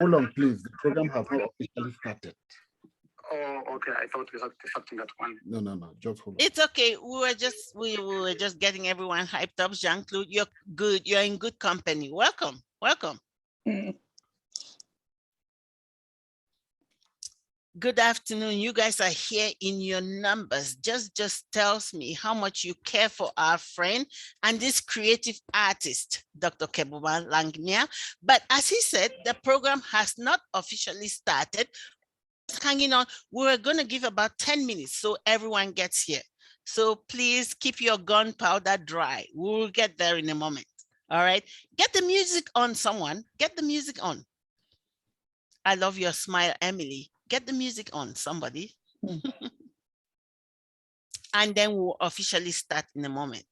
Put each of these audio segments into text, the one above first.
Hold on, please. The program has not officially started. Oh, okay. I thought we had something that one. No. Just hold on. It's okay. We were just getting everyone hyped up. Jean-Claude, you're good. You're in good company. Welcome. Welcome. Good afternoon. You guys are here in your numbers. Just tells me how much you care for our friend and this creative artist, Dr. Kehbuma Langmia. But as he said, the program has not officially started. Hanging on, we're going to give about 10 minutes so everyone gets here. So please keep your gunpowder dry. We'll get there in a moment. All right. Get the music on, someone. Get the music on. I love your smile, Emily. Get the music on, somebody. And then we'll officially start in a moment.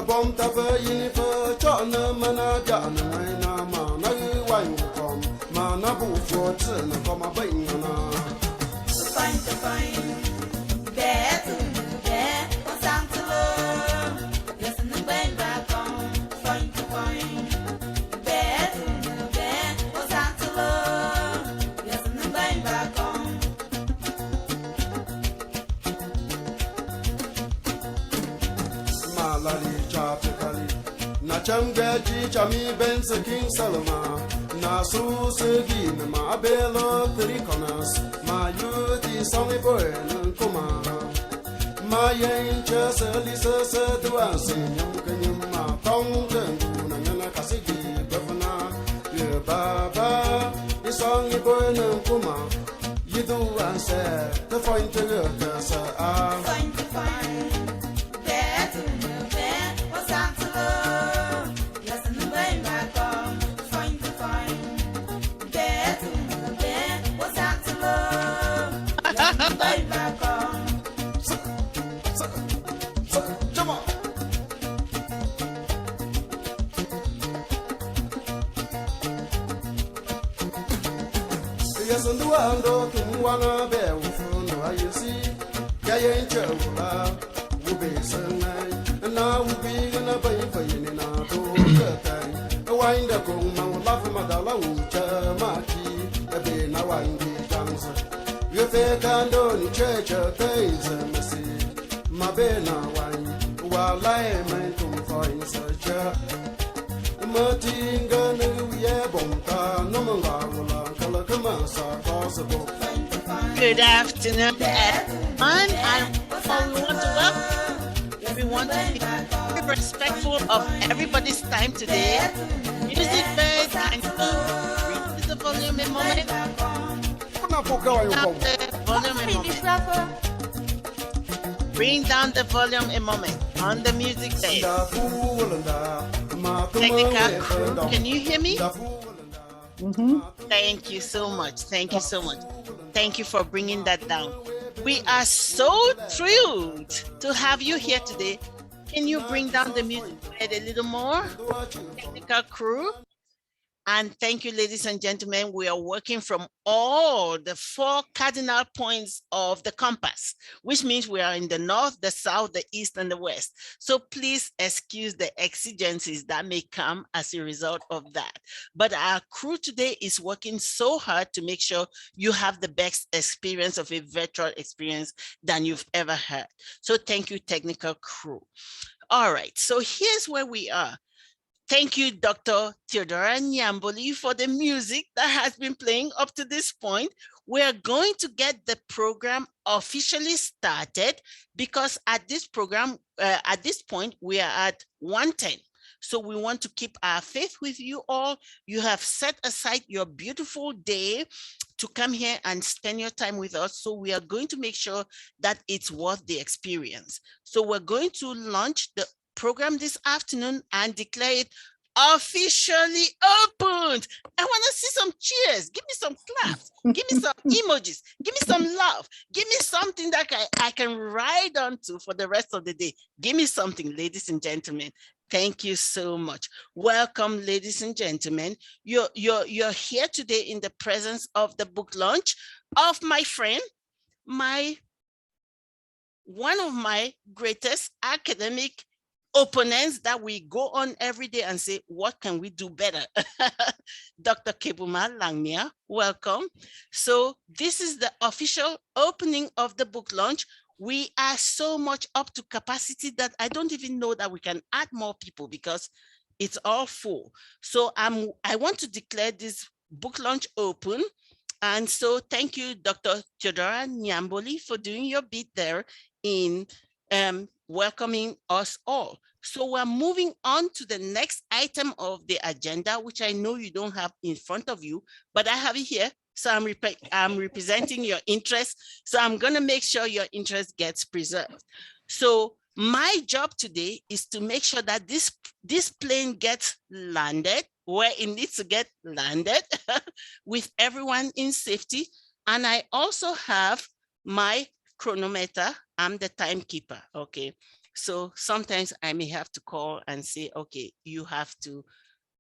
Bom tava yin for chona mana jan na ma na wan kom ma na bu for tsin kom a bain na fine bet o sang to listen the bang back on fine bet o sang to listen the bang back on malari na chamgaji chami ben king salama na su segi ma belo trikonas ma yudi songi boy kuma ma yen chasa lisa sa duan sin yum kanyum ma tong den na na kasigi bafna ye baba isongi boy kuma yidu anse the point to sa fine Ando tumwana be ufuno ayusi yayin chawla ube sanai na ubi na bai bai na to kai wainda ko ma lafu madala ucha maki be na waindi jansa you fe kando ni checha taiza masi ma be na wain walai mai tum fine sacha matinga na wiye bonka no mangala kala kama sa possible. Good afternoon, everyone. And we want to be respectful of everybody's time today. Music bed and reduce the volume a moment. Bring down the volume a moment on the music bed. Technical crew, can you hear me? Thank you so much. Thank you so much. Thank you for bringing that down. We are so thrilled to have you here today. Can you bring down the music a little more? Technical crew. And thank you, ladies and gentlemen. We are working from all the 4 cardinal points of the compass, which means we are in the north, the south, the east, and the west. So please excuse the exigencies that may come as a result of that. But our crew today is working so hard to make sure you have the best experience of a virtual experience than you've ever had. So thank you, technical crew. All right, so here's where we are. Thank you, Dr. Theodora Nyamboli, for the music that has been playing up to this point. We are going to get the program officially started because at this program, at this point, we are at 1:10. So we want to keep our faith with you all. You have set aside your beautiful day to come here and spend your time with us. So we are going to make sure that it's worth the experience. So we're going to launch the program this afternoon and declare it officially opened. I want to see some cheers. Give me some claps. Give me some emojis. Give me some love. Give me something that I can ride on to for the rest of the day. Give me something, ladies and gentlemen. Thank you so much. Welcome, ladies and gentlemen. You're here today in the presence of the book launch of my friend, one of my greatest academic opponents that we go on every day and say, what can we do better? Dr. Kehbuma Langmia, welcome. So this is the official opening of the book launch. We are so much up to capacity that I don't even know that we can add more people because it's all full. So I want to declare this book launch open. And so thank you, Dr. Theodora Nyamboli, for doing your bit there in welcoming us all. So we're moving on to the next item of the agenda, which I know you don't have in front of you, but I have it here. So I'm representing your interest. So I'm going to make sure your interest gets preserved. So my job today is to make sure that this plane gets landed where it needs to get landed with everyone in safety. And I also have my chronometer. I'm the timekeeper, okay? So sometimes I may have to call and say, okay, you have to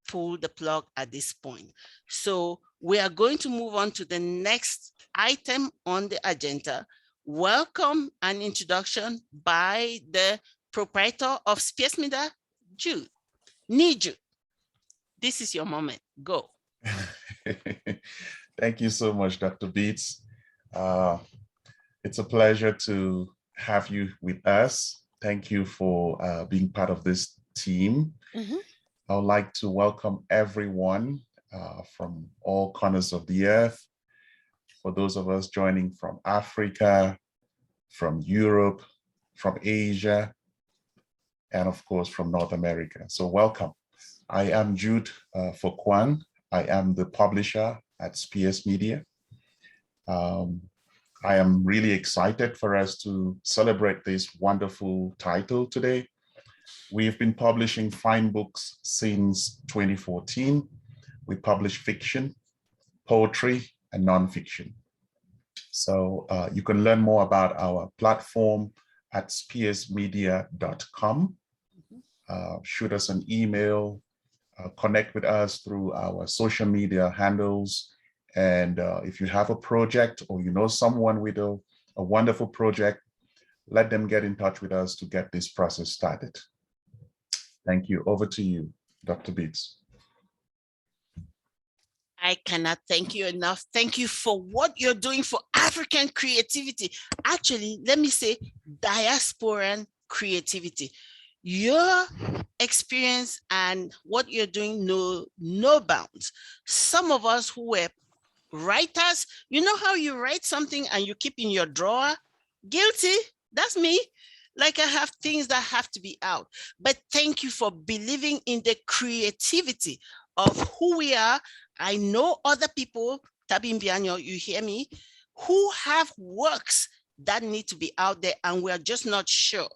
pull the plug at this point. So we are going to move on to the next item on the agenda. Welcome and introduction by the proprietor of Spears Media, Jude. Jude. This is your moment. Go. Thank you so much, Dr. Beats. It's a pleasure to have you with us. Thank you for being part of this team. I would like to welcome everyone from all corners of the earth. For those of us joining from Africa, from Europe, from Asia, and of course from North America. So welcome. I am Jude Fokwan. I am the publisher at Spears Media. I am really excited for us to celebrate this wonderful title today. We've been publishing fine books since 2014. We publish fiction, poetry, and nonfiction. So you can learn more about our platform at spearsmedia.com. Shoot us an email, connect with us through our social media handles. And if you have a project or you know someone with a wonderful project, let them get in touch with us to get this process started. Thank you. Over to you, Dr. Beats. I cannot thank you enough. Thank you for what you're doing for African creativity. Actually, let me say diasporan creativity. Your experience and what you're doing know no bounds. Some of us who were writers, you know how you write something and you keep in your drawer? Guilty, that's me. Like I have things that have to be out. But thank you for believing in the creativity of who we are. I know other people, Tabimbiano, you hear me, who have works that need to be out there and we're just not sure.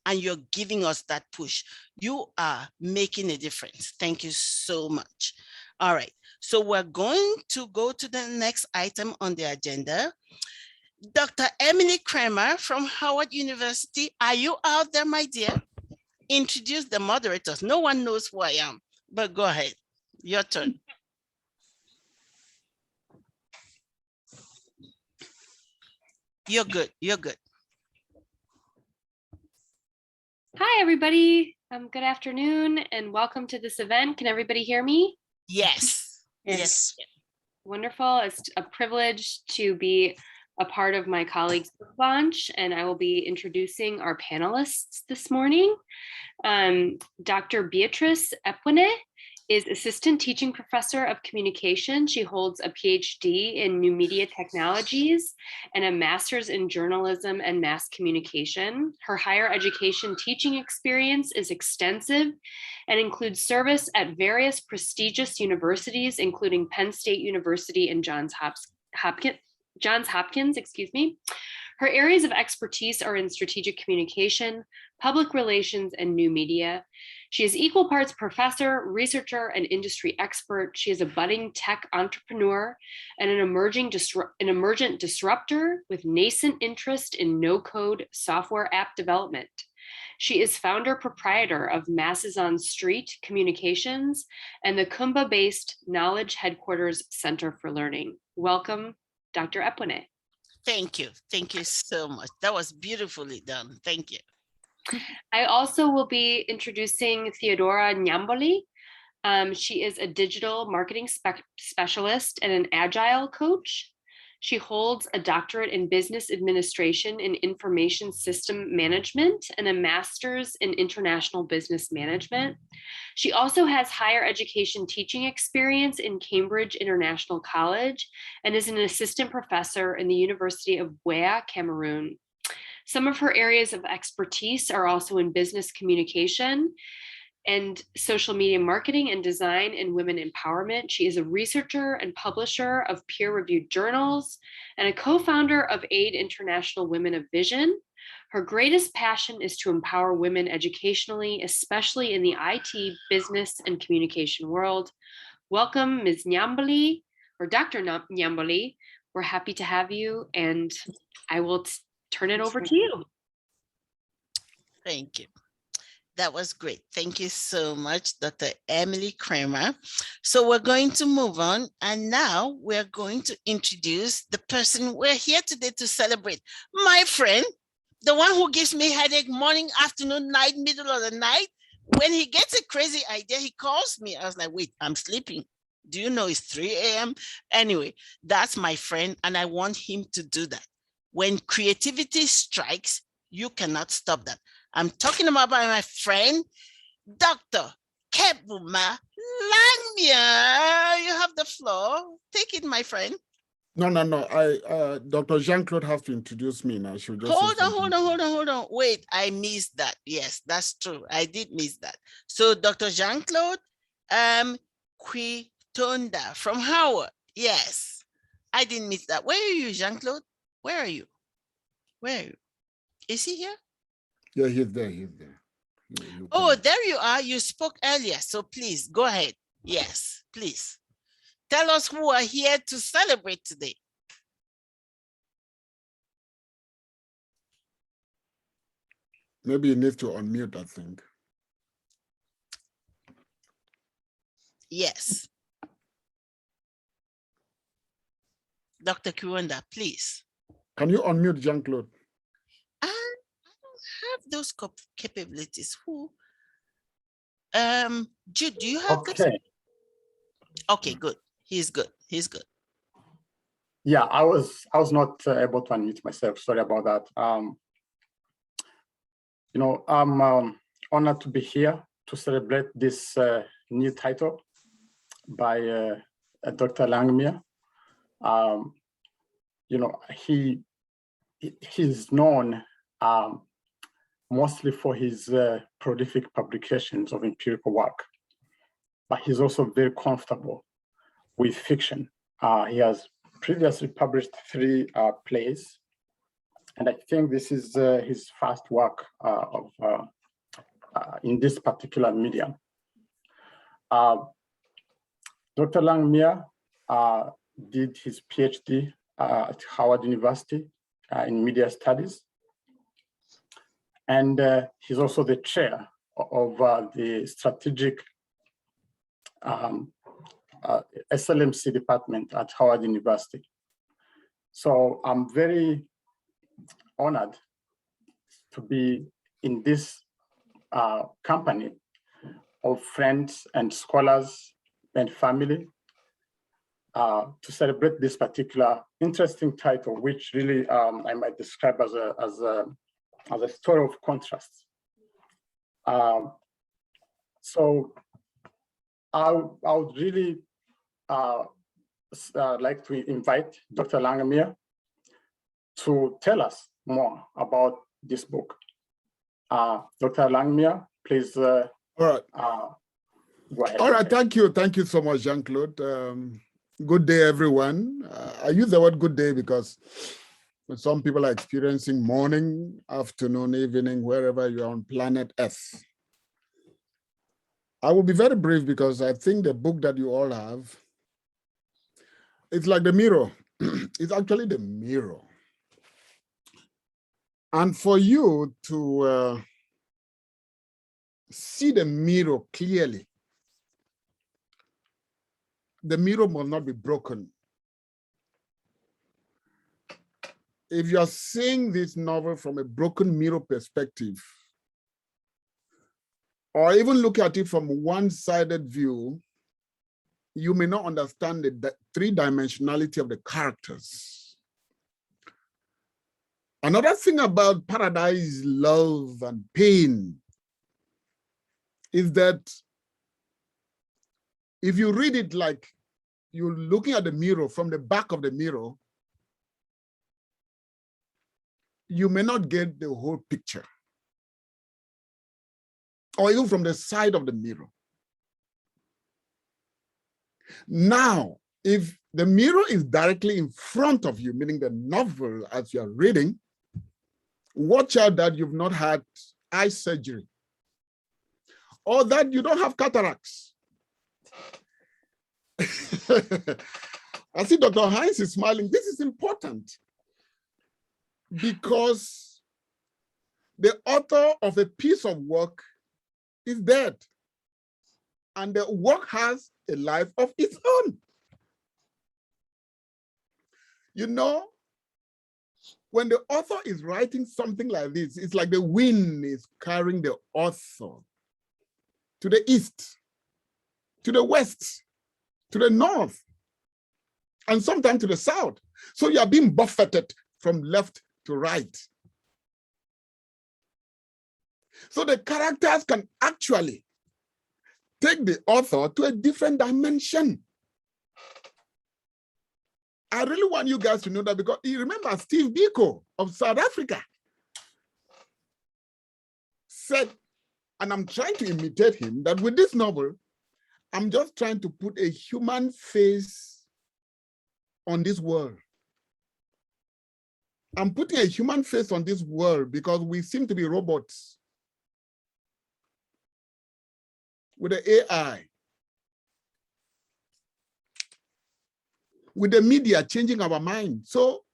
And you're giving us that push. You are making a difference. Thank you so much. All right, so we're going to go to the next item on the agenda. Dr. Emily Kramer from Howard University, are you out there, my dear? Introduce the moderators. No one knows who I am, but go ahead, your turn. You're good, you're good. Hi, everybody. Good afternoon and welcome to this event. Can everybody hear me? Yes. Yes. Wonderful. It's a privilege to be a part of my colleague's book launch, and I will be introducing our panelists this morning. Dr. Beatrice Epwine is Assistant Teaching Professor of Communication. She holds a PhD in New Media Technologies and a Master's in Journalism and Mass Communication. Her higher education teaching experience is extensive and includes service at various prestigious universities, including Penn State University and Johns Hopkins. Her areas of expertise are in strategic communication, public relations, and new media. She is equal parts professor, researcher, and industry expert. She is a budding tech entrepreneur and an emergent disruptor with nascent interest in no-code software app development. She is founder proprietor of Masses on Street Communications and the Kumba-based Knowledge Headquarters Center for Learning. Welcome, Dr. Epwine. Thank you. Thank you so much. That was beautifully done. Thank you. I also will be introducing Theodora Nyamboli. She is a digital marketing specialist and an agile coach. She holds a doctorate in business administration and information system management and a master's in international business management. She also has higher education teaching experience in Cambridge International College and is an assistant professor in the University of Wea, Cameroon. Some of her areas of expertise are also in business communication and social media marketing and design and women empowerment. She is a researcher and publisher of peer-reviewed journals and a co-founder of Aid International Women of Vision. Her greatest passion is to empower women educationally, especially in the IT, business, and communication world. Welcome, Ms. Nyamboli, or Dr. Nyamboli. We're happy to have you, and I will turn it over to you. Thank you. That was great. Thank you so much, Dr. Emily Kramer. So we're going to move on. And now we're going to introduce the person we're here today to celebrate. My friend, the one who gives me headache morning, afternoon, night, middle of the night. When he gets a crazy idea, he calls me. I was like, wait, I'm sleeping. Do you know it's 3 a.m.? Anyway, that's my friend, and I want him to do that. When creativity strikes, you cannot stop that. I'm talking about my friend, Dr. Kehbuma Langmia. You have the floor. Take it, my friend. No. Dr. Jean-Claude has to introduce me now. She'll just Hold on. Wait, I missed that. Yes, that's true. I did miss that. So Dr. Jean-Claude Quitonda from Howard. Yes, I didn't miss that. Where are you, Jean-Claude? Where are you? Where are you? Is he here? Yeah, he's there. Oh, there you are. You spoke earlier. So please go ahead. Yes, please. Tell us who are here to celebrate today. Maybe you need to unmute that thing. Yes. Dr. Kiwanda, please. Can you unmute Jean-Claude? I don't have those capabilities. Who? Jude, do you have this? Okay, good. He's good. Yeah, I was not able to unmute myself. Sorry about that. I'm honored to be here to celebrate this new title by Dr. Langmia. He's known mostly for his prolific publications of empirical work, but he's also very comfortable with fiction. He has previously published 3 plays, and I think this is his first work in this particular medium. Dr. Langmia did his PhD at Howard University in media studies. And he's also the chair of the strategic SLMC department at Howard University. So I'm very honored to be in this company of friends and scholars and family to celebrate this particular interesting title, which really I might describe as a story of contrasts. So I would really like to invite Dr. Langmia to tell us more about this book. Dr. Langmia, please. All right. Go ahead. All right. Thank you so much, Jean-Claude. Good day, everyone. I use the word good day because Some people are experiencing morning, afternoon, evening, wherever you are on planet Earth. I will be very brief because I think the book that you all have, it's like the mirror. It's actually the mirror. And for you to see the mirror clearly, the mirror must not be broken. If you're seeing this novel from a broken mirror perspective, or even look at it from one-sided view, you may not understand the three-dimensionality of the characters. Another thing about Paradise, Love, and Pain is that if you read it like you're looking at the mirror from the back of the mirror, you may not get the whole picture, or even from the side of the mirror. Now, if the mirror is directly in front of you, meaning the novel as you're reading, watch out that you've not had eye surgery, or that you don't have cataracts. I see Dr. Hines is smiling. This is important because the author of a piece of work is dead, and the work has a life of its own. You know, when the author is writing something like this, it's like the wind is carrying the author to the east, to the west, to the north, and sometimes to the south. So you are being buffeted from left to right. So the characters can actually take the author to a different dimension. I really want you guys to know that, because you remember Steve Biko of South Africa said, and I'm trying to imitate him, that with this novel, I'm just trying to put a human face on this world. I'm putting a human face on this world because we seem to be robots with the AI, with the media changing our mind. So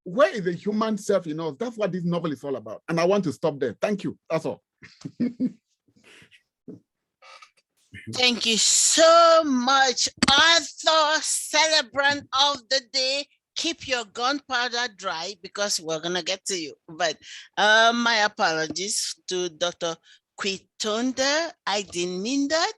where is the human self in us? That's what this novel is all about. And I want to stop there. Thank you. That's all. Thank you so much, author, celebrant of the day. Keep your gunpowder dry because we're gonna get to you. But my apologies to Dr. Quitonda. I didn't mean that.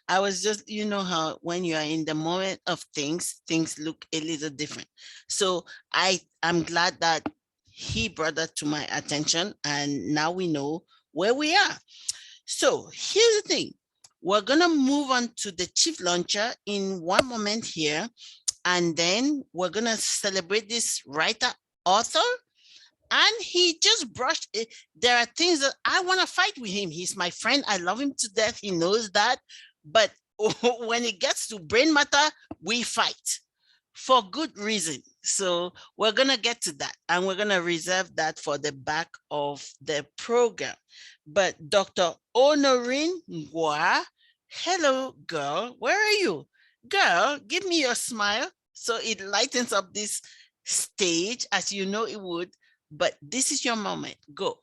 I was just, you know how when you are in the moment of things look a little different. So I'm glad that he brought that to my attention, and now we know where we are. So here's the thing. We're gonna move on to the chief launcher in one moment here, and then we're gonna celebrate this writer, author, and he just brushed it. There are things that I wanna fight with him. He's my friend, I love him to death, he knows that, but when it gets to brain matter, we fight for good reason. So we're gonna get to that, and we're gonna reserve that for the back of the program. But Dr. Honorine Ngwa, hello, girl. Where are you? Girl, give me your smile so it lightens up this stage, as you know it would. But this is your moment. Go.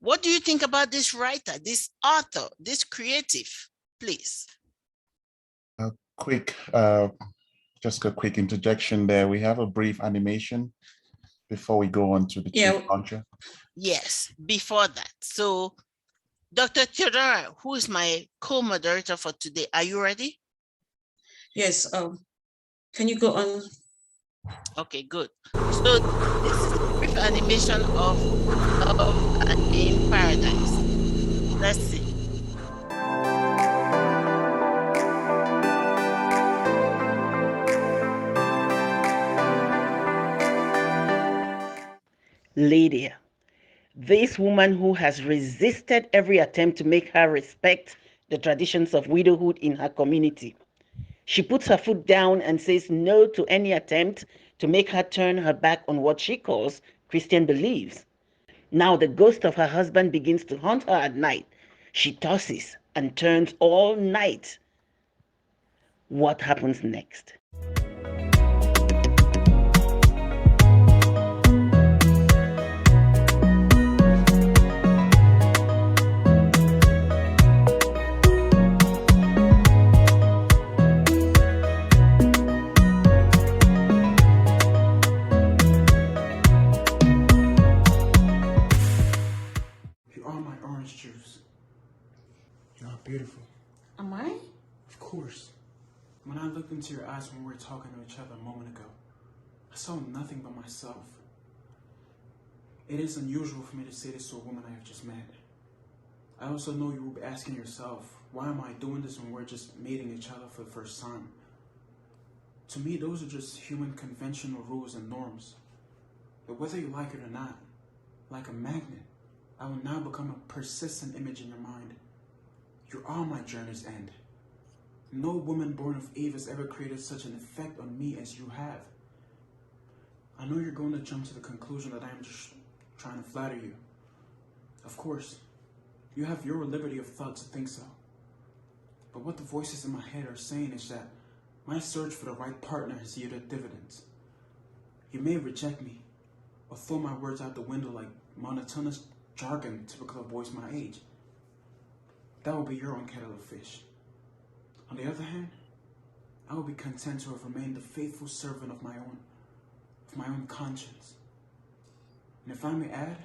What do you think about this writer, this author, this creative? Please. Just a quick interjection there. We have a brief animation before we go on to the chief launcher. Yes, before that. So Dr. Theodora, who is my co-moderator for today, are you ready? Yes. Can you go on? Okay, good. So this is a brief animation of Love and in Paradise. Let's see. Lydia, this woman who has resisted every attempt to make her respect the traditions of widowhood in her community. She puts her foot down and says no to any attempt to make her turn her back on what she calls Christian beliefs. Now the ghost of her husband begins to haunt her at night. She tosses and turns all night. What happens next? You are my orange juice. You are beautiful. Am I? Of course. When I looked into your eyes when we were talking to each other a moment ago, I saw nothing but myself. It is unusual for me to say this to a woman I have just met. I also know you will be asking yourself, why am I doing this when we're just meeting each other for the first time? To me, those are just human conventional rules and norms. But whether you like it or not, like a magnet, I will now become a persistent image in your mind. You are my journey's end. No woman born of Eve has ever created such an effect on me as you have. I know you're going to jump to the conclusion that I'm just trying to flatter you. Of course, you have your liberty of thought to think so. But what the voices in my head are saying is that my search for the right partner has yielded dividends. You may reject me, or throw my words out the window like monotonous jargon typical of boys my age. That will be your own kettle of fish. On the other hand, I will be content to have remained the faithful servant of my own conscience. And if I may add,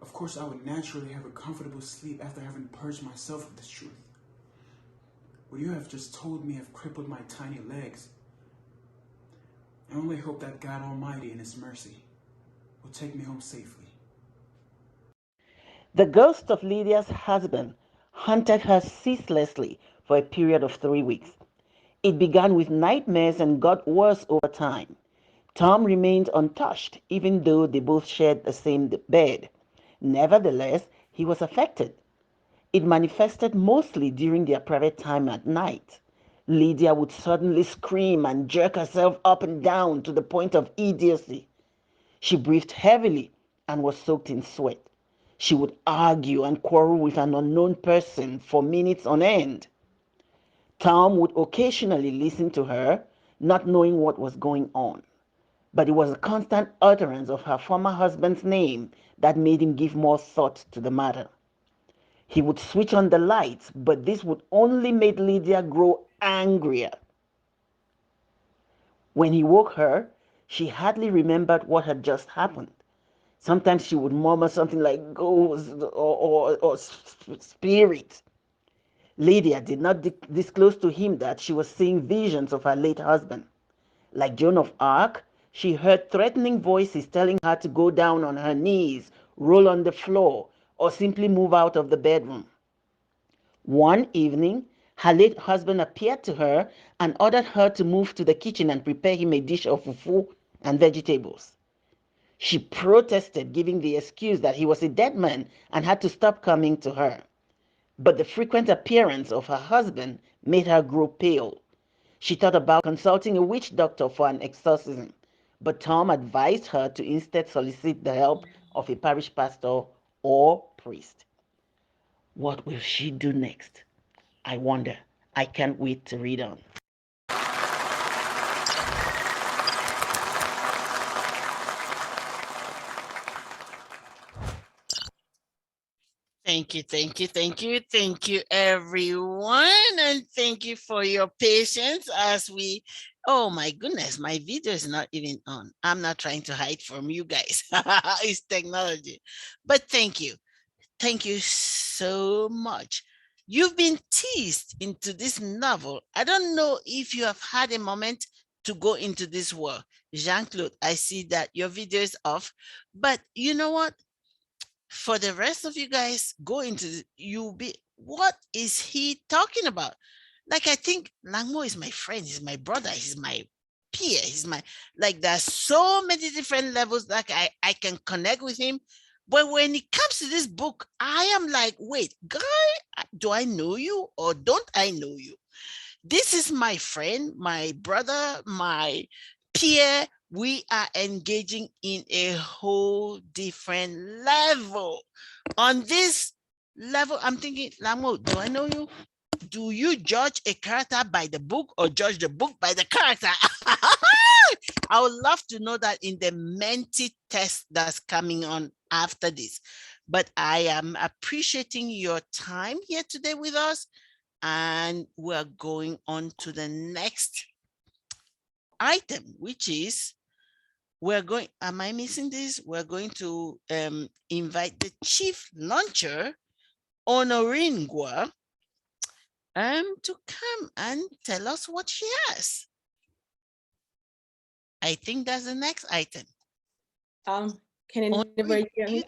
of course I would naturally have a comfortable sleep after having purged myself of this truth. What you have just told me have crippled my tiny legs. I only hope that God Almighty in His mercy will take me home safely. The ghost of Lydia's husband haunted her ceaselessly for a period of 3 weeks. It began with nightmares and got worse over time. Tom remained untouched, even though they both shared the same bed. Nevertheless, he was affected. It manifested mostly during their private time at night. Lydia would suddenly scream and jerk herself up and down to the point of idiocy. She breathed heavily and was soaked in sweat. She would argue and quarrel with an unknown person for minutes on end. Tom would occasionally listen to her, not knowing what was going on. But it was a constant utterance of her former husband's name that made him give more thought to the matter. He would switch on the lights, but this would only make Lydia grow angrier. When he woke her, she hardly remembered what had just happened. Sometimes she would murmur something like ghost or spirit. Lydia did not disclose to him that she was seeing visions of her late husband. Like Joan of Arc, she heard threatening voices telling her to go down on her knees, roll on the floor, or simply move out of the bedroom. One evening, her late husband appeared to her and ordered her to move to the kitchen and prepare him a dish of fufu and vegetables. She protested, giving the excuse that he was a dead man and had to stop coming to her. But the frequent appearance of her husband made her grow pale. She thought about consulting a witch doctor for an exorcism, but Tom advised her to instead solicit the help of a parish pastor or priest. What will she do next? I wonder. I can't wait to read on. Thank you, thank you, thank you, thank you, everyone. And thank you for your patience as we, oh my goodness, my video is not even on. I'm not trying to hide from you guys. It's technology. But thank you. Thank you so much. You've been teased into this novel. I don't know if you have had a moment to go into this world. Jean-Claude, I see that your video is off, but you know what? For the rest of you guys, go into you'll be, what is he talking about? Like, I think Langmo is my friend, he's my brother, he's my peer, he's my, like, there's so many different levels that I can connect with him. But when it comes to this book, I am like, wait, guy, do I know you or don't I know you? This is my friend, my brother, my peer, we are engaging in a whole different level. On this level, I'm thinking, Lamo, do I know you? Do you judge a character by the book or judge the book by the character? I would love to know that in the Menti test that's coming on after this. But I am appreciating your time here today with us. And we're going on to the next item, which is am I missing this? We're going to invite the chief launcher, Honoringua, to come and tell us what she has. I think that's the next item. Can anybody hear me?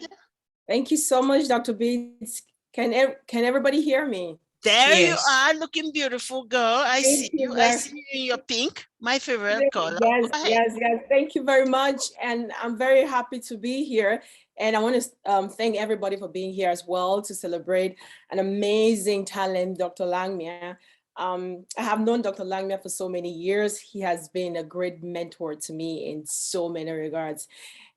Thank you so much, Dr. Beats. Can everybody hear me? There you are, looking beautiful, girl. I see you. I see you in your pink, my favorite color. Yes. Thank you very much. And I'm very happy to be here. And I want to thank everybody for being here as well to celebrate an amazing talent, Dr. Langmia. I have known Dr. Langmia for so many years. He has been a great mentor to me in so many regards.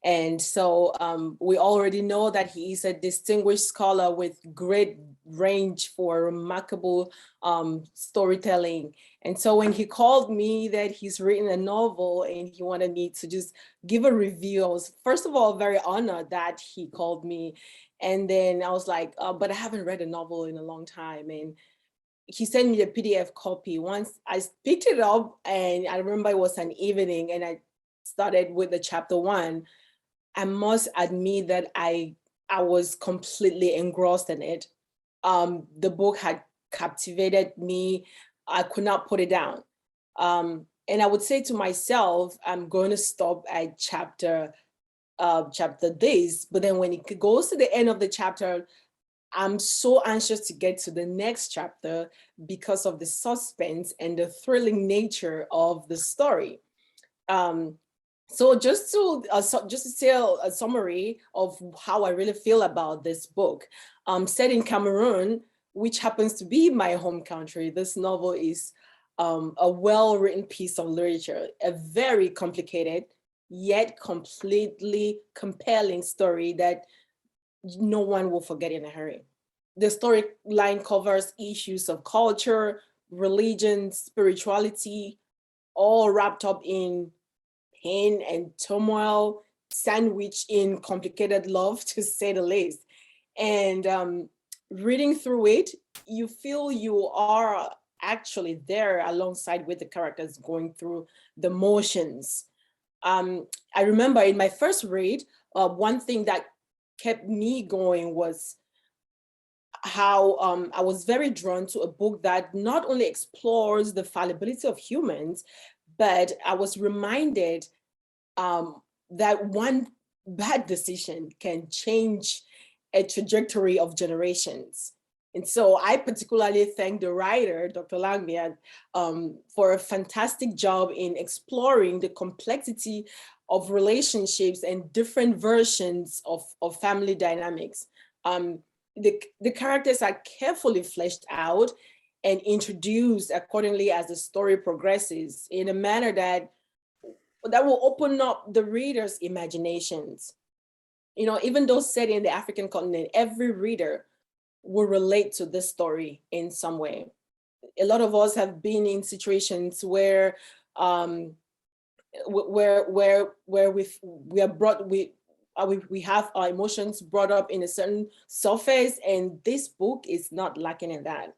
And so we already know that he is a distinguished scholar with great range for remarkable storytelling. And so when he called me that he's written a novel and he wanted me to just give a review, I was first of all very honored that he called me. And then I was like, but I haven't read a novel in a long time. And he sent me the PDF copy. Once I picked it up, and I remember it was an evening, and I started with the chapter 1. I must admit that I was completely engrossed in it. The book had captivated me. I could not put it down. And I would say to myself, I'm going to stop at chapter this, but then when it goes to the end of the chapter, I'm so anxious to get to the next chapter because of the suspense and the thrilling nature of the story. So just to say a summary of how I really feel about this book, set in Cameroon, which happens to be my home country. This novel is a well-written piece of literature, a very complicated yet completely compelling story that no one will forget in a hurry. The storyline covers issues of culture, religion, spirituality, all wrapped up in pain and turmoil, sandwiched in complicated love, to say the least. And reading through it, you feel you are actually there alongside with the characters going through the motions. I remember in my first read, one thing that kept me going was how I was very drawn to a book that not only explores the fallibility of humans, but I was reminded that one bad decision can change a trajectory of generations. And so I particularly thank the writer, Dr. Langmia, for a fantastic job in exploring the complexity of relationships and different versions of family dynamics. The characters are carefully fleshed out and introduced accordingly as the story progresses in a manner that will open up the reader's imaginations. You know, even though set in the African continent, every reader will relate to this story in some way. A lot of us have been in situations where we have our emotions brought up in a certain surface, and this book is not lacking in that.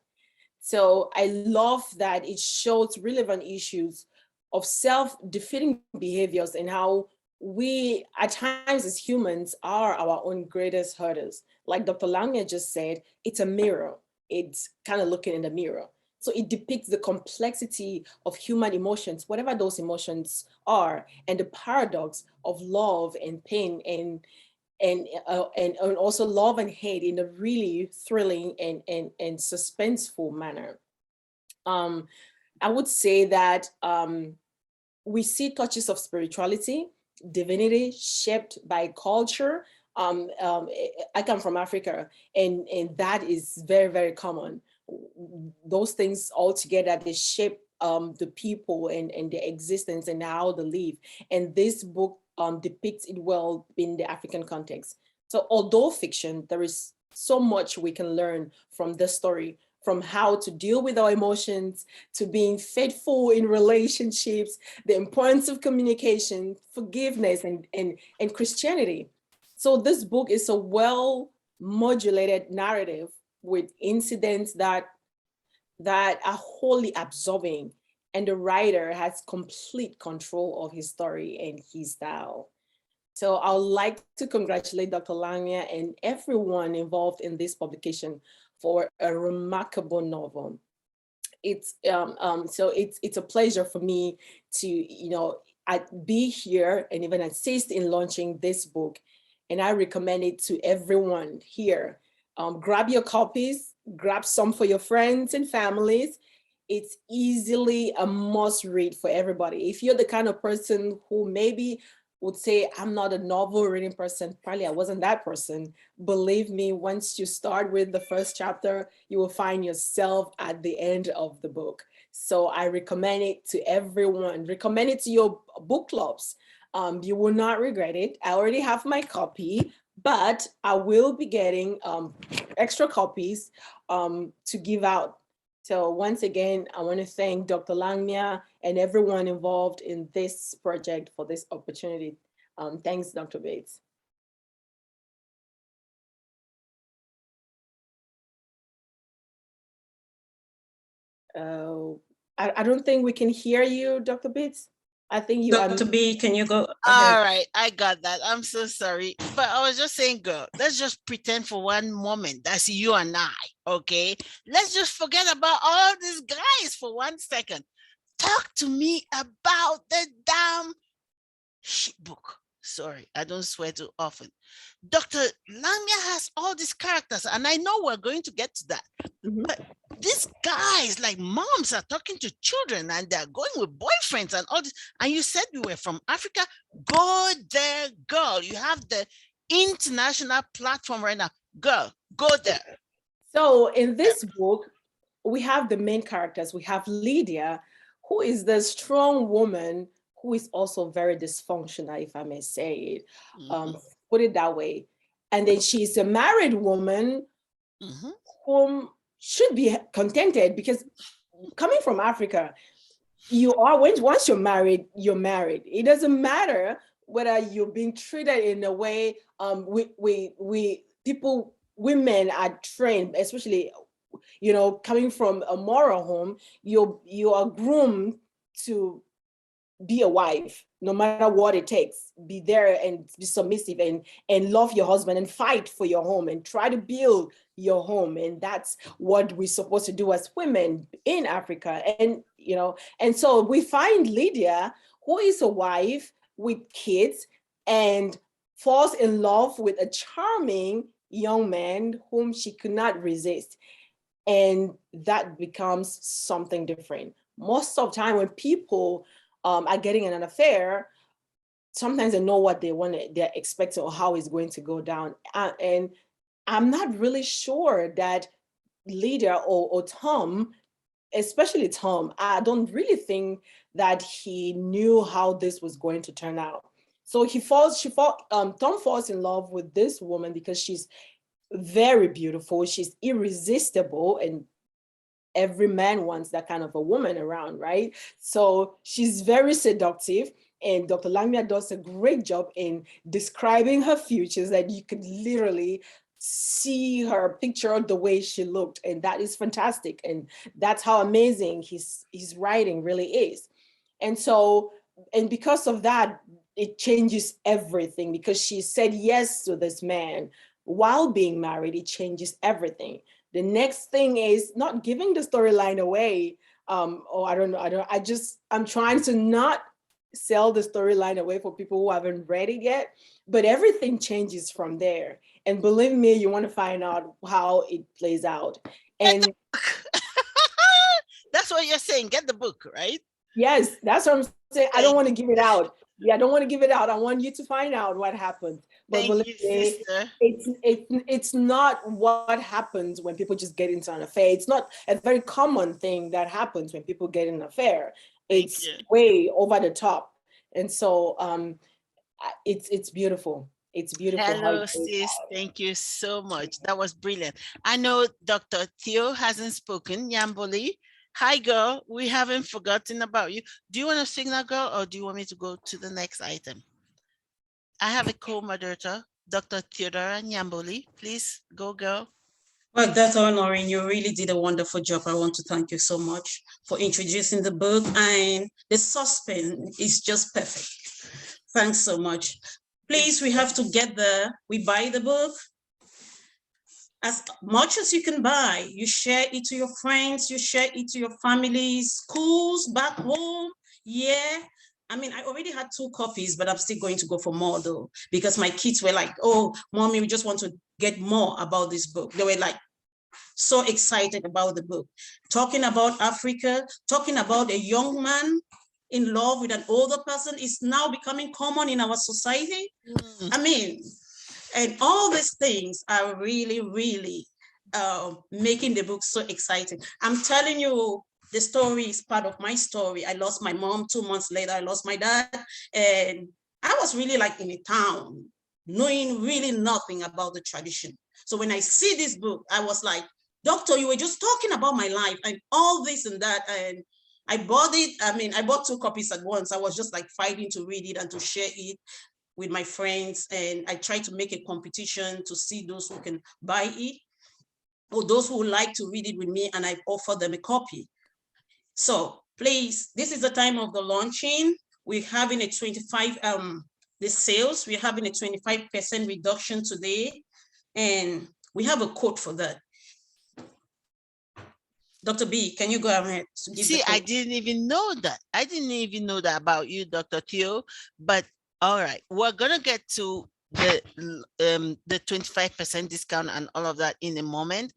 So I love that it shows relevant issues of self-defeating behaviors and how we, at times as humans, are our own greatest hurdles. Like Dr. Langmia just said, it's a mirror. It's kind of looking in the mirror. So it depicts the complexity of human emotions, whatever those emotions are, and the paradox of love and pain and also love and hate in a really thrilling and suspenseful manner. I would say that we see touches of spirituality, divinity shaped by culture. I come from Africa, and that is very, very common. Those things all together, they shape the people and their existence and how they live. And this book depicts it well in the African context. So although fiction, there is so much we can learn from this story, from how to deal with our emotions, to being faithful in relationships, the importance of communication, forgiveness, and Christianity. So this book is a well modulated narrative with incidents that are wholly absorbing, and the writer has complete control of his story and his style. So I would like to congratulate Dr. Langmia and everyone involved in this publication for a remarkable novel. It's it's a pleasure for me to be here and even assist in launching this book, and I recommend it to everyone here. Grab your copies, grab some for your friends and families. It's easily a must read for everybody. If you're the kind of person who maybe would say, I'm not a novel reading person, probably I wasn't that person. Believe me, once you start with the first chapter, you will find yourself at the end of the book. So I recommend it to everyone. Recommend it to your book clubs. You will not regret it. I already have my copy, but I will be getting extra copies to give out. So once again, I want to thank Dr. Langmia and everyone involved in this project for this opportunity. Thanks, Dr. Bates. I don't think we can hear you, Dr. Bates. I think you are. Dr. B, can you go All ahead? right, I got that. I'm so sorry. But I was just saying, girl, let's just pretend for one moment that's you and I, okay? Let's just forget about all these guys for 1 second. Talk to me about the damn shit book. Sorry, I don't swear too often. Dr. Langmia has all these characters, and I know we're going to get to that. But these guys, like moms, are talking to children, and they're going with boyfriends and all this. And you said you were from Africa. Go there, girl. You have the international platform right now. Girl, go there. So in this book, we have the main characters. We have Lydia, who is the strong woman who is also very dysfunctional, if I may say it, put it that way. And then she's a married woman whom should be contented, because coming from Africa, once you're married, you're married. It doesn't matter whether you're being treated in a way, women are trained, especially, coming from a moral home, you are groomed to be a wife, no matter what it takes. Be there and be submissive and love your husband and fight for your home and try to build your home. And that's what we're supposed to do as women in Africa. And so we find Lydia, who is a wife with kids and falls in love with a charming young man whom she could not resist. And that becomes something different. Most of the time when people are getting in an affair, sometimes they know what they want, they're expecting, or how it's going to go down. And I'm not really sure that Lydia or Tom, especially Tom, I don't really think that he knew how this was going to turn out. So Tom falls in love with this woman because she's very beautiful, she's irresistible, and every man wants that kind of a woman around, right? So she's very seductive, and Dr. Langmia does a great job in describing her features, that you could literally see her picture the way she looked, and that is fantastic. And that's how amazing his writing really is. And so, and because of that, it changes everything, because she said yes to this man while being married. It changes everything. The next thing is not giving the storyline away. I'm trying to not sell the storyline away for people who haven't read it yet, but everything changes from there. And believe me, you want to find out how it plays out. And that's what you're saying. Get the book, right? Yes, that's what I'm saying. I don't want to give it out. Yeah, I don't want to give it out. I want you to find out what happened. But Thank believe you, me, sister. it's not what happens when people just get into an affair. It's not a very common thing that happens when people get in an affair. It's you. way over the top. And so it's beautiful. It's beautiful how Hello, it plays sis. out. Thank you so much. That was brilliant. I know Dr. Theo hasn't spoken. Yamboli. Hi, girl. We haven't forgotten about you. Do you want to signal, girl, or do you want me to go to the next item? I have a co-moderator, Dr. Theodora Nyamboli. Please go, girl. Well, Dr. Honorin, you really did a wonderful job. I want to thank you so much for introducing the book, and the suspense is just perfect. Thanks so much. Please, we have to get there. We buy the book. As much as you can buy, you share it to your friends, you share it to your families, schools, back home. Yeah. I mean, I already had 2 copies, but I'm still going to go for more though, because my kids were like, oh, mommy, we just want to get more about this book. They were like so excited about the book, talking about Africa, talking about a young man in love with an older person is now becoming common in our society. I mean, and all these things are really, really making the book so exciting. I'm telling you, the story is part of my story. I lost my mom 2 months later. I lost my dad. And I was really like in a town, knowing really nothing about the tradition. So when I see this book, I was like, doctor, you were just talking about my life and all this and that. And I bought it. I mean, I bought 2 copies at once. I was just like fighting to read it and to share it with my friends. And I tried to make a competition to see those who can buy it or those who would like to read it with me, and I offered them a copy. So please, this is the time of the launching. We're having a 25, the sales, we're having a 25% reduction today. And we have a code for that. Dr. B, can you go ahead? See, I didn't even know that. I didn't even know that about you, Dr. Theo. But all right, we're gonna get to the 25% discount and all of that in a moment.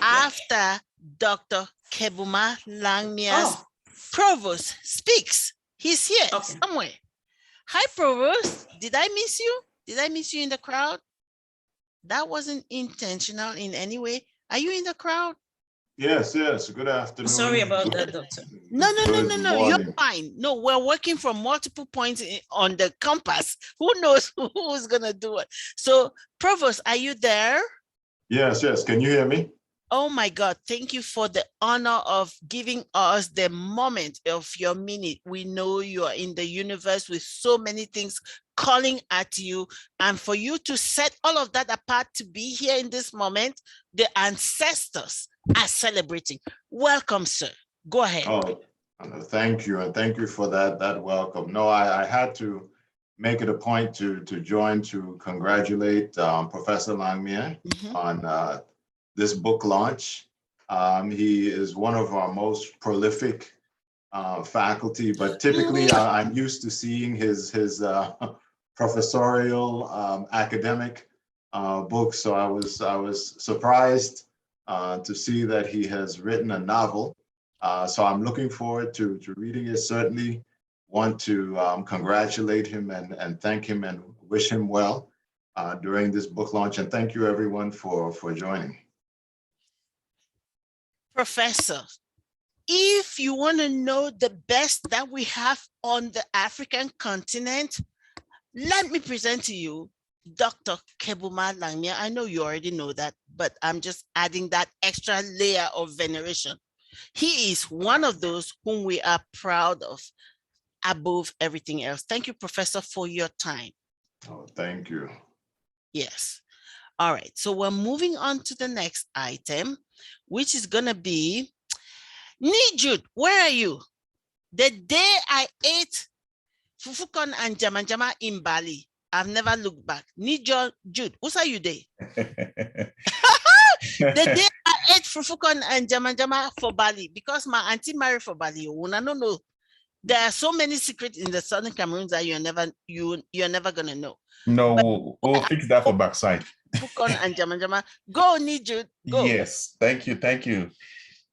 After Dr. Kehbuma Langmia's Provost speaks. He's here somewhere. Hi, Provost. Did I miss you? Did I miss you in the crowd? That wasn't intentional in any way. Are you in the crowd? Yes, yes. Good afternoon. Sorry about that, doctor. No. You're fine. No, we're working from multiple points on the compass. Who knows who's gonna do it? So, Provost, are you there? Yes, yes. Can you hear me? Oh my God, thank you for the honor of giving us the moment of your minute. We know you are in the universe with so many things calling at you, and for you to set all of that apart to be here in this moment, the ancestors are celebrating. Welcome, sir. Go ahead. Oh, thank you. And thank you for that welcome. No, I had to make it a point to join to congratulate Professor Langmia on this book launch. He is one of our most prolific faculty, but typically I'm used to seeing his professorial academic books. So I was surprised to see that he has written a novel. So I'm looking forward to reading it. Certainly want to congratulate him and thank him and wish him well during this book launch. And thank you everyone for joining. Professor, if you want to know the best that we have on the African continent, let me present to you Dr. Kehbuma Langmia. I know you already know that, but I'm just adding that extra layer of veneration. He is one of those whom we are proud of above everything else. Thank you, Professor, for your time. Oh, thank you. Yes. All right, so we're moving on to the next item, which is gonna be, Nijud, where are you? The day I ate fufukon and jamajama in Bali, I've never looked back. Nijud, who's are you there? The day I ate fufukon and jamajama for Bali, because my auntie married for Bali. No. There are so many secrets in the Southern Cameroon that you're never gonna know. No, we'll fix that for backside. Fufukon and jamajama. Go, Nijud, go. Yes, thank you.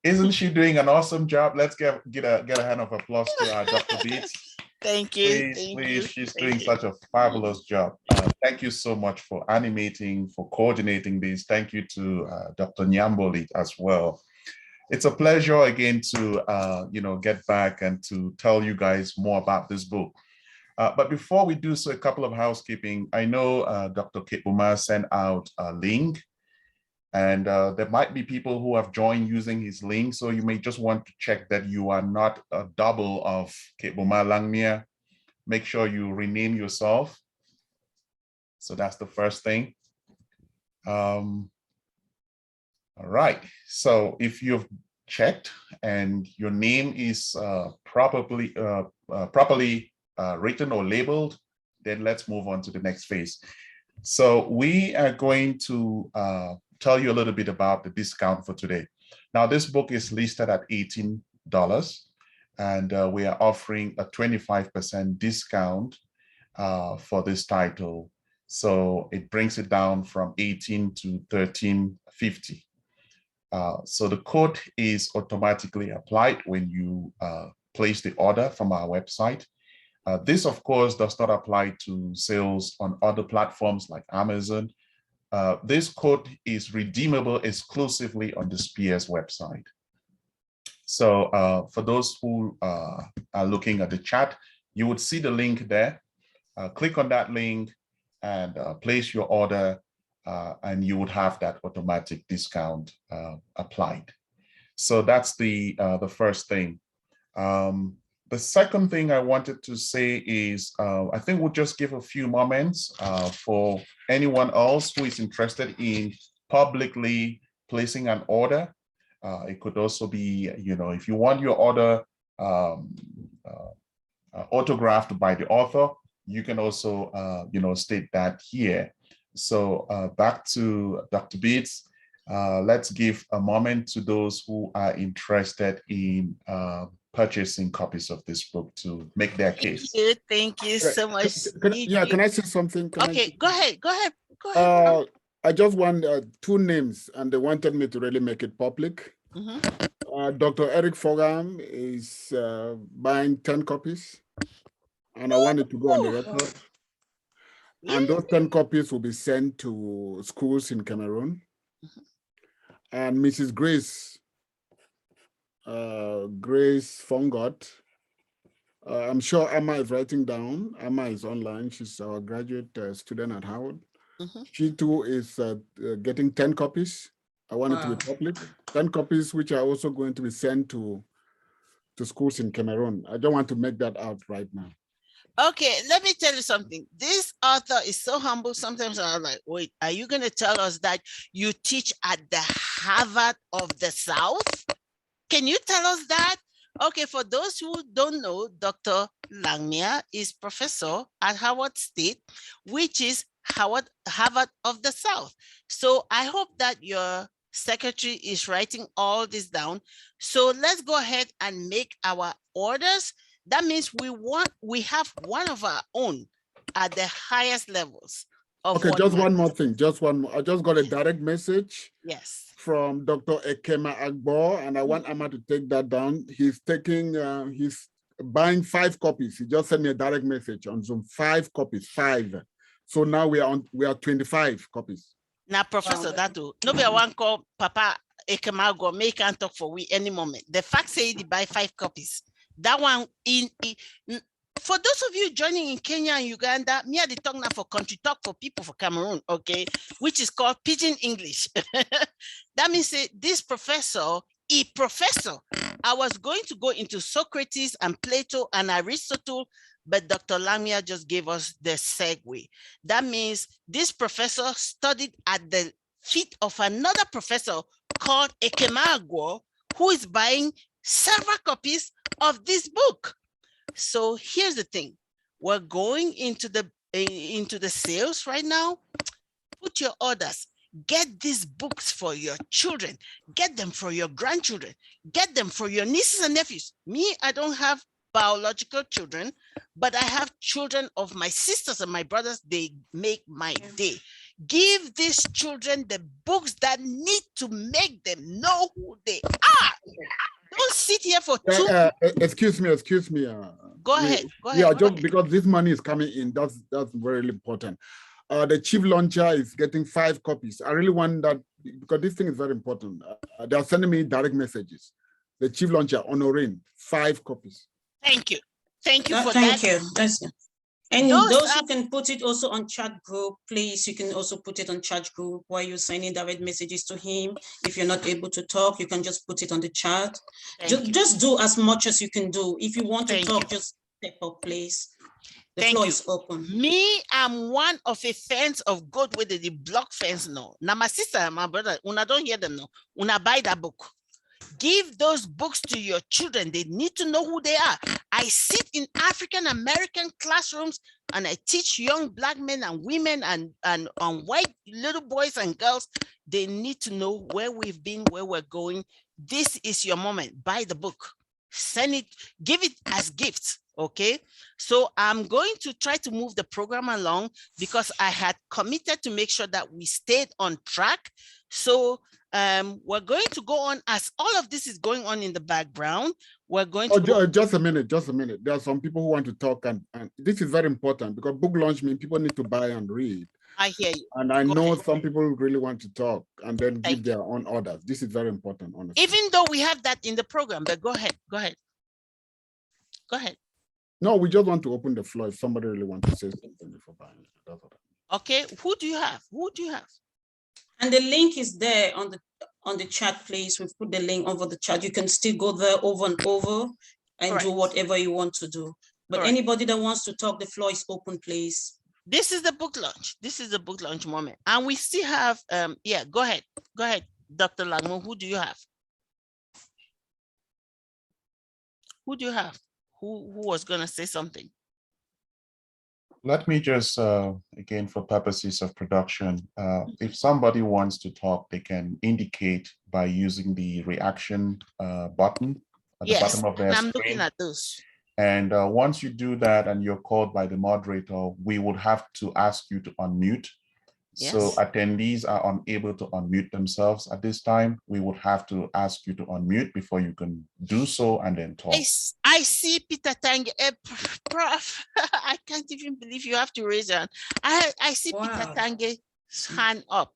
Isn't she doing an awesome job? Let's get a hand of applause to Dr. Beats. Thank you. Please, she's doing such a fabulous job. Thank you so much for animating, for coordinating this. Thank you to Dr. Nyamboli as well. It's a pleasure again to get back and to tell you guys more about this book. But before we do so, a couple of housekeeping. I know Dr. Kehbuma sent out a link, and there might be people who have joined using his link. So you may just want to check that you are not a double of Kehbuma Langmia. Make sure you rename yourself. So that's the first thing. All right. So if you've checked and your name is properly written or labeled, then let's move on to the next phase. So we are going to tell you a little bit about the discount for today. Now, this book is listed at $18, and we are offering a 25% discount for this title. So it brings it down from $18 to $13.50. So the code is automatically applied when you place the order from our website. This, of course, does not apply to sales on other platforms like Amazon. This code is redeemable exclusively on the Spears website. So for those who are looking at the chat, you would see the link there. Click on that link and place your order, and you would have that automatic discount applied. So that's the first thing. The second thing I wanted to say is, I think we'll just give a few moments for anyone else who is interested in publicly placing an order. It could also be, if you want your order autographed by the author, you can also, state that here. So back to Dr. Beats. Let's give a moment to those who are interested in purchasing copies of this book to make their case. Thank you so much. Can I say something? Go ahead. I just want 2 names, and they wanted me to really make it public. Dr. Eric Fogam is buying 10 copies, and I wanted to go on the record. And those 10 copies will be sent to schools in Cameroon. And Mrs. Grace Fongot, I'm sure Amma is writing down. Amma is online. She's our graduate student at Howard. She too is getting 10 copies. I want it to be public. 10 copies, which are also going to be sent to schools in Cameroon. I don't want to make that out right now. Okay, let me tell you something. This author is so humble. Sometimes I'm like, wait, are you going to tell us that you teach at the Harvard of the South? Can you tell us that? Okay, for those who don't know, Dr. Langmia is professor at Howard State, which is Harvard of the South. So I hope that your secretary is writing all this down. So let's go ahead and make our orders. That means we have one of our own at the highest levels. Okay, just one more thing. Just one more. I just got a direct message. Yes. From Dr. Ekema Agbo, and I want Amma to take that down. He's buying 5 copies. He just sent me a direct message on Zoom. 5 copies, 5. So now we are 25 copies. Now, Professor, that too. Nobody want call Papa Ekema Agbo. May can't talk for we any moment. The fact say he buy 5 copies. That one for those of you joining in Kenya and Uganda, me are the talk now for country talk for people for Cameroon, okay, which is called Pidgin English. That means this professor, I was going to go into Socrates and Plato and Aristotle, but Dr. Langmia just gave us the segue. That means this professor studied at the feet of another professor called Ekema Agbo, who is buying several copies of this book. So here's the thing. We're going into the sales right now. Put your orders. Get these books for your children. Get them for your grandchildren. Get them for your nieces and nephews. Me, I don't have biological children, but I have children of my sisters and my brothers. They make my day. Give these children the books that need to make them know who they are. for two. Excuse me. Go ahead. Yeah, go just ahead. because this money is coming in, that's very important. The chief launcher is getting 5 copies. I really want that because this thing is very important. They are sending me direct messages. The chief launcher, Honorine, 5 copies. Thank you. Thank you for Thank that. you. And those who can put it also on chat group, please, you can also put it on chat group while you're sending direct messages to him. If you're not able to talk, you can just put it on the chat. Just do as much as you can do. If you want to talk, just step up, please. The floor is open. Me, I'm one of a fans of God with the block fence now. Now my sister and my brother, una don't hear them now. Una buy that book. Give those books to your children. They need to know who they are. I sit in African American classrooms and I teach young Black men and women and white little boys and girls. They need to know where we've been, where we're going. This is your moment. Buy the book. Send it, give it as gifts. Okay, so I'm going to try to move the program along because I had committed to make sure that we stayed on track. So we're going to go on as all of this is going on in the background. We're going to just a minute. There are some people who want to talk, and this is very important because book launch means people need to buy and read. I hear you. And I know some people really want to talk and then give their own orders. This is very important, honestly. Even though we have that in the program, but go ahead. No, we just want to open the floor if somebody really wants to say something before buying it. That's what Okay, who do you have? And the link is there on the chat, please. We've put the link over the chat. You can still go there over and over and do whatever you want to do. But anybody that wants to talk, the floor is open, please. This is the book launch. This is the book launch moment. And we still have, yeah, go ahead, Dr. Langmo, who do you have? Who was gonna say something? Let me just, again, for purposes of production, if somebody wants to talk, they can indicate by using the reaction button at the bottom of their screen. I'm looking at those. And once you do that and you're called by the moderator, we would have to ask you to unmute. Yes. So attendees are unable to unmute themselves at this time. We would have to ask you to unmute before you can do so and then talk. I see Peter Tange, Prof. I can't even believe you have to raise your hand. I see Peter Tange's hand up.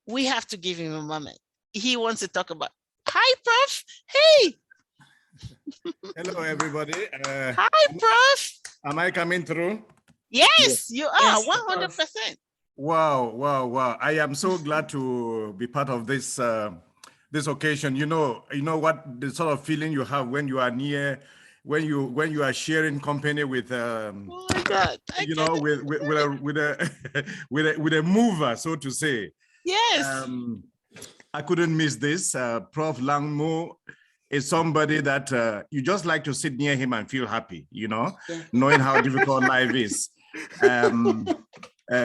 We have to give him a moment. He wants to talk about. Hi, Prof. Hey. Hello, everybody. Hi, Prof. Am I coming through? Yes, you are, 100%. Wow. I am so glad to be part of this this occasion. You know what the sort of feeling you have when you are near, when you are sharing company with oh my God. with a mover, so to say. Yes. I couldn't miss this. Prof. Langmo is somebody that you just like to sit near him and feel happy, knowing how difficult life is. We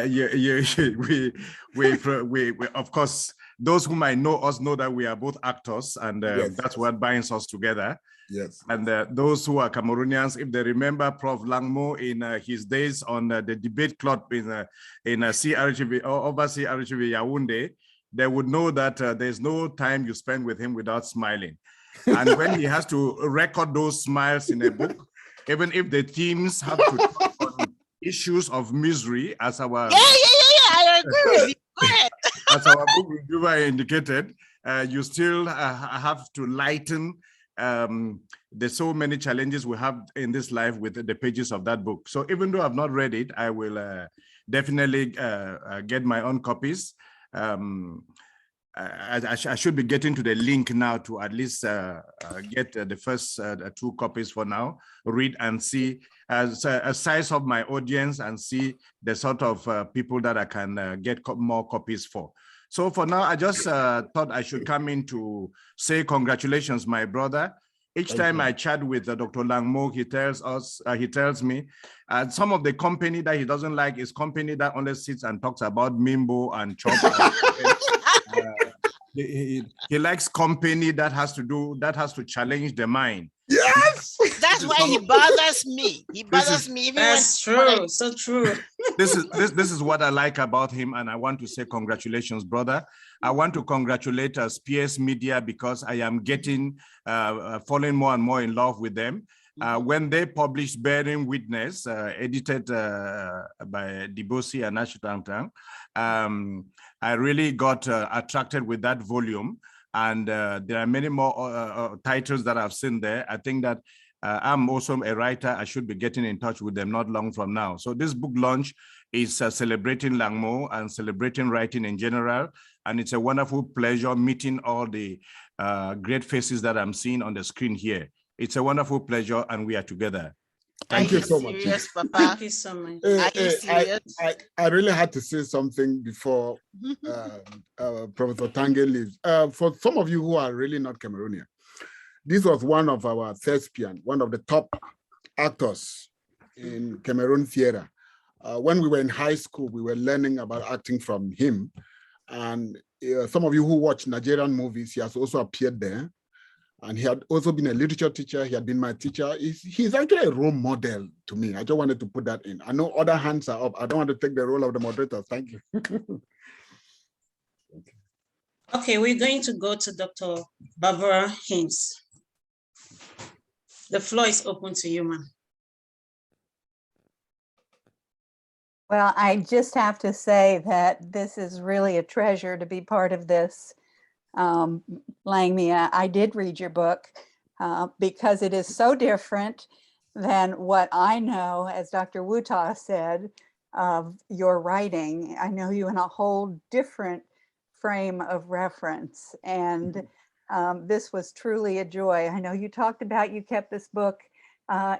of course, those who might know us know that we are both actors, and that's what binds us together. Yes. And those who are Cameroonians, if they remember Prof. Langmo in his days on the debate club in CRHV or over CRHV Yaoundé, they would know that there's no time you spend with him without smiling. And when he has to record those smiles in a book, even if the themes have to talk on issues of misery, as our I agree with you. Go ahead. As our book reviewer indicated, you still have to lighten there's so many challenges we have in this life with the pages of that book. So even though I've not read it, I will definitely get my own copies. I should be getting to the link now to at least get the first 2 copies for now, read and see a size of my audience and see the sort of people that I can get more copies for. So for now, I just thought I should come in to say congratulations, my brother. Each time I chat with Dr. Langmo, he tells me some of the company that he doesn't like is company that only sits and talks about Mimbo and Chop. He likes company that has to challenge the mind. Yes. That's why he bothers me. He bothers me even when. That's true. So true. This is what I like about him, and I want to say congratulations, brother. I want to congratulate Spears Media because I am getting falling more and more in love with them. When they published Bearing Witness, edited by Dibosi and Ashutang, I really got attracted with that volume. And there are many more titles that I've seen there. I think that I'm also a writer. I should be getting in touch with them not long from now. So this book launch is celebrating Langmo and celebrating writing in general. And it's a wonderful pleasure meeting all the great faces that I'm seeing on the screen here. It's a wonderful pleasure, and we are together. Thank you so much. Serious, Papa? Thank you so much. Are you serious? I really had to say something before Professor Tange leaves. For some of you who are really not Cameroonian, this was one of our thespian, one of the top actors in Cameroon theater. When we were in high school, we were learning about acting from him. And some of you who watch Nigerian movies, he has also appeared there. And he had also been a literature teacher. He had been my teacher. He's actually a role model to me. I just wanted to put that in. I know other hands are up. I don't want to take the role of the moderator. Thank you. Okay, we're going to go to Dr. Barbara Haynes. The floor is open to you, ma'am. Well, I just have to say that this is really a treasure to be part of this. Langmia, I did read your book because it is so different than what I know, as Dr. Wuta said, of your writing. I know you in a whole different frame of reference, and this was truly a joy. I know you talked about you kept this book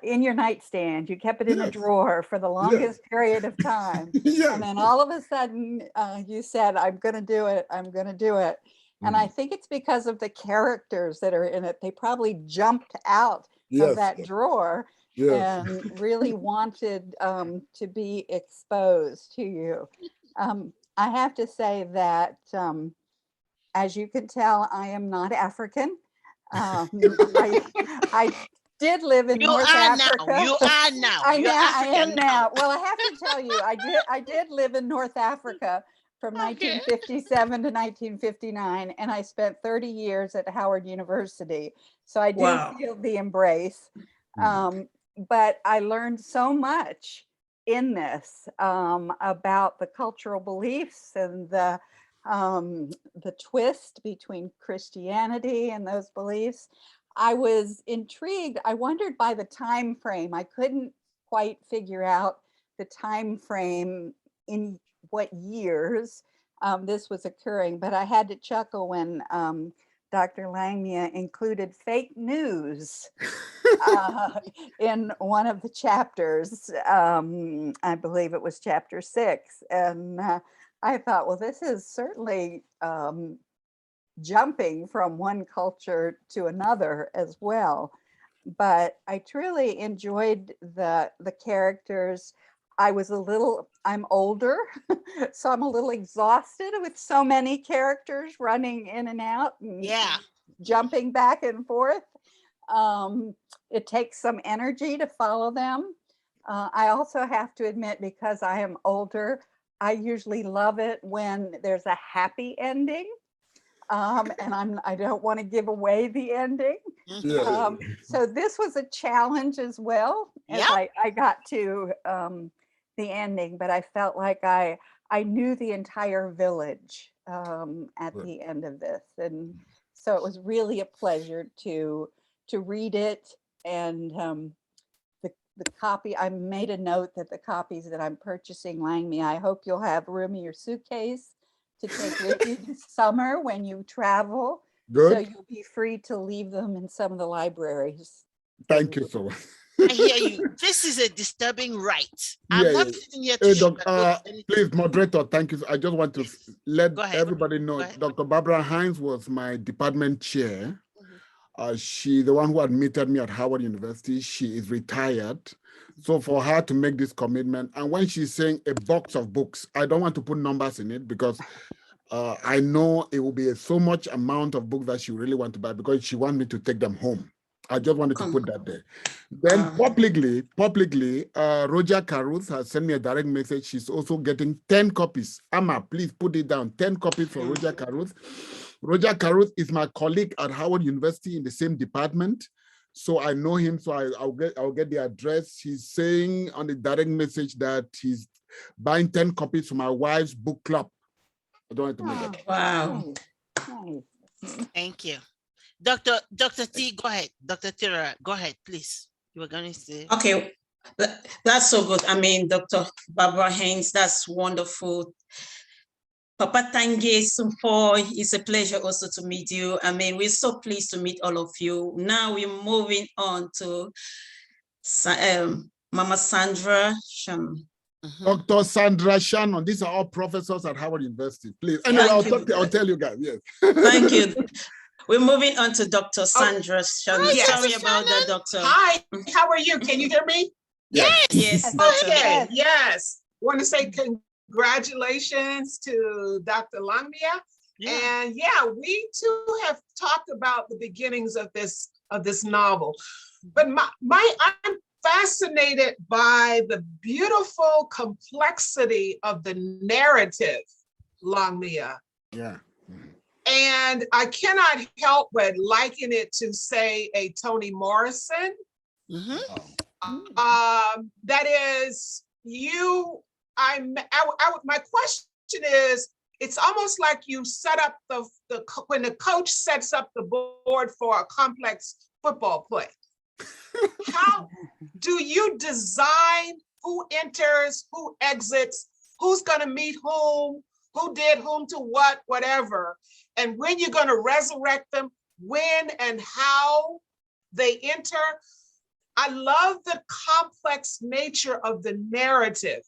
in your nightstand. You kept it in a drawer for the longest period of time. And then all of a sudden you said, I'm going to do it. I'm going to do it. And I think it's because of the characters that are in it. They probably jumped out of that drawer and really wanted to be exposed to you. I have to say that, as you can tell, I am not African. I did live in North Africa. You are now. I am now. Well, I have to tell you, I did live in North Africa from 1957 to 1959, and I spent 30 years at Howard University. So I do feel the embrace. But I learned so much in this about the cultural beliefs and the twist between Christianity and those beliefs. I was intrigued. I wondered by the time frame. I couldn't quite figure out the time frame in what years this was occurring, but I had to chuckle when Dr. Langmia included fake news in one of the chapters. I believe it was chapter 6. And I thought, well, this is certainly jumping from one culture to another as well. But I truly enjoyed the characters. I'm older, so I'm a little exhausted with so many characters running in and out and jumping back and forth. It takes some energy to follow them. I also have to admit, because I am older, I usually love it when there's a happy ending. And I don't want to give away the ending. So this was a challenge as well, as I got to the ending, but I felt like I knew the entire village at the end of this. And so it was really a pleasure to read it. And the copy, I made a note that the copies that I'm purchasing, Langmia, I hope you'll have room in your suitcase to take with you this summer when you travel. So you'll be free to leave them in some of the libraries. Thank you so much. I hear you. This is a disturbing right. I'm not sitting here to please, moderator, thank you. I just want to let everybody know Dr. Barbara Hines was my department chair. She, the one who admitted me at Howard University, she is retired. So for her to make this commitment, and when she's saying a box of books, I don't want to put numbers in it because I know it will be so much amount of books that she really want to buy because she wants me to take them home. I just wanted to put that there. Then publicly, Roger Caruth has sent me a direct message. She's also getting 10 copies. Amma, please put it down. 10 copies for Roger Caruth. Roger Caruth is my colleague at Howard University in the same department. So I know him, so I'll get the address. He's saying on the direct message that he's buying 10 copies for my wife's book club. I don't have to make that. Wow. Thank you. Dr. T, go ahead. Dr. Tira, go ahead, please. You were going to say. Okay, that's so good. I mean, Dr. Barbara Haynes, that's wonderful. Papa Tange Sumpo, it's a pleasure also to meet you. I mean, we're so pleased to meet all of you. Now we're moving on to Mama Sandra Shannon. Dr. Sandra Shannon, these are all professors at Howard University. Please, anyway, I'll tell you guys, yes. Thank you. We're moving on to Dr. Sandra Shannon. Hi, Sorry Dr. about that, Shannon. doctor. Hi, how are you? Can you hear me? Yes. Yes. Doctor. Okay, yes. Want to say congratulations to Dr. Langmia. Yeah. And yeah, we too have talked about the beginnings of this novel. But I'm fascinated by the beautiful complexity of the narrative, Langmia. Yeah. And I cannot help but liken it to, say, a Toni Morrison. That is, my question is, it's almost like you set up when the coach sets up the board for a complex football play. How do you design who enters, who exits, who's going to meet whom, who did whom to what, whatever, and when you're going to resurrect them, when and how they enter? I love the complex nature of the narrative.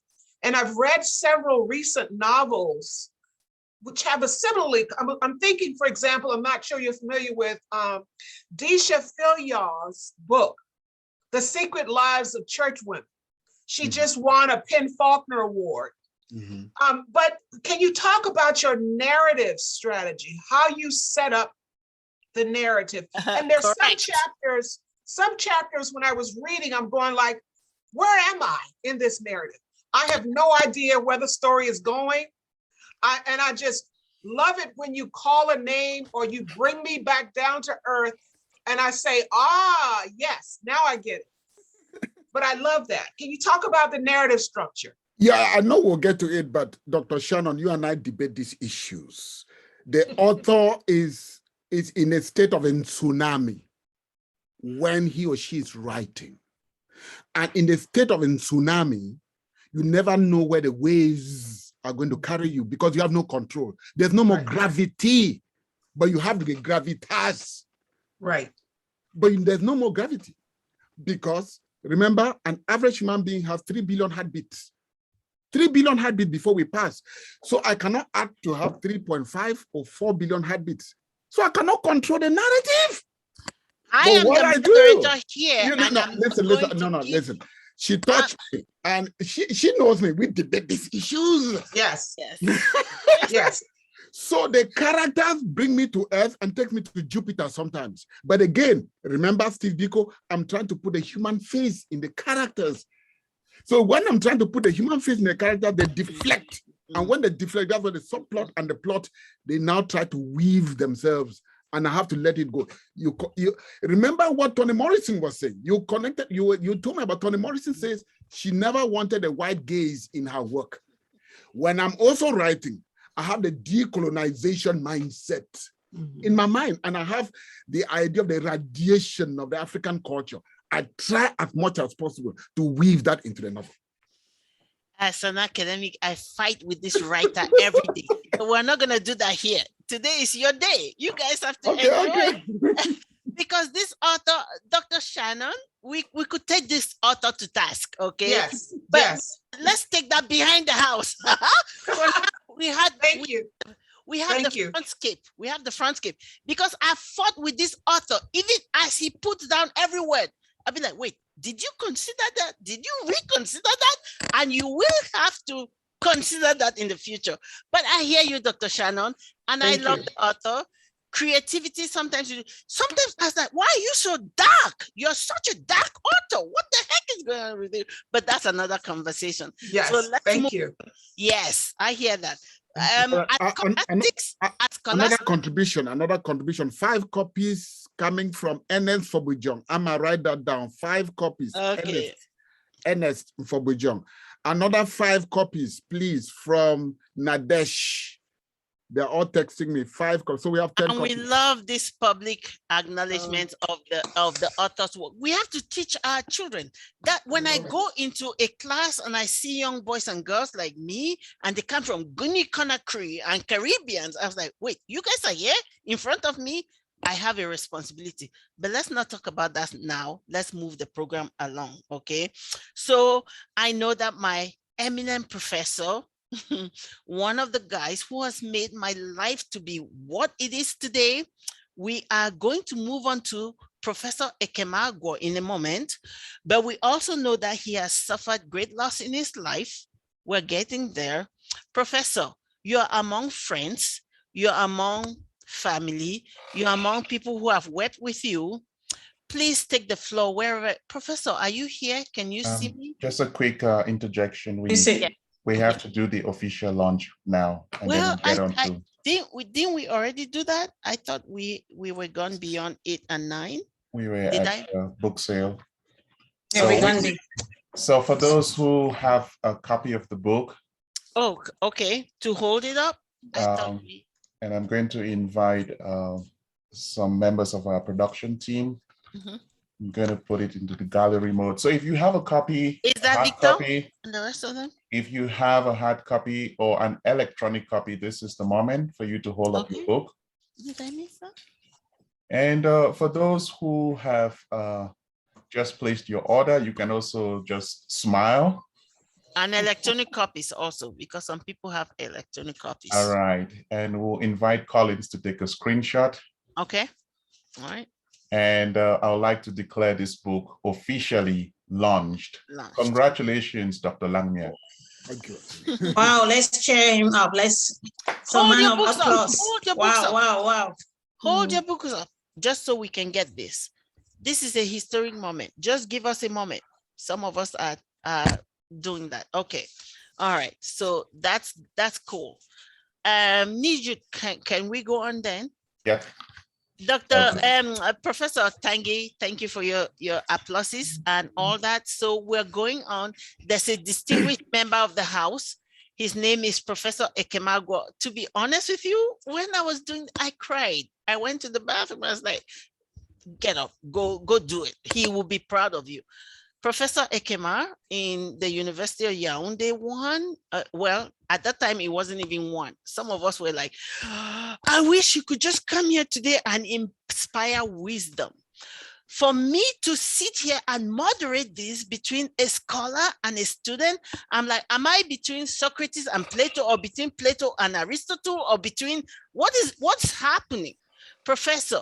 And I've read several recent novels which have a similarly, I'm thinking, for example, I'm not sure you're familiar with Deesha Philya's book, The Secret Lives of Church Women. She just won a Penn Faulkner Award. But can you talk about your narrative strategy, how you set up the narrative? And there's some chapters when I was reading, I'm going like, where am I in this narrative? I have no idea where the story is going. And I just love it when you call a name or you bring me back down to earth and I say, yes, now I get it. But I love that. Can you talk about the narrative structure? Yeah, I know we'll get to it, but Dr. Shannon, you and I debate these issues. The author is in a state of a tsunami when he or she is writing. And in the state of a tsunami, you never know where the waves are going to carry you because you have no control. There's no more gravity, but you have the gravitas. Right. But there's no more gravity because remember, an average human being has 3 billion heartbeats. 3 billion heartbeats before we pass. So I cannot act to have 3.5 or 4 billion heartbeats. So I cannot control the narrative. I am the moderator here. Listen. She touched me and she knows me. We debate these issues. Yes. Yes. So the characters bring me to Earth and take me to Jupiter sometimes. But again, remember Steve Biko, I'm trying to put a human face in the characters. So when I'm trying to put a human face in the character, they deflect. And when they deflect, that's where the subplot and the plot, they now try to weave themselves. And I have to let it go. You remember what Toni Morrison was saying. You told me about Toni Morrison says she never wanted a white gaze in her work. When I'm also writing, I have the decolonization mindset in my mind. And I have the idea of the radiation of the African culture. I try as much as possible to weave that into the novel. As an academic, I fight with this writer every day. But we're not going to do that here. Today is your day. You guys have to enjoy it. Because this author, Dr. Shannon, we could take this author to task, okay? Yes. But yes. Let's take that behind the house. We have the frontscape. We have the frontscape. Because I fought with this author, even as he puts down every word. I'll be like, wait, did you consider that? Did you reconsider that? And you will have to consider that in the future. But I hear you, Dr. Shannon, and I love the author. creativity. Sometimes I was like, why are you so dark? You're such a dark author. What the heck is going on with you? But that's another conversation. Yes, so let's thank move. you. Yes, I hear that. Another contribution, 5 copies coming from Ernest Fobujong. I'ma write that down. 5 copies. Okay. Ernest Fobujong. Another 5 copies, please, from Nadesh. They're all texting me 5 copies. So we have 10 and copies. we love this public acknowledgement of the author's work. We have to teach our children that when I go into a class and I see young boys and girls like me, and they come from Guinea-Conakry and Caribbeans, I was like, wait, you guys are here in front of me? I have a responsibility. But let's not talk about that now. Let's move the program along, okay? So I know that my eminent professor, one of the guys who has made my life to be what it is today. We are going to move on to Professor Ekemagwo in a moment, but we also know that he has suffered great loss in his life. We're getting there. Professor, you're among friends, you're among family, you're among people who have worked with you. Please take the floor wherever. Professor, are you here? Can you see me? Just a quick interjection. Yeah. We have to do the official launch now, and Well, then we'll get on to. Didn't we already do that? I thought we were gone beyond 8 and 9. We were at book sale. So for those who have a copy of the book. Oh, okay. To hold it up. And I'm going to invite some members of our production team. I'm going to put it into the gallery mode. So if you have a copy, is that Victor and the rest of them? If you have a hard copy or an electronic copy, this is the moment for you to hold up your book. Did I miss that? And for those who have just placed your order, you can also just smile. And electronic copies also, because some people have electronic copies. All right. And we'll invite Collins to take a screenshot. Okay. All right. And I would like to declare this book officially launched. Congratulations, Dr. Langmia. Thank you. Wow, let's cheer him up. Let's hold your books up. Hold your books up. Wow. Hold your books up, just so we can get this. This is a historic moment. Just give us a moment. Some of us are doing that. Okay. All right. So that's cool. Niju, can we go on then? Yeah. Dr. Professor Tangi, thank you for your applauses and all that. So we're going on. There's a distinguished member of the House. His name is Professor Ekemagwo. To be honest with you, when I was doing, I cried. I went to the bathroom. I was like, get up, go do it. He will be proud of you. Professor Ekema in the University of Yaoundé won. Well, at that time, it wasn't even one. Some of us were like, I wish you could just come here today and inspire wisdom. For me to sit here and moderate this between a scholar and a student, I'm like, am I between Socrates and Plato, or between Plato and Aristotle, or between, what's happening? Professor,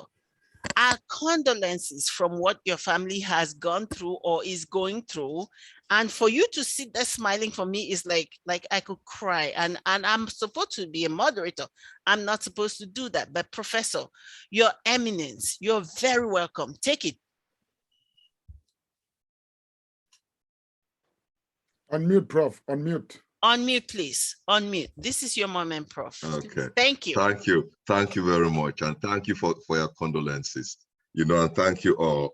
our condolences from what your family has gone through or is going through. And for you to sit there smiling, for me is like I could cry. And I'm supposed to be a moderator. I'm not supposed to do that. But Professor, Your Eminence, you're very welcome. Take it. Unmute, Prof. Unmute. Unmute, please. Unmute. This is your moment, Prof. Okay. Thank you. Thank you. Thank you very much. And thank you for your condolences. And thank you all.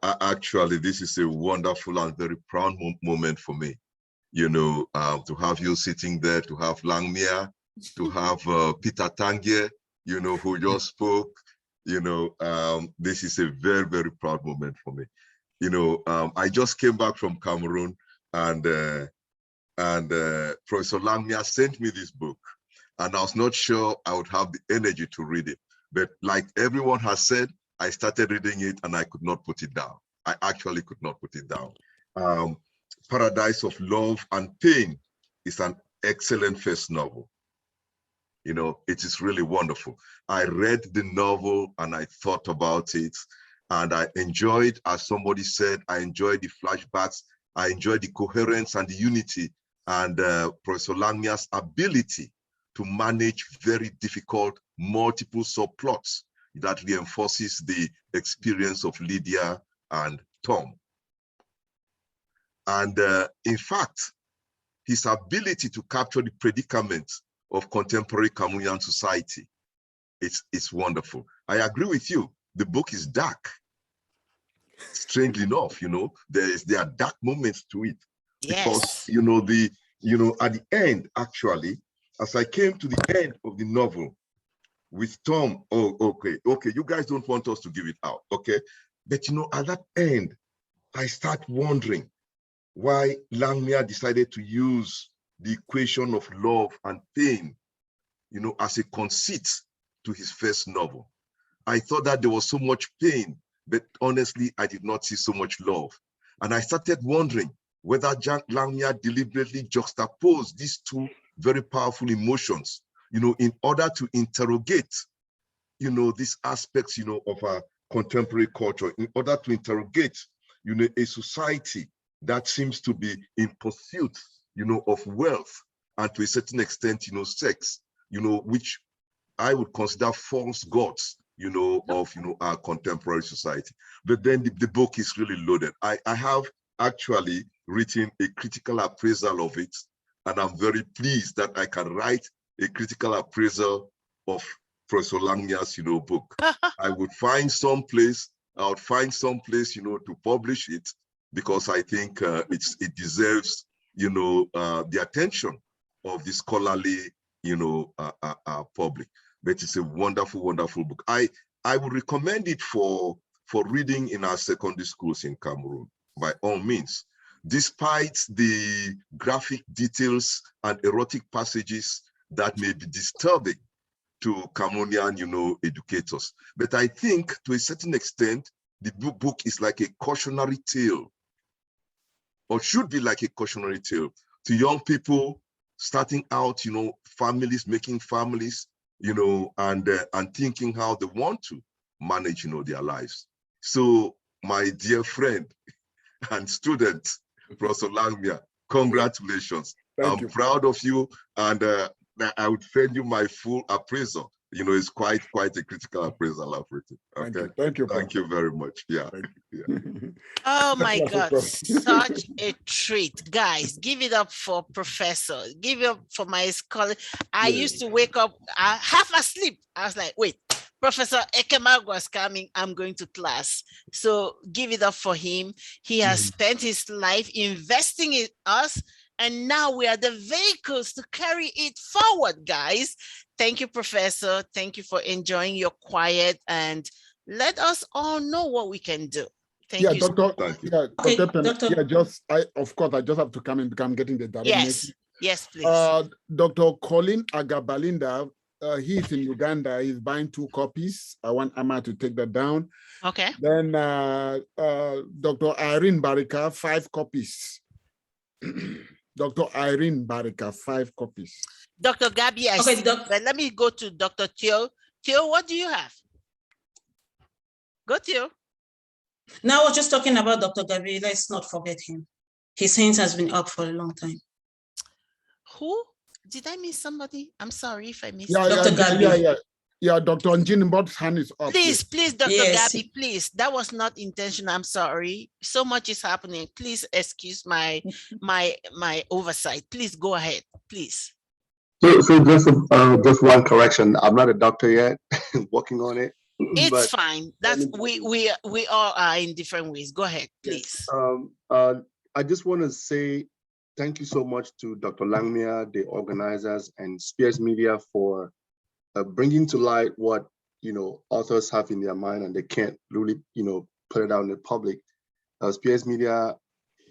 Actually, this is a wonderful and very proud moment for me. To have you sitting there, to have Langmia, to have Peter Tangier, who just spoke. This is a very, very proud moment for me. I just came back from Cameroon, and Professor Langmia sent me this book, and I was not sure I would have the energy to read it. But like everyone has said, I started reading it and I could not put it down. I actually could not put it down. Paradise of Love and Pain is an excellent first novel. It is really wonderful. I read the novel and I thought about it, and I enjoyed, as somebody said, I enjoyed the flashbacks. I enjoyed the coherence and the unity, and Professor Langmia's ability to manage very difficult multiple subplots that reinforces the experience of Lydia and Tom. And in fact, his ability to capture the predicament of contemporary Cameroonian society, it's wonderful. I agree with you. The book is dark. Strangely enough, there are dark moments to it. Because, at the end, actually, as I came to the end of the novel with Tom, okay, you guys don't want us to give it out, okay? But, at that end, I start wondering why Langmia decided to use the equation of love and pain, as a conceit to his first novel. I thought that there was so much pain, but honestly, I did not see so much love. And I started wondering whether Langmia deliberately juxtaposed these two very powerful emotions, in order to interrogate, these aspects, of our contemporary culture, in order to interrogate, a society that seems to be in pursuit, of wealth and to a certain extent, sex, which I would consider false gods, of, our contemporary society. But then the book is really loaded. I have actually written a critical appraisal of it, and I'm very pleased that I can write a critical appraisal of Professor Langmia's, book. I would find some place, to publish it, because I think it deserves, the attention of the scholarly, public. But it's a wonderful, wonderful book. I would recommend it for reading in our secondary schools in Cameroon, by all means. Despite the graphic details and erotic passages that may be disturbing to Cameroonian, educators. But I think to a certain extent, the book is like a cautionary tale, or should be like a cautionary tale to young people starting out, families, making families, and thinking how they want to manage, their lives. So my dear friend and student, Professor Langmia, congratulations. I'm proud of you, and I would send you my full appraisal. It's quite a critical appraisal I've written. Okay. Thank you very much. Yeah. Oh my God, such a treat. Guys, give it up for Professor. Give it up for my scholar. I used to wake up half asleep. I was like, wait, Professor Ekemag was coming. I'm going to class. So give it up for him. He has spent his life investing in us, and now we are the vehicles to carry it forward, guys. Thank you, Professor. Thank you for enjoying your quiet, and let us all know what we can do. Thank you. Doctor. Of course, I just have to come in because I'm getting the direct message. Yes, please. Dr. Colin Agabalinda, he's in Uganda. He's buying 2 copies. I want Amma to take that down. Okay. Then Dr. Irene Barika, 5 copies. Dr. Irene Barika, 5 copies. Dr. Gabi, but let me go to Dr. Theo. Theo, what do you have? Go, Theo. Now, I was just talking about Dr. Gabi. Let's not forget him. His hands has been up for a long time. Who? Did I miss somebody? I'm sorry if I missed Dr. Gabi. Yeah, Dr. Njinimbot's hand is up. Please, Dr. Gabi, please. That was not intentional. I'm sorry. So much is happening. Please excuse my oversight. Please go ahead, please. So just one correction. I'm not a doctor yet. Working on it. It's fine. That's we all are in different ways. Go ahead, please. I just want to say thank you so much to Dr. Langmia, the organizers, and Spears Media for bringing to light what authors have in their mind and they can't really put it out in the public. Spears Media,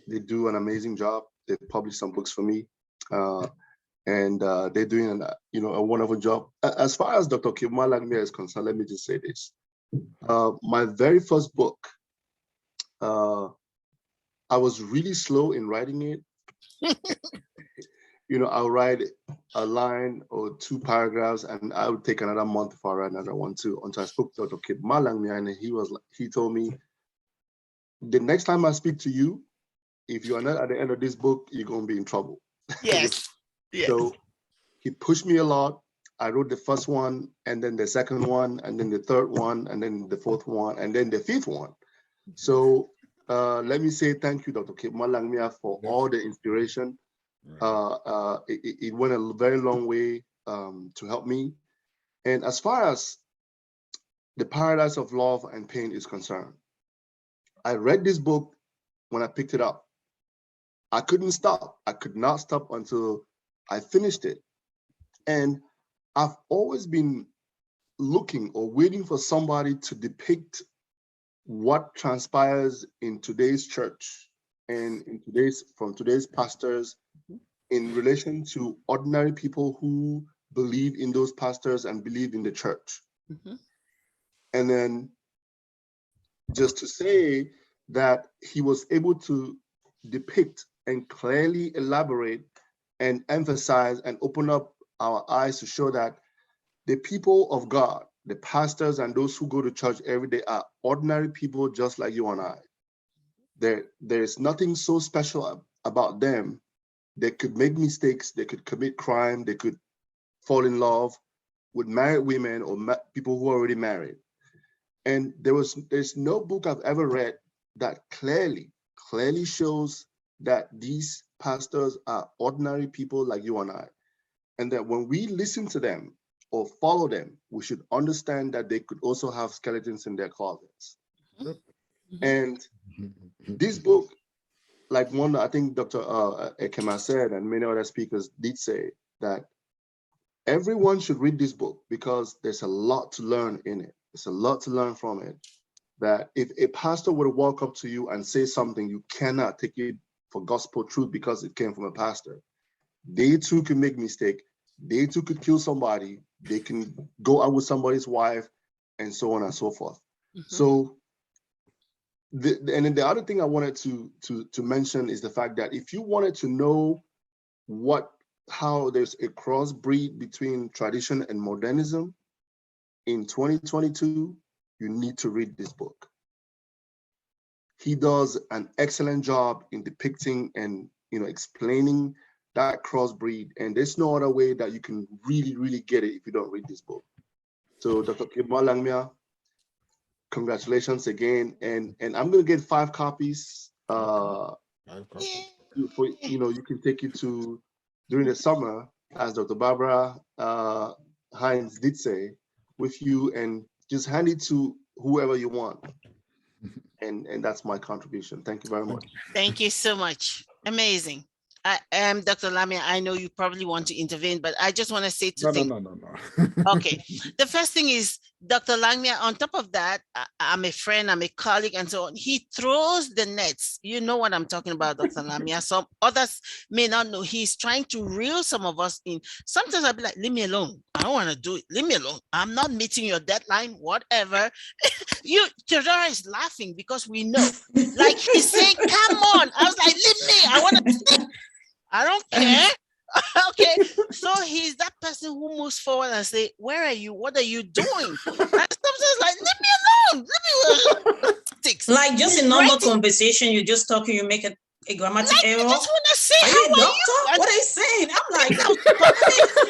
they do an amazing job. They publish some books for me, and they're doing a wonderful job. As far as Dr. Kehbuma Langmia is concerned, let me just say this: my very first book, I was really slow in writing it. I'll write a line or 2 paragraphs, and I would take another month if I write another one too. Until I spoke to Dr. Kehbuma Langmia, and he told me, the next time I speak to you, if you are not at the end of this book, you're gonna be in trouble. Yes. So he pushed me a lot. I wrote the first one, and then the second one, and then the third one, and then the fourth one, and then the fifth one. So let me say thank you, Dr. Kehbuma Langmia, for all the inspiration. It went a very long way to help me. And as far as the Paradise of Love and Pain is concerned, I read this book when I picked it up. I couldn't stop. I could not stop until I finished it. And I've always been looking or waiting for somebody to depict what transpires in today's church and from today's pastors in relation to ordinary people who believe in those pastors and believe in the church. And then just to say that he was able to depict and clearly elaborate and emphasize and open up our eyes to show that the people of God, the pastors and those who go to church every day, are ordinary people just like you and I. There's nothing so special about them. They could make mistakes, they could commit crime, they could fall in love with married women or people who are already married. And there's no book I've ever read that clearly shows that these pastors are ordinary people like you and I. And that when we listen to them or follow them, we should understand that they could also have skeletons in their closets. And this book, like one, I think Dr. Ekema said, and many other speakers did say, that everyone should read this book because there's a lot to learn in it. There's a lot to learn from it. That if a pastor were to walk up to you and say something, you cannot take it for gospel truth because it came from a pastor. They too can make mistake. They too could kill somebody. They can go out with somebody's wife, and so on and so forth. So, and then the other thing I wanted to mention is the fact that if you wanted to know how there's a crossbreed between tradition and modernism in 2022, you need to read this book. He does an excellent job in depicting and explaining that crossbreed, and there's no other way that you can really get it if you don't read this book. So Dr. Kehbuma Langmia, congratulations again, and I'm gonna get 5 copies. You can take it to during the summer, as Dr. Barbara Hines did say, with you, and just hand it to whoever you want. And that's my contribution. Thank you very much. Thank you so much. Amazing. I am Dr. Lamia. I know you probably want to intervene, but I just want to say two things. No. Okay. The first thing is Dr. Langmia, on top of that, I'm a friend, I'm a colleague, and so on. He throws the nets. You know what I'm talking about, Dr. Langmia. Some others may not know. He's trying to reel some of us in. Sometimes I'll be like, leave me alone. I don't want to do it. Leave me alone. I'm not meeting your deadline, whatever. Theodora is laughing because we know. Like he's saying, come on. I was like, leave me. I want to sleep. I don't care. Okay, so he's that person who moves forward and say, where are you? What are you doing? And sometimes like, leave me alone. Leave me alone. Like just a normal conversation, you're just talking, you make a grammatic error. I just want to say, are you a doctor? What are you saying? I'm like,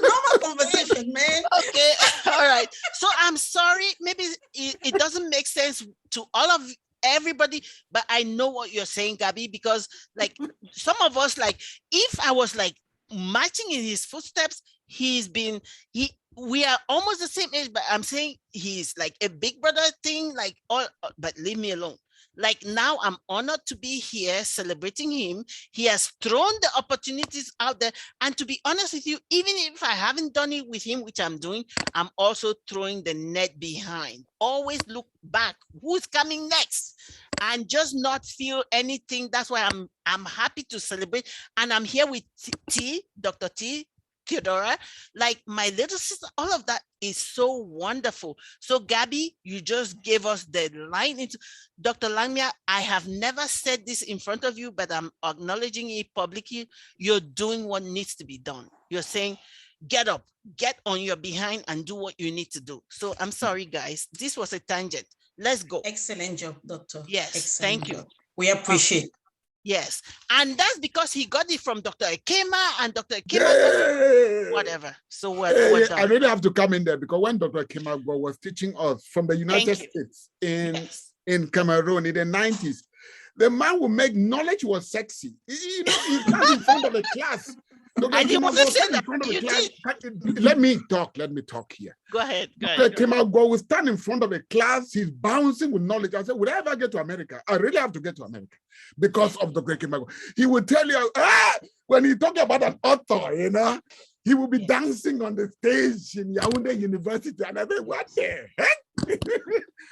normal conversation, man. Okay, all right. So I'm sorry, maybe it doesn't make sense to all of everybody, but I know what you're saying, Gabby, because like some of us, like if I was like matching in his footsteps, we are almost the same age, but I'm saying he's like a big brother thing, like all, but leave me alone. Like now I'm honored to be here celebrating him. He has thrown the opportunities out there. And to be honest with you, even if I haven't done it with him, which I'm doing, I'm also throwing the net behind. Always look back. Who's coming next? And just not feel anything. That's why I'm happy to celebrate. And I'm here with Dr. T, Theodora, like my little sister, all of that is so wonderful. So Gabby, you just gave us the line into Dr. Langmia. I have never said this in front of you, but I'm acknowledging it publicly. You're doing what needs to be done. You're saying, get up, get on your behind and do what you need to do. So I'm sorry, guys. This was a tangent. Let's go. Excellent job, doctor. Yes, excellent thank you. Job. We appreciate. Yes, and that's because he got it from Dr. Ekema, and Dr. Ekema, whatever. So we're done. I really have to come in there because when Dr. Kemagbo was teaching us from the United States in Cameroon in the 90s, the man would make knowledge was sexy. You know, he stands in front of a class. Dr. I didn't want Kemagbo to say stand in that, front of but a you class. did. Let me talk here. Go ahead. Dr. Kemagbo will stand in front of a class. He's bouncing with knowledge. I said, would I ever get to America? I really have to get to America because of Dr. Kemagbo. He would tell you, when he talk about an author, you know, he will be dancing on the stage in Yaoundé University. And I said, what the heck?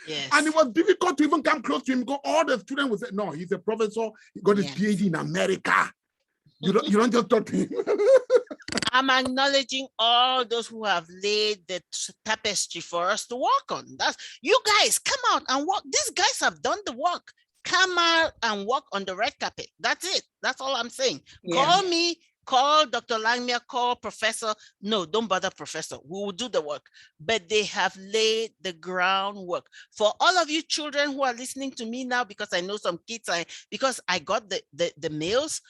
Yes. And it was difficult to even come close to him because all the students would say, no, he's a professor. He got his PhD in America. You don't just talk to him. I'm acknowledging all those who have laid the tapestry for us to work on. That's you guys, come out and work. These guys have done the work. Come out and work on the red carpet. That's it. That's all I'm saying. Yeah. Call me, call Dr. Langmia, call Professor. No, don't bother Professor. We will do the work. But they have laid the groundwork. For all of you children who are listening to me now, because I know some kids, because I got the mails,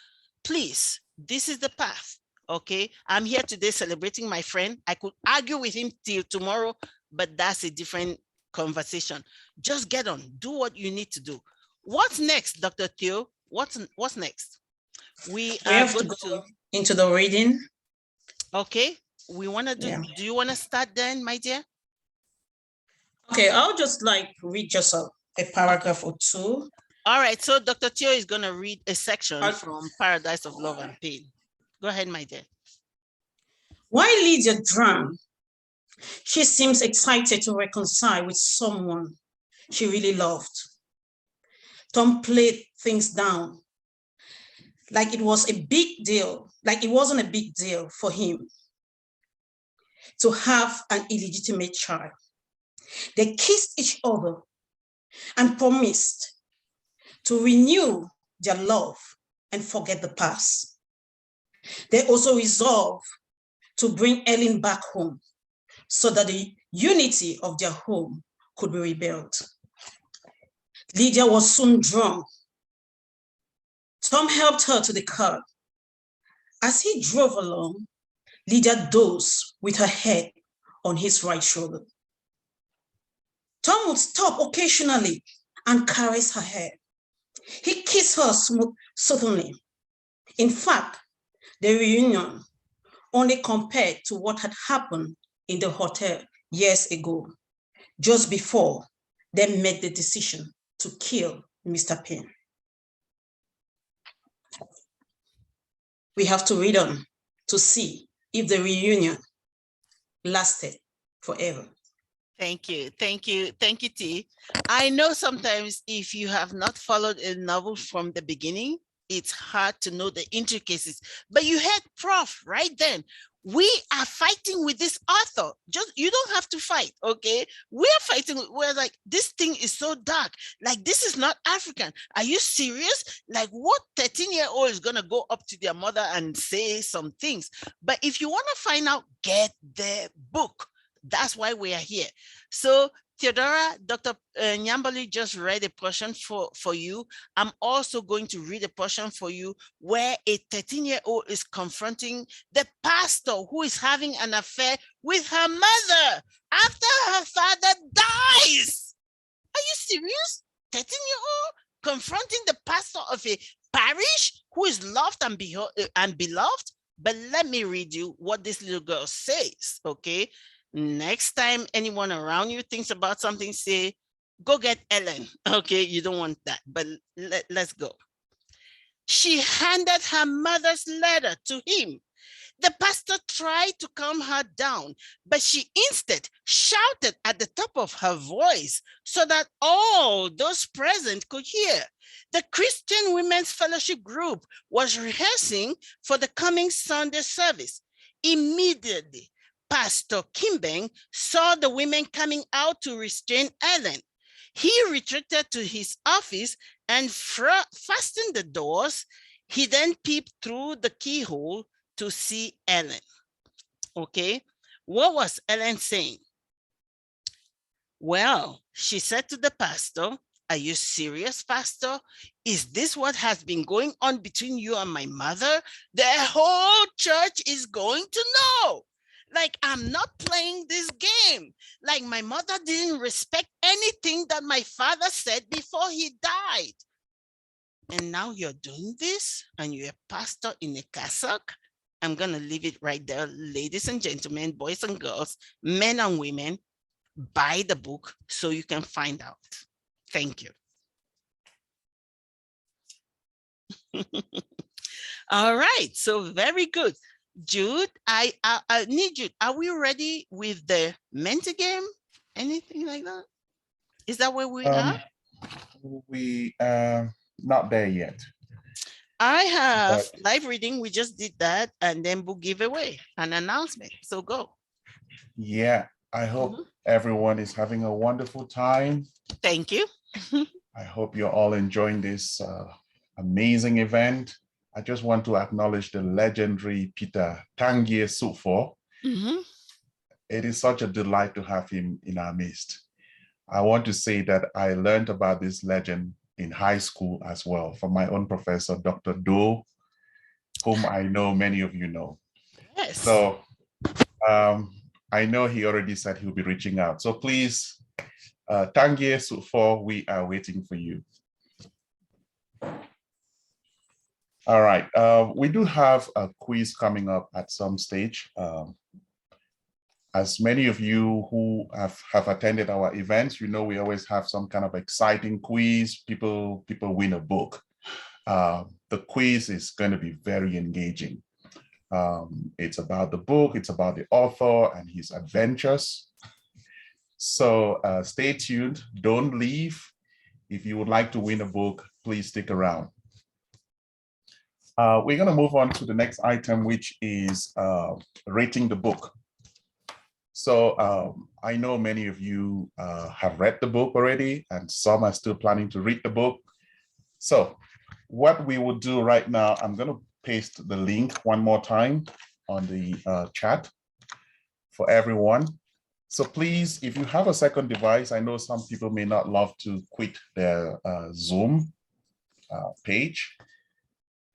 please, this is the path. Okay, I'm here today celebrating my friend. I could argue with him till tomorrow, but that's a different conversation. Just get on, do what you need to do. What's next, Dr. Theo? What's next? We have to go into the reading. Okay, we want to do. Yeah. Do you want to start then, my dear? Okay, I'll just read just a paragraph or two. All right, so Dr. Theo is going to read a section from Paradise of Love and Pain. Go ahead, my dear. While Lydia drank, she seems excited to reconcile with someone she really loved. Tom played things down like it was a big deal, like it wasn't a big deal for him to have an illegitimate child. They kissed each other and promised to renew their love and forget the past. They also resolved to bring Ellen back home so that the unity of their home could be rebuilt. Lydia was soon drunk. Tom helped her to the car. As he drove along, Lydia dozed with her head on his right shoulder. Tom would stop occasionally and caress her hair. He kissed her soothingly. In fact, the reunion only compared to what had happened in the hotel years ago, just before they made the decision to kill Mr. Payne. We have to read on to see if the reunion lasted forever. Thank you. Thank you. Thank you, T. I know sometimes if you have not followed a novel from the beginning, it's hard to know the intricacies, but you heard Prof right then. We are fighting with this author. Just, you don't have to fight, okay? We're fighting, we're like, this thing is so dark. Like, this is not African. Are you serious? Like, what 13-year-old is gonna go up to their mother and say some things? But if you wanna find out, get the book. That's why we are here. So Theodora, Dr. Nyambali just read a portion for you. I'm also going to read a portion for you where a 13-year-old is confronting the pastor who is having an affair with her mother after her father dies. Are you serious? 13-year-old confronting the pastor of a parish who is loved and beloved? But let me read you what this little girl says, okay? Next time anyone around you thinks about something, say, go get Ellen. Okay, you don't want that, but let's go. She handed her mother's letter to him. The pastor tried to calm her down, but she instead shouted at the top of her voice so that all those present could hear. The Christian Women's Fellowship group was rehearsing for the coming Sunday service. Immediately, Pastor Kimbeng saw the women coming out to restrain Ellen. He retreated to his office and fastened the doors. He then peeped through the keyhole to see Ellen. Okay, what was Ellen saying? Well, she said to the pastor, Are you serious, Pastor? Is this what has been going on between you and my mother? The whole church is going to know. Like, I'm not playing this game. Like, my mother didn't respect anything that my father said before he died. And now you're doing this and you're a pastor in a cassock? I'm going to leave it right there. Ladies and gentlemen, boys and girls, men and women, buy the book so you can find out. Thank you. All right, so very good. Jude, I need you. Are we ready with the Menti game? Anything like that? Is that where we are? We are not there yet. I have live reading. We just did that, and then book giveaway, an announcement. So go. Yeah, I hope everyone is having a wonderful time. Thank you. I hope you're all enjoying this amazing event. I just want to acknowledge the legendary Peter Tangier Sufo. It is such a delight to have him in our midst. I want to say that I learned about this legend in high school as well from my own professor, Dr. Doe, whom I know many of you know. Yes. So I know he already said he'll be reaching out. So please, Tangier Sufo, we are waiting for you. All right, we do have a quiz coming up at some stage. As many of you who have attended our events, you know we always have some kind of exciting quiz. People win a book. The quiz is going to be very engaging. It's about the book, it's about the author and his adventures. So stay tuned, don't leave. If you would like to win a book, please stick around. We're going to move on to the next item, which is rating the book. So I know many of you have read the book already, and some are still planning to read the book. So what we will do right now, I'm going to paste the link one more time on the chat for everyone. So please, if you have a second device, I know some people may not love to quit their Zoom page.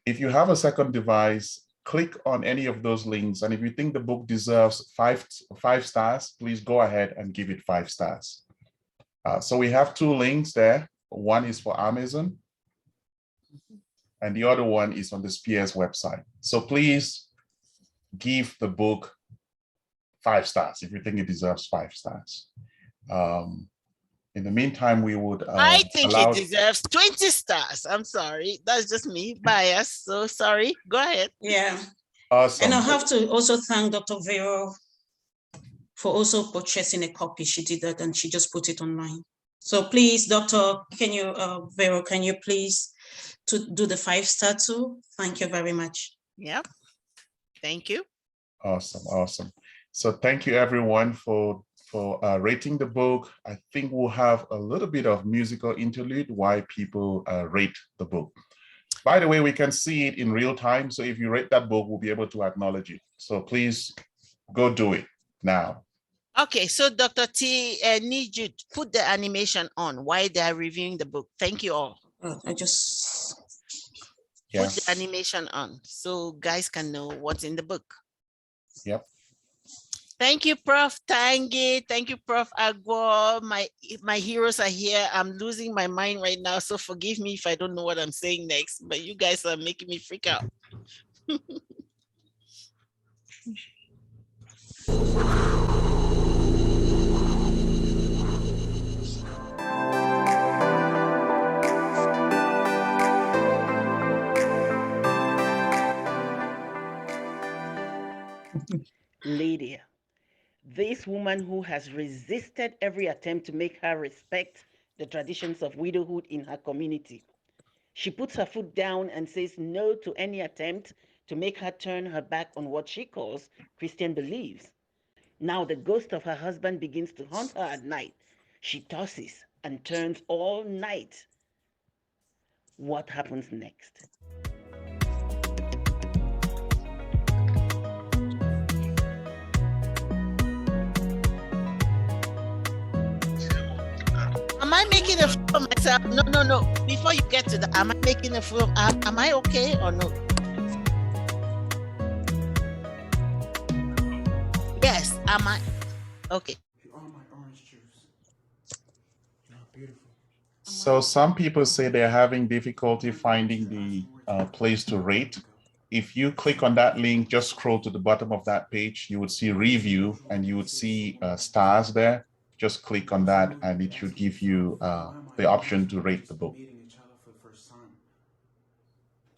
If you have a second device, click on any of those links. And if you think the book deserves five stars, please go ahead and give it 5 stars. So we have 2 links there. One is for Amazon, and the other one is on the Spears website. So please give the book 5 stars if you think it deserves 5 stars. In the meantime, we would I think it deserves 20 stars. I'm sorry. That's just me, biased. So sorry. Go ahead. Yeah. Awesome. And I have to also thank Dr. Vero for also purchasing a copy. She did that and she just put it online. So please, Dr. Vero, can you please do the 5-star too? Thank you very much. Yep. Thank you. Awesome. Awesome. So thank you everyone for rating the book. I think we'll have a little bit of musical interlude while people rate the book. By the way, we can see it in real time. So if you rate that book, we'll be able to acknowledge it. So please go do it now. Okay, so Dr. T, I need you to put the animation on while they're reviewing the book. Thank you all. I just put the animation on so guys can know what's in the book. Yep. Thank you, Prof. Tangi. Thank you, Prof. Agwo. My heroes are here. I'm losing my mind right now, so forgive me if I don't know what I'm saying next, but you guys are making me freak out. Lydia. This woman who has resisted every attempt to make her respect the traditions of widowhood in her community. She puts her foot down and says no to any attempt to make her turn her back on what she calls Christian beliefs. Now the ghost of her husband begins to haunt her at night. She tosses and turns all night. What happens next? Am I making a fool of myself? No. Before you get to that, am I making a fool? Am I okay or no? Yes, am I? Okay. You are my orange juice. You're beautiful. So some people say they're having difficulty finding the place to rate. If you click on that link, just scroll to the bottom of that page, you would see review and you would see stars there. Just click on that and it should give you the option to rate the book. Meeting each other for the first time.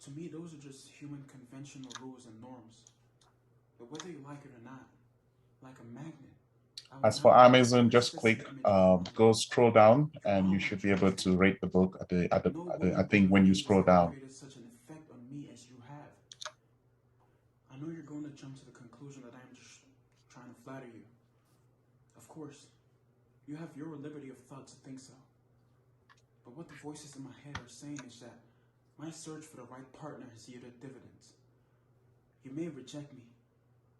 To me, those are just human conventional rules and norms. But whether you like it or not, like a magnet. As for Amazon, just click, go scroll down, and you should be able to rate the book at the I think when you scroll down. Such an effect on me as you have. I know you're going to jump to the conclusion that I'm just trying to flatter you. Of course, you have your liberty of thought to think so. But what the voices in my head are saying is that my search for the right partner has yielded dividends. You may reject me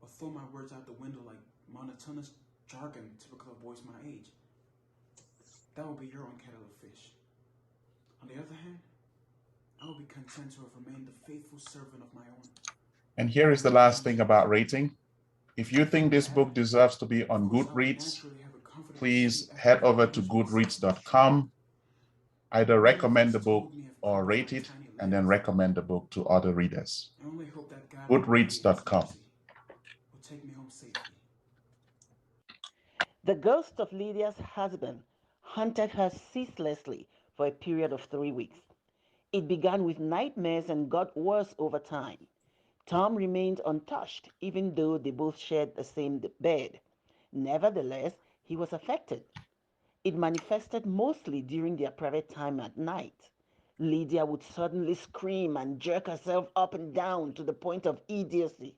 or throw my words out the window like monotonous jargon typical of boys my age. That will be your own kettle of fish. On the other hand, I will be content to have remained the faithful servant of my own. And here is the last thing about rating. If you think this book deserves to be on Goodreads, please head over to goodreads.com, either recommend the book or rate it, and then recommend the book to other readers. Goodreads.com. Take me home safely. The ghost of Lydia's husband haunted her ceaselessly for a period of 3 weeks. It began with nightmares and got worse over time. Tom remained untouched, even though they both shared the same bed. Nevertheless, he was affected. It manifested mostly during their private time at night. Lydia would suddenly scream and jerk herself up and down to the point of idiocy.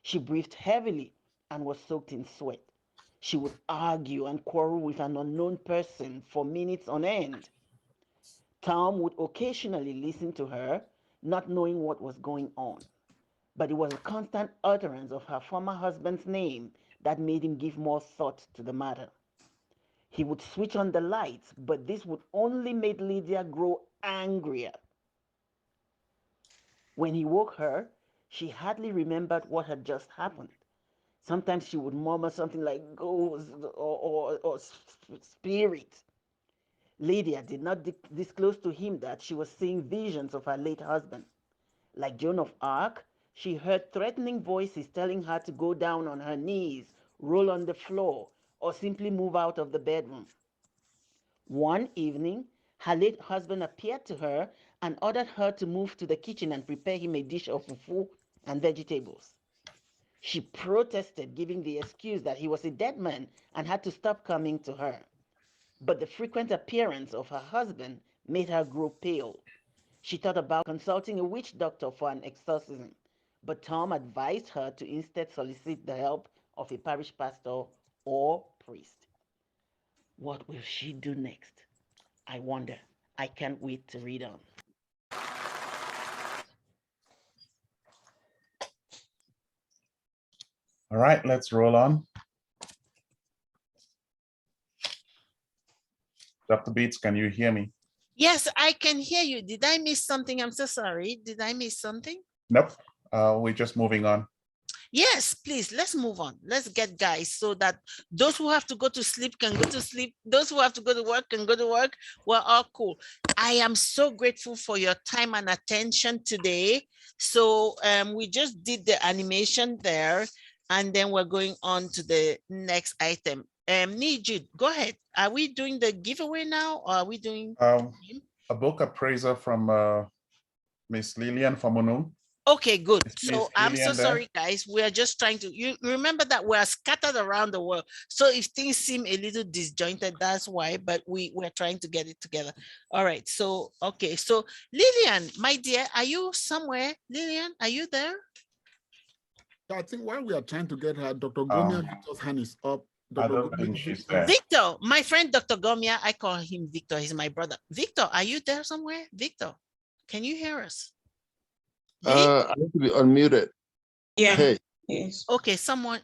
She breathed heavily and was soaked in sweat. She would argue and quarrel with an unknown person for minutes on end. Tom would occasionally listen to her, not knowing what was going on. But it was a constant utterance of her former husband's name that made him give more thought to the matter. He would switch on the lights, but this would only make Lydia grow angrier. When he woke her, she hardly remembered what had just happened. Sometimes she would murmur something like ghost or spirit. Lydia did not disclose to him that she was seeing visions of her late husband. Like Joan of Arc, she heard threatening voices telling her to go down on her knees, roll on the floor, or simply move out of the bedroom. One evening, her late husband appeared to her and ordered her to move to the kitchen and prepare him a dish of fufu and vegetables. She protested, giving the excuse that he was a dead man and had to stop coming to her. But the frequent appearance of her husband made her grow pale. She thought about consulting a witch doctor for an exorcism, but Tom advised her to instead solicit the help of a parish pastor or priest. What will she do next? I wonder. I can't wait to read on. All right, let's roll on. Dr. Beats, can you hear me? Yes, I can hear you. Did I miss something? I'm so sorry. Did I miss something? Nope, we're just moving on. Yes, please, let's move on. Let's get guys so that those who have to go to sleep can go to sleep. Those who have to go to work can go to work. We're all cool. I am so grateful for your time and attention today. So we just did the animation there, and then we're going on to the next item. Nijud, go ahead. Are we doing the giveaway now, or are we doing a book appraiser from Miss Lillian Famonum? Okay, good. So I'm so sorry, guys. We are just trying to, you remember that we're scattered around the world. So if things seem a little disjointed, that's why, but we're trying to get it together. All right. So, okay. So Lillian, my dear, are you somewhere? Lillian, are you there? I think while we are trying to get her, Dr. Gomia, Victor's hand is up. I don't think she's there. Victor, my friend, Dr. Gomia, I call him Victor. He's my brother. Victor, are you there somewhere? Victor, can you hear us? I need to be unmuted. Yeah. Hey. Yes. Okay, someone.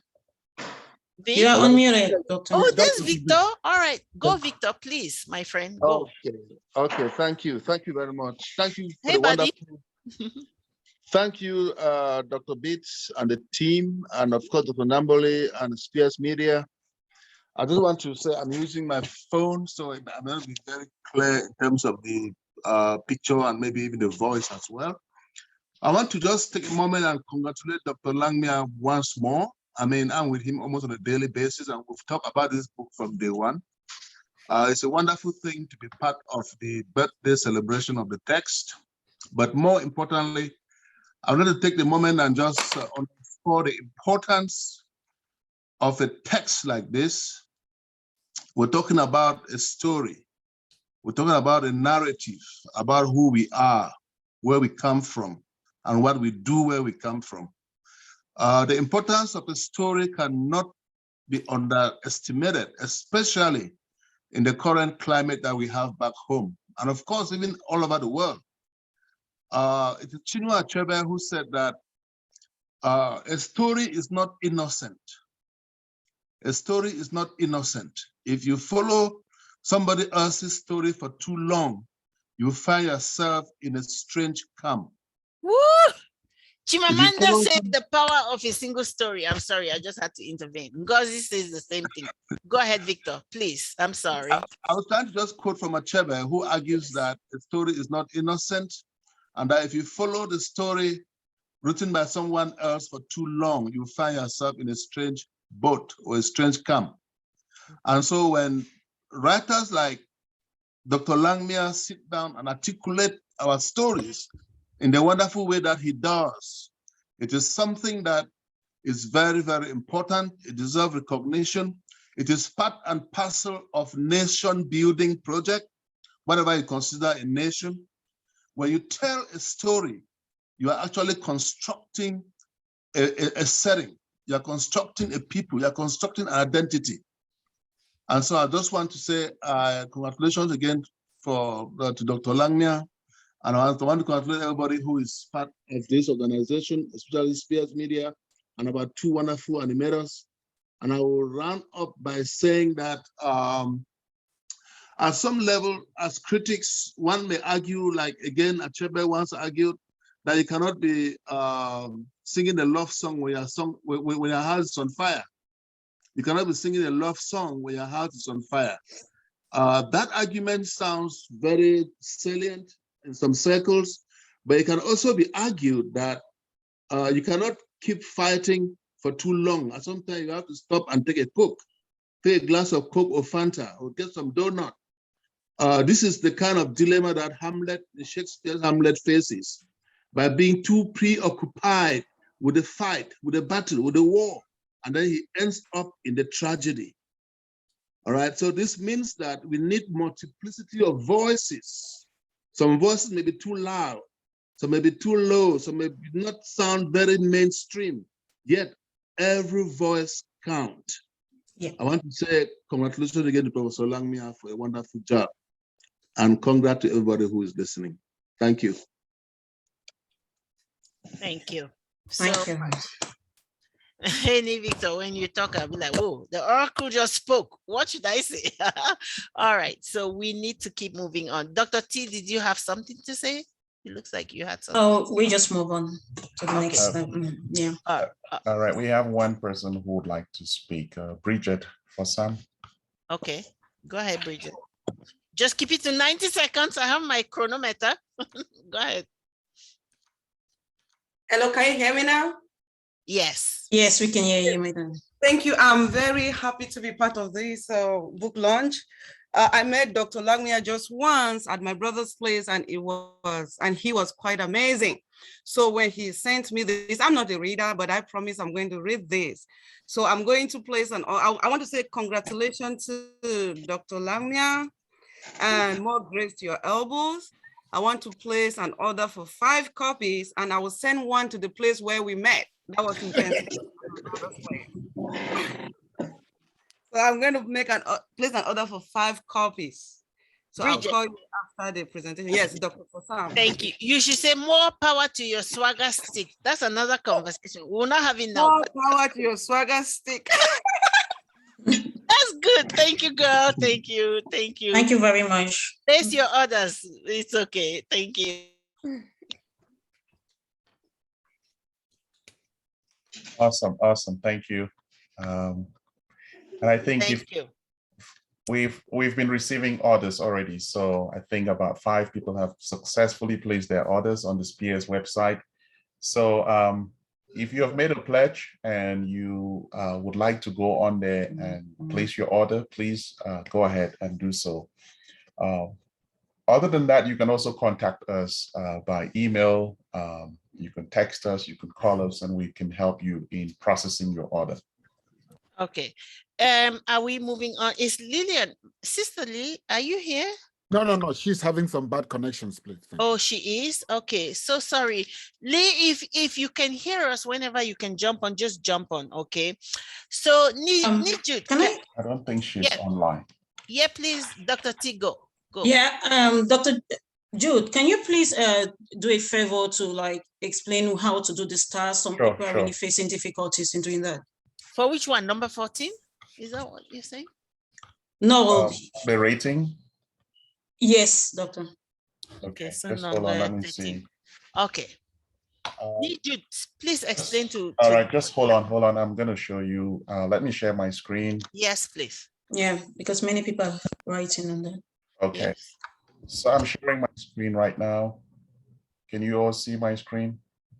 Vic? You are unmuted, Doctor. Oh, there's Victor. All right, go Victor, please, my friend, go. Okay, thank you very much. Thank you for Hey, the buddy. wonderful. Thank you, Dr. Bates and the team, and of course, Dr. Nambole and Spears Media. I just want to say I'm using my phone, so it may not be very clear in terms of the picture and maybe even the voice as well. I want to just take a moment and congratulate Dr. Langmia once more. I mean, I'm with him almost on a daily basis, and we've talked about this book from day one. It's a wonderful thing to be part of the birthday celebration of the text. But more importantly, I want to take the moment and just underscore the importance of a text like this. We're talking about a story. We're talking about a narrative about who we are, where we come from, and what we do where we come from. The importance of a story cannot be underestimated, especially in the current climate that we have back home, and of course, even all over the world. It's Chinua Achebe who said that a story is not innocent. A story is not innocent. If you follow somebody else's story for too long, you find yourself in a strange camp. Woo! Chimamanda said the power of a single story. I'm sorry, I just had to intervene. Ngozi says the same thing. Go ahead, Victor, please. I'm sorry. I was trying to just quote from Achebe, who argues that a story is not innocent, and that if you follow the story written by someone else for too long, you find yourself in a strange boat or a strange camp. And so when writers like Dr. Langmia sit down and articulate our stories in the wonderful way that he does, it is something that is very, very important. It deserves recognition. It is part and parcel of nation building project, whatever you consider a nation. When you tell a story, you are actually constructing a setting. You're constructing a people. You're constructing an identity. And so I just want to say congratulations again to Dr. Langmia. And I want to congratulate everybody who is part of this organization, especially Spears Media, and about two wonderful animators. And I will round up by saying that at some level, as critics, one may argue, like again, Achebe once argued, that you cannot be singing a love song when your house is on fire. You cannot be singing a love song when your house is on fire. That argument sounds very salient in some circles, but it can also be argued that you cannot keep fighting for too long. And sometimes you have to stop and take a Coke, take a glass of Coke or Fanta, or get some donut. This is the kind of dilemma that Shakespeare's Hamlet faces by being too preoccupied with the fight, with the battle, with the war, and then he ends up in the tragedy. All right, so this means that we need multiplicity of voices. Some voices may be too loud, some may be too low, some may not sound very mainstream, yet every voice counts. Yeah. I want to say congratulations again to Professor Langmia for a wonderful job, and congrats to everybody who is listening. Thank you. Thank you. Thank you. Hey, Victor, when you talk, I'll be like, whoa, the oracle just spoke. What should I say? All right, so we need to keep moving on. Dr. T, did you have something to say? It looks like you had something. Oh, we just move on to the next step. Yeah. All right, we have one person who would like to speak. Bridget, for Sam. Okay, go ahead, Bridget. Just keep it to 90 seconds. I have my chronometer. Go ahead. Hello, can you hear me now? Yes. Yes, we can hear you, madam. Thank you. I'm very happy to be part of this book launch. I met Dr. Langmia just once at my brother's place, and he was quite amazing. So when he sent me this, I'm not a reader, but I promise I'm going to read this. So I'm going to place I want to say congratulations to Dr. Langmia and more grace to your elbows. I want to place an order for 5 copies, and I will send one to the place where we met. That was in Pennsylvania. So I'm going to make place an order for 5 copies. So Bridget. I'll call you after the presentation. Yes, Dr. Sam. Thank you. You should say more power to your swagger stick. That's another conversation. We're not having now. More power to your swagger stick. That's good. Thank you, girl. Thank you. Thank you. Thank you very much. Place your orders. It's okay. Thank you. Awesome, awesome. Thank you. And I think Thank you. we've been receiving orders already. So I think about 5 people have successfully placed their orders on the Spears website. So if you have made a pledge and you would like to go on there and place your order, please go ahead and do so. Other than that, you can also contact us by email. You can text us, you can call us, and we can help you in processing your order. Okay. Are we moving on? Is Lillian, Sister Lee, are you here? No. She's having some bad connections, please. Oh, she is? Okay. So sorry. Lee, if you can hear us whenever you can jump on, just jump on, okay? So Nijut, I don't think she's online. Yeah, please, Dr. T, go. Yeah, Dr. Jude, can you please do a favor to like explain how to do the stars? Some people are really facing difficulties in doing that. For which one? Number 14? Is that what you're saying? No. The rating? Yes, doctor. Okay, so just hold on, let me 13. see. Okay. Jude, please explain to. All right, just hold on. I'm going to show you. Let me share my screen. Yes, please. Yeah, because many people are writing on that. Okay. Yes. So I'm sharing my screen right now. Can you all see my screen?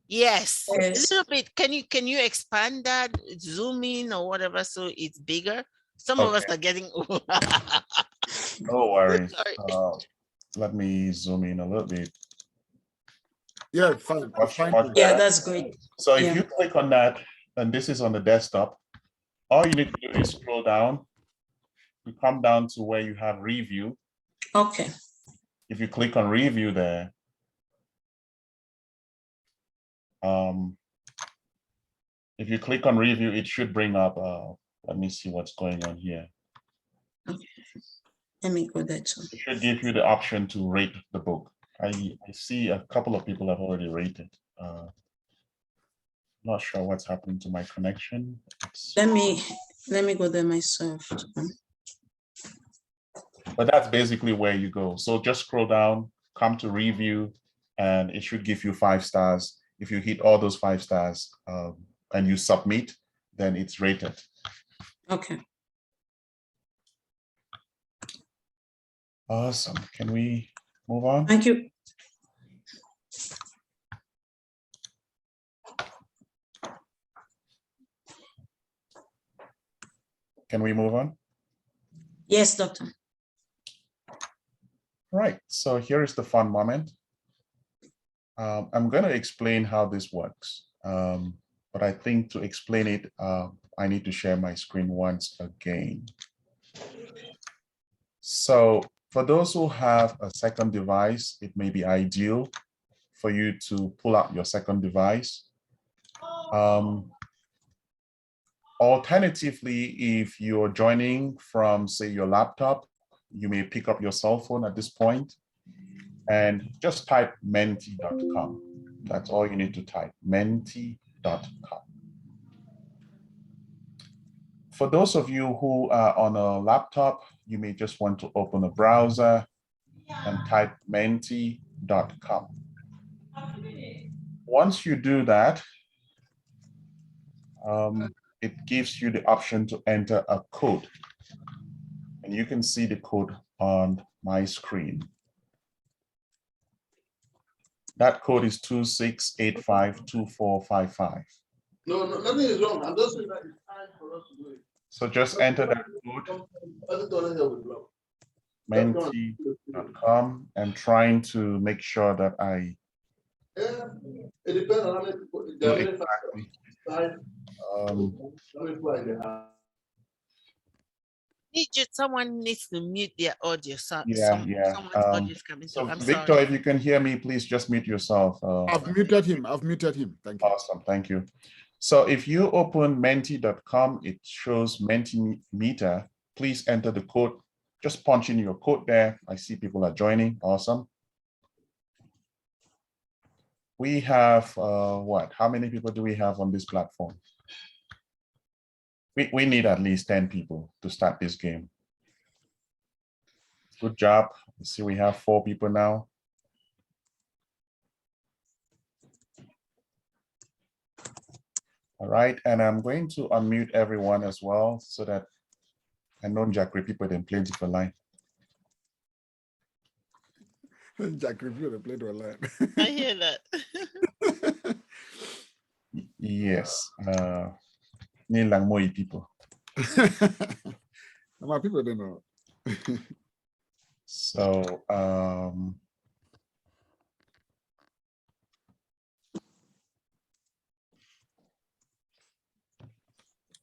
Yes, a little bit. Can you expand that, zoom in or whatever so it's bigger? Some of us are getting old. No worries. Let me zoom in a little bit. Yeah, fine. Yeah, that's great. So if you click on that, and this is on the desktop, all you need to do is scroll down. You come down to where you have review. Okay. If you click on review there, if you click on review, it should bring up, let me see what's going on here. Okay. Let me go there too. It should give you the option to rate the book. I see a couple of people have already rated. Not sure what's happening to my connection. Let me go there myself. But that's basically where you go. So just scroll down, come to review, and it should give you 5 stars. If you hit all those 5 stars and you submit, then it's rated. Okay. Awesome. Can we move on? Thank you. Can we move on? Yes, doctor. Right. So here is the fun moment. I'm going to explain how this works. But I think to explain it, I need to share my screen once again. So for those who have a second device, it may be ideal for you to pull out your second device. Alternatively, if you're joining from, say, your laptop, you may pick up your cell phone at this point and just type menti.com. That's all you need to type, menti.com. For those of you who are on a laptop, you may just want to open a browser and type menti.com. Once you do that, it gives you the option to enter a code. And you can see the code on my screen. That code is 26852455. No, nothing is wrong. I'm just saying that it's time for us to do it. So just enter that code, menti.com, and trying to make sure that I it depends on how many people. do exactly. Someone needs to mute their audio. Yeah. Someone's audio is coming through. I'm Victor, sorry. if you can hear me, please just mute yourself. I've muted him. Thank you. Awesome. Thank you. So if you open menti.com, it shows Mentimeter. Please enter the code. Just punch in your code there. I see people are joining. Awesome. We have what? How many people do we have on this platform? We need at least 10 people to start this game. Good job. You see, we have 4 people now. All right, and I'm going to unmute everyone as well so that I know Jack people then plenty for line. Jack review the plate online. I hear that. Yes. Need like more people. My people don't know. So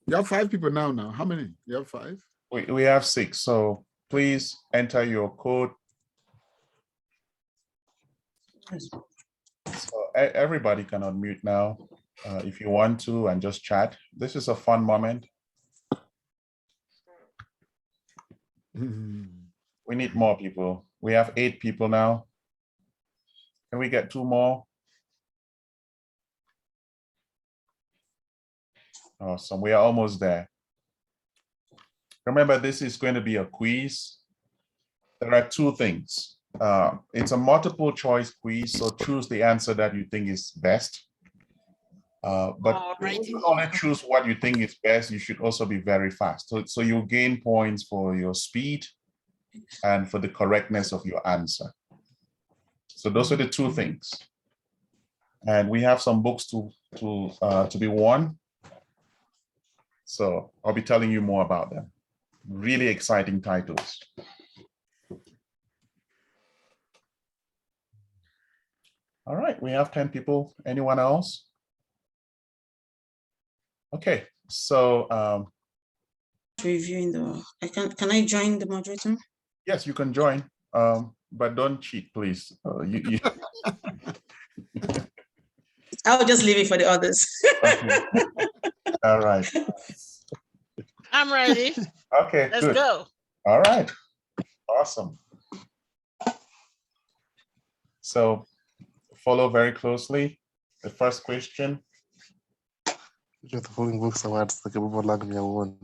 you have 5 people now. How many? You have 5? we have 6. So please enter your code. So everybody can unmute now if you want to and just chat. This is a fun moment. We need more people. We have 8 people now. Can we get 2 more? Awesome. We are almost there. Remember, this is going to be a quiz. There are 2 things. It's a multiple choice quiz, so choose the answer that you think is best. But if you only choose what you think is best, you should also be very fast. So you gain points for your speed and for the correctness of your answer. So those are the 2 things. And we have some books to be won. So I'll be telling you more about them. Really exciting titles. All right, we have 10 people. Anyone else? Okay, so reviewing can I join the moderator? yes, you can join, but don't cheat, please. I'll just leave it for the others. Okay. All right. I'm ready. Okay, Let's good. go. All right, awesome. So follow very closely. The first question. The following books awards the Kehbuma Langmia won.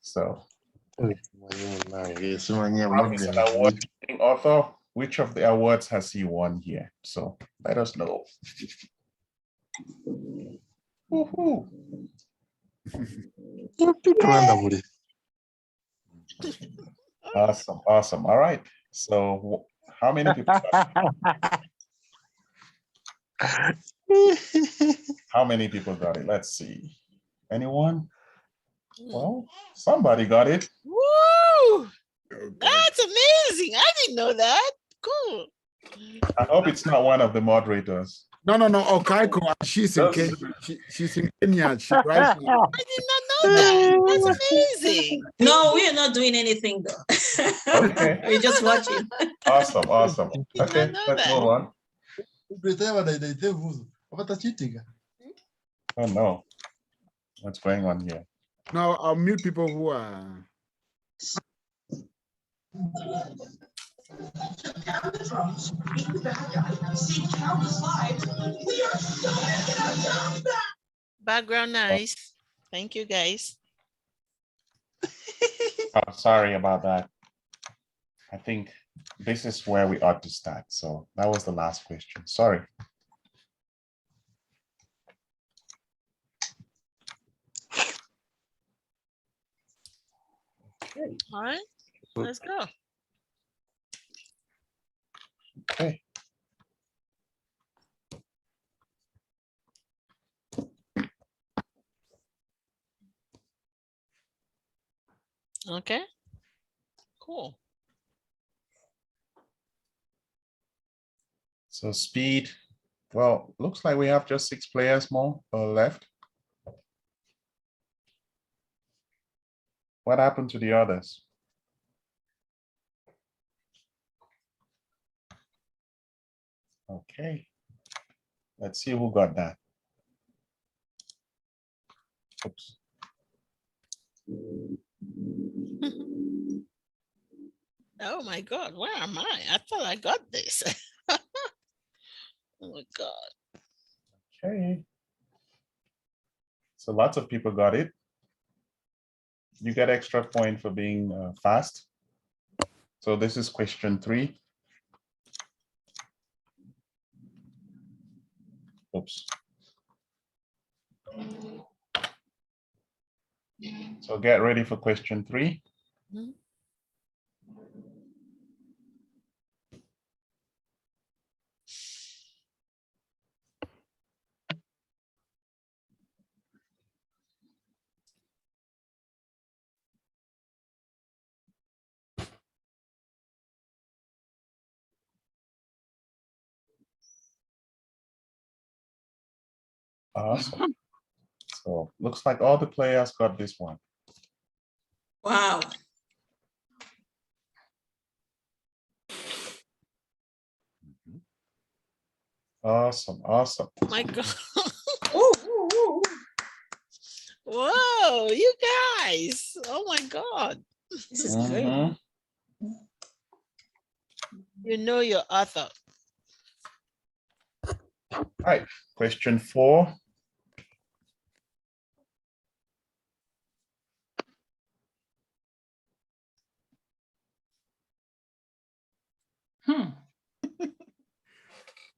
So, is an award-winning author. Which of the awards has he won here? So let us know. Woohoo. Awesome, awesome. All right. So how many people? How many people got it? Let's see. Anyone? Well, somebody got it. Woo! That's amazing. I didn't know that. Cool. I hope it's not one of the moderators. No. Okaiko, she's in Kenya. She's in Kenya. She writes. I did not know that. That's amazing. No, we are not doing anything though. Okay. We're just watching. Awesome, awesome. Okay, let's move on. Oh no. What's going on here? Now I'll mute people who are. Background nice. Thank you, guys. Oh, sorry about that. I think this is where we ought to start. So that was the last question. Sorry. All right, let's go. Okay. Okay, cool. So speed, well, looks like we have just 6 players more left. What happened to the others? Okay, let's see who got that. Oops. Oh my God, where am I? I thought I got this. Oh my God. Okay. So lots of people got it. You get extra point for being fast. So this is question 3. Oops. So get ready for question 3. Awesome. So looks like all the players got this one. Wow. Awesome, awesome. My God. Whoa, you guys. Oh my God. This is great. You know your author. All right, question 4.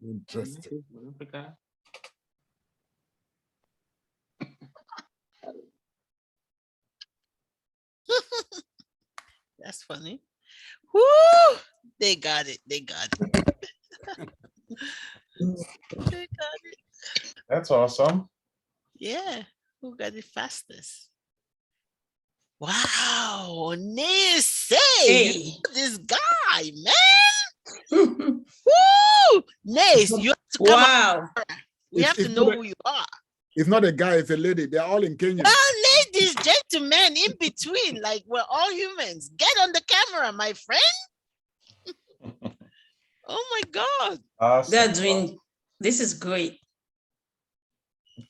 Interesting. That's funny. Woo! They got it. They got it. They got it. That's awesome. Yeah. Who got it fastest? Wow. Nese. Hey. This guy, man. Woo! Nace, you have to come Wow. up. We have to know who you are. It's not a guy, it's a lady. They're all in Kenya. Ladies, gentlemen, in between, like we're all humans. Get on the camera, my friend. Oh my God. Awesome. They're doing, this is great.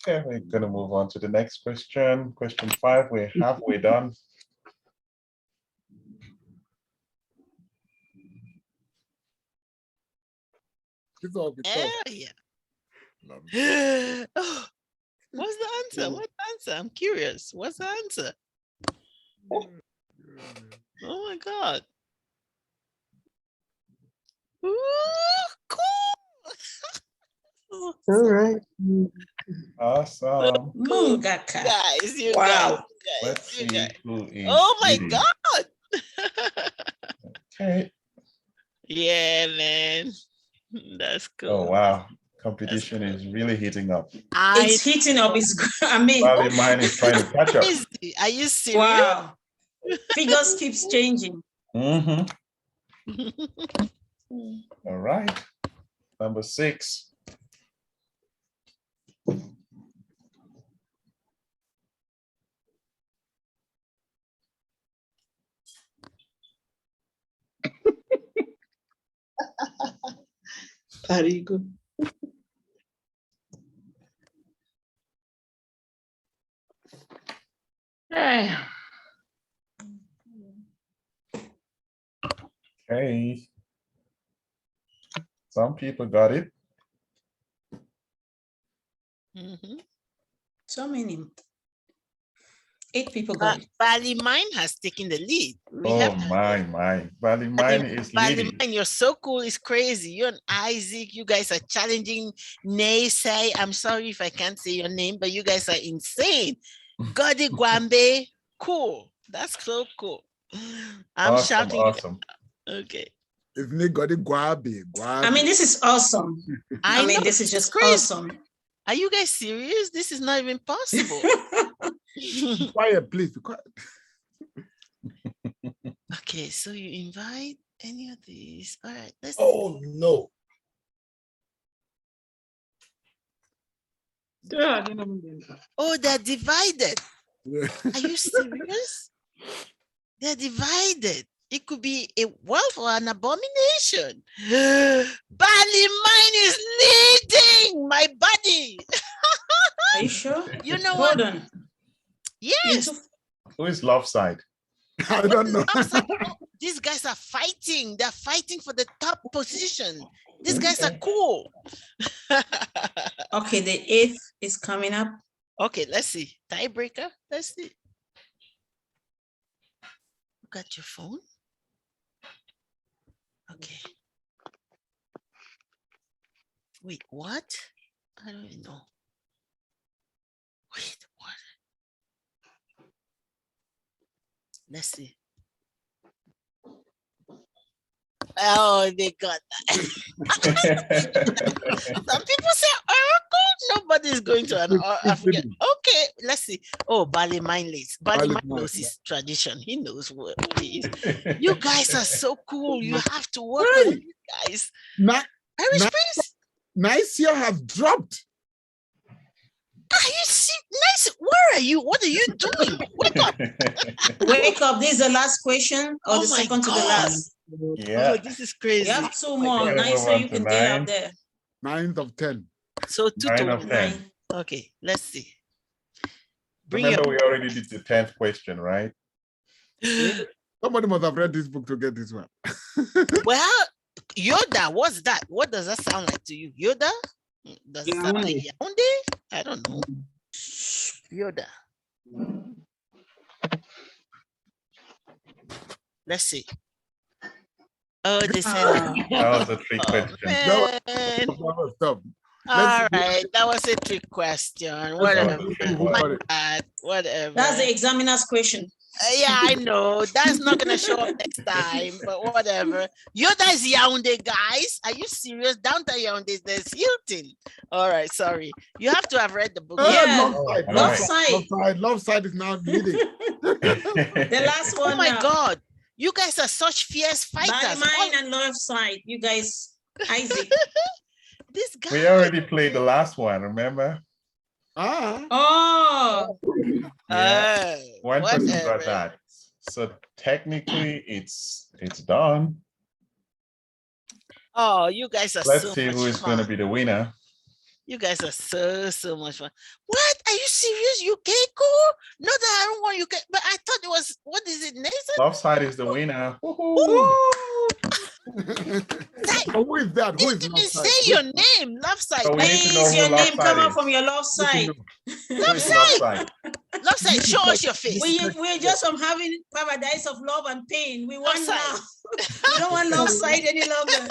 Okay, we're gonna move on to the next question. Question 5, we're halfway done. Yeah. Oh, what's the answer? What's the answer? I'm curious. What's the answer? Oh my God. Ooh, cool. All right. Awesome. Mangaka. Guys, you Wow. guys. Let's see who is Oh my leading. God. Okay. Yeah, man. That's cool. Oh wow. Competition is really heating up. It's heating up. It's, I mean, Valley Mine is trying to catch up. Are you serious? wow. Figures keeps changing. All right. Number 6. Very good. Hey. Okay. Some people got it. So many. 8 people got it. Valley Mine has taken the lead. My. Valley Mine is Valley leading. Mine, you're so cool. It's crazy. You and Isaac, you guys are challenging Naysay. I'm sorry if I can't say your name, but you guys are insane. Godi Gwambe, cool. That's so cool. I'm Awesome, shouting. awesome. Okay. Isn't it Godi Gwabi? I mean, this is awesome. I mean, know, this is just crazy. awesome. Are you guys serious? This is not even possible. Be quiet, please. Be quiet. Okay, so you invite any of these. All right, let's. Oh no. Oh, they're divided. Are you serious? They're divided. It could be a wealth or an abomination. Bali Mine is leading my body. Are you sure? You know Hold what? on. Yes. Who is love side? I don't know. These guys are fighting. They're fighting for the top position. These guys are cool. Okay, the 8th is coming up. Okay, let's see. Tiebreaker. Let's see. Look at your phone. Okay. Wait, what? I don't even know. Wait, what? Let's see. Oh, they got that. Some people say Oracle. Nobody's going to an African. Okay, let's see. Oh, Bali Mindlace. Bali Mind knows his tradition. He knows what it is. You guys are so cool. You have to work with these guys. Irish Prince. Nicia has dropped. Are you nice? Where are you? What are you doing? Wake up. Wake up. This is the last question or the second to the last? Yeah. Oh, this is crazy. You have two more. Nice, so you can get out there. 9 of 10. So 2 9 to of 10. Okay, let's see. Remember, we already did the 10th question, right? Somebody must have read this book to get this one. Well, Yoda, what's that? What does that sound like to you? Yoda? Does it sound like Yaoundé? I don't know. Yoda. Let's see. Oh, they said that was a trick question. All right, that was a trick question. Whatever. My bad. Whatever. That's the examiner's question. Yeah, I know. That's not gonna show up next time, but whatever. Yoda is Yaoundé, guys. Are you serious? Downtown Yaoundé, there's Hilton. All right, sorry. You have to have read the book. Yeah, Love side. Love side is now leading. The last one. Oh my God. You guys are such fierce fighters. Mine and love side. You guys, Isaac. This guy. We already played the last one, remember? Oh. Yeah. One person got that. So technically it's done. Oh, you guys are Let's so see much who is fun. going to be the winner. You guys are so much fun. What? Are you serious? UK cool? Not that I don't want UK, but I thought it was, what is it, Nathan? Love side is the winner. Who is that? Who is Didn't love even side? say your name, love side. So we need to know Please, who your love name side come out is. from your love side. Love side. Love side, show us your face. We're just from having paradise of love and pain. We want now. We don't want love side any longer.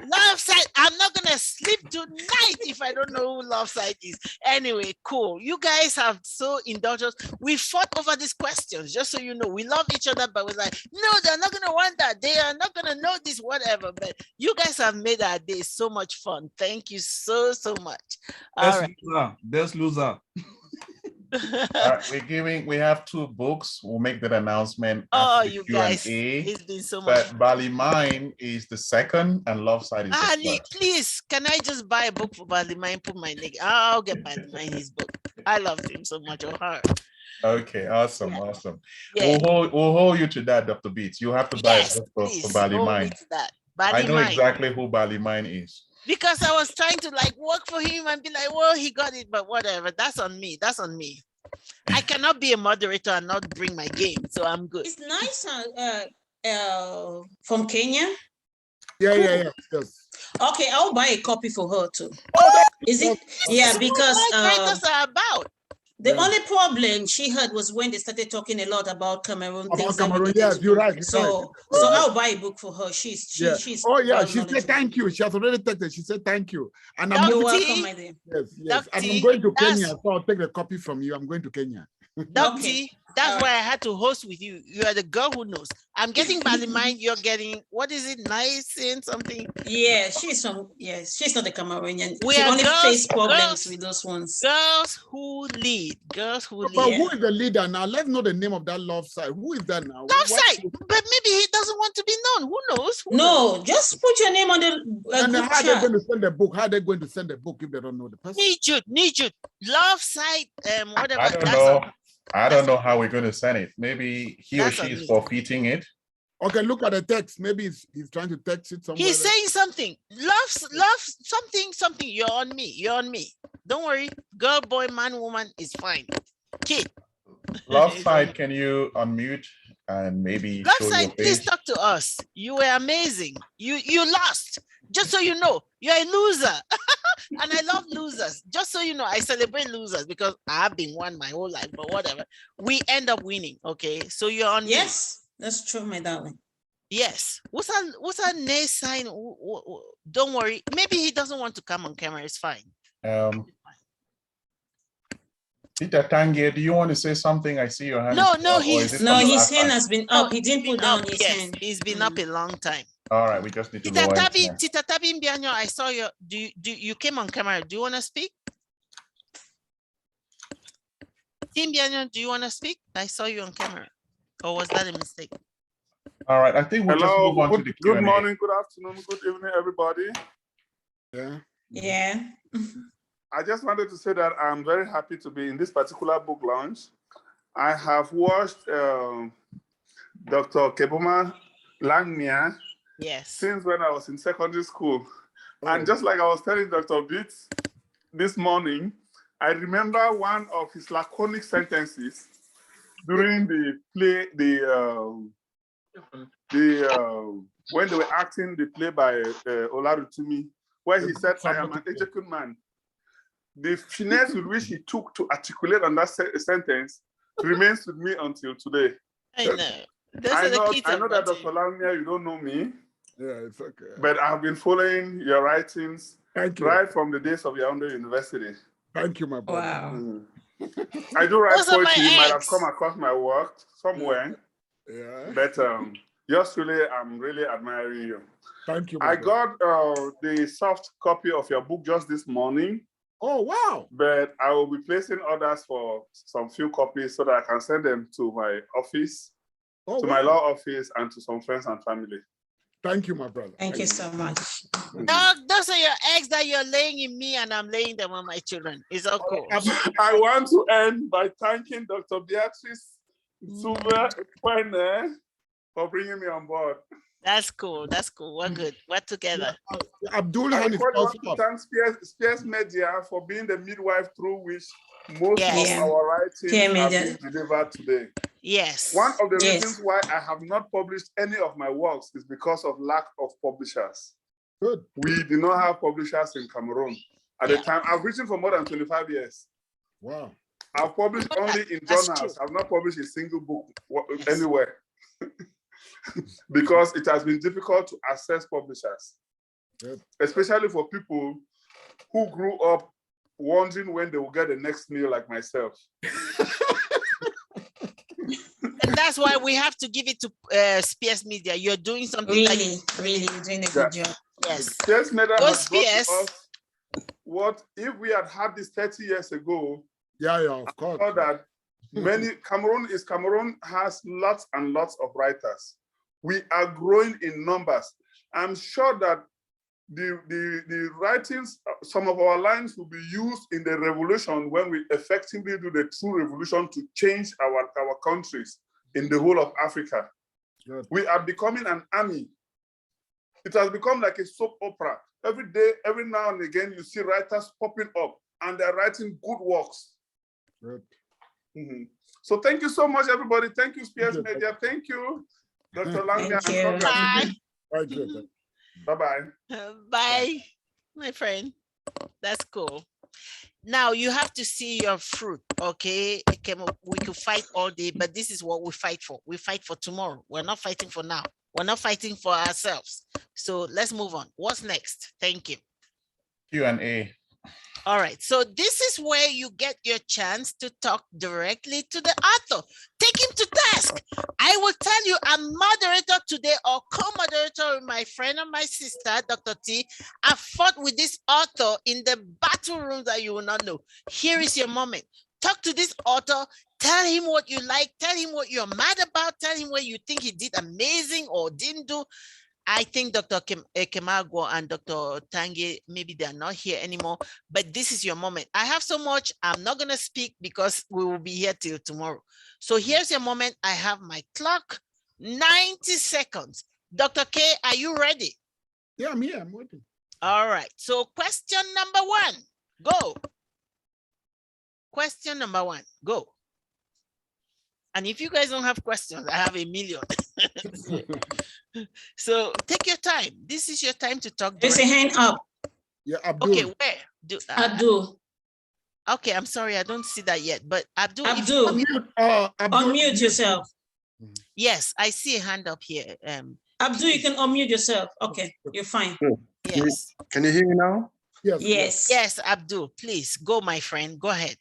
Love side. I'm not gonna sleep tonight if I don't know who love side is. Anyway, cool. You guys have so indulged us. We fought over these questions, just so you know. We love each other, but we're like, no, they're not gonna want that. They are not gonna know this, whatever. But you guys have made our day so much fun. Thank you so much. All right. Best loser. We have 2 books. We'll make that announcement. Oh, after the you Q&A. guys, it's been so much. But Bali Mine is the second and Love Side is the Ali, first. please, can I just buy a book for Bali Mine? Put my name. I'll get Bali Mine his book. I loved him so much, or her. Okay, awesome. Yeah. We'll hold you to that, Dr. Beats. You have to buy a book for Bali hold me Mine. to that. I Bali know Mine. exactly who Bali Mine is. Because I was trying to like work for him and be like, well, he got it, but whatever. That's on me. That's on me. I cannot be a moderator and not bring my game, so I'm good. It's nice from Kenya. Yeah. Yes. Okay, I'll buy a copy for her too. Oh, is it? Yeah, because writers are about. The only problem she had was when they started talking a lot about Cameroon. About Cameroon, yes, you're right. So I'll buy a book for her. She's oh yeah, she said thank you. She has already texted. She said thank you. And I'm You're welcome, my dear. Yes. And I'm going to Kenya, so I'll take the copy from you. I'm going to Kenya. Dr. That's why I had to host with you. You are the girl who knows. I'm getting Bali Mine. You're getting, what is it? Nice and something. Yeah, she's not a Cameroonian. We she are only girls, face problems with those ones. Girls who lead. Girls who lead. But who is the leader now? Let's know the name of that love side. Who is that now? Love side. But maybe he doesn't want to be known. Who knows? Who No, knows? just put your name on the and how are they going to send the book? How are they going to send the book if they don't know the person? Need you. Love side, whatever. I don't know. I don't know how we're going to send it. Maybe he or she is forfeiting it. Okay, look at the text. Maybe he's trying to text it somewhere. He's saying something. Love something. You're on me. Don't worry. Girl, boy, man, woman is fine. Kid. Love side, can you unmute and maybe Love show side, your please face? talk to us. You were amazing. You lost. Just so you know, you're a loser. And I love losers. Just so you know, I celebrate losers because I've been one my whole life, but whatever. We end up winning, okay? So you're on mute. Yes, that's true, my darling. Yes. What's our nay sign? Don't worry. Maybe he doesn't want to come on camera. It's fine. Peter Tangier, do you want to say something? I see your hand. No, his hand has been up. He didn't put down his yes, hand. He's been up a long time. All right, we just need to lower his hand. Tita Tabi Mbianyo, I saw you. You came on camera. Do you want to speak? Tim Mbianyo, do you want to speak? I saw you on camera. Or was that a mistake? All right, I think we'll just move on to the Q&A. Good morning, good afternoon, good evening, everybody. Yeah. I just wanted to say that I'm very happy to be in this particular book launch. I have watched Dr. Kehbuma Langmia since when I was in secondary school. And just like I was telling Dr. Beats this morning, I remember one of his laconic sentences during the play, when they were acting the play by Olarutumi, where he said, "I am an educated man." The finesse with which he took to articulate on that sentence remains with me until today. I know. I know that Dr. Langmia, you don't know me. Yeah, it's okay. But I've been following your writings right from the days of Yaoundé University. Thank you, my brother. Wow. I do write Those are poetry. my You might have eggs. come across my work somewhere. Yeah. But yours really, I'm really admiring you. Thank you. I got the soft copy of your book just this morning. Oh, wow. But I will be placing orders for some few copies so that I can send them to my office, my law office, and to some friends and family. Thank you, my brother. Thank you so much. Dog, those are your eggs that you're laying in me and I'm laying them on my children. It's all cool. I want to end by thanking Dr. Beatrice Suva for bringing me on board. That's cool. That's cool. We're good. We're together. Abdul I hand is want also to up. thank Spears Media for being the midwife through which most Yes. of our writings Spear have Media. been delivered today. Yes. One of the Yes. reasons why I have not published any of my works is because of lack of publishers. Good. We do not have publishers in Cameroon. At the time, I've written for more than 25 years. Wow. I've published only in That's journals. true. I've not published a single book anywhere. Because it has been difficult to access publishers, especially for people who grew up wondering when they will get the next meal like myself. And that's why we have to give it to Spears Media. You're doing something Really, you're doing a good job. Yes. Spears Media Go has brought to Spears. us what if we had this 30 years ago. Yeah, of course. I saw that Cameroon has lots and lots of writers. We are growing in numbers. I'm sure that the writings, some of our lines will be used in the revolution when we effectively do the true revolution to change our countries in the whole of Africa. Good. We are becoming an army. It has become like a soap opera. Every day, every now and again, you see writers popping up and they're writing good works. Good. So thank you so much, everybody. Thank you, Spears Media. Thank you, Dr. Langmia. Thank you. Bye. Thank you. Bye-bye. Bye, my friend. That's cool. Now you have to see your fruit, okay? We could fight all day, but this is what we fight for. We fight for tomorrow. We're not fighting for now. We're not fighting for ourselves. So let's move on. What's next? Thank you. Q&A. All right, so this is where you get your chance to talk directly to the author. Take him to task. I will tell you, I'm moderator today or co-moderator with my friend and my sister, Dr. T. I fought with this author in the battle room that you will not know. Here is your moment. Talk to this author. Tell him what you like. Tell him what you're mad about. Tell him what you think he did amazing or didn't do. I think Dr. Kemagwo and Dr. Tangi, maybe they're not here anymore, but this is your moment. I have so much, I'm not gonna speak because we will be here till tomorrow. So here's your moment. I have my clock, 90 seconds. Dr. K, are you ready? Yeah, I'm here, I'm waiting. All right, so question number 1, go. Question number 1, go. And if you guys don't have questions, I have a million. So take your time. This is your time to talk. There's a hand up. Yeah, Abdul. Okay, where? Abdul. Okay, I'm sorry, I don't see that yet. But Abdul, Abdul, unmute yourself. Yes, I see a hand up here. Abdul, you can unmute yourself. Okay, you're fine. Yes. Can you hear me now? Yes. Yes, Abdul, please go, my friend. Go ahead.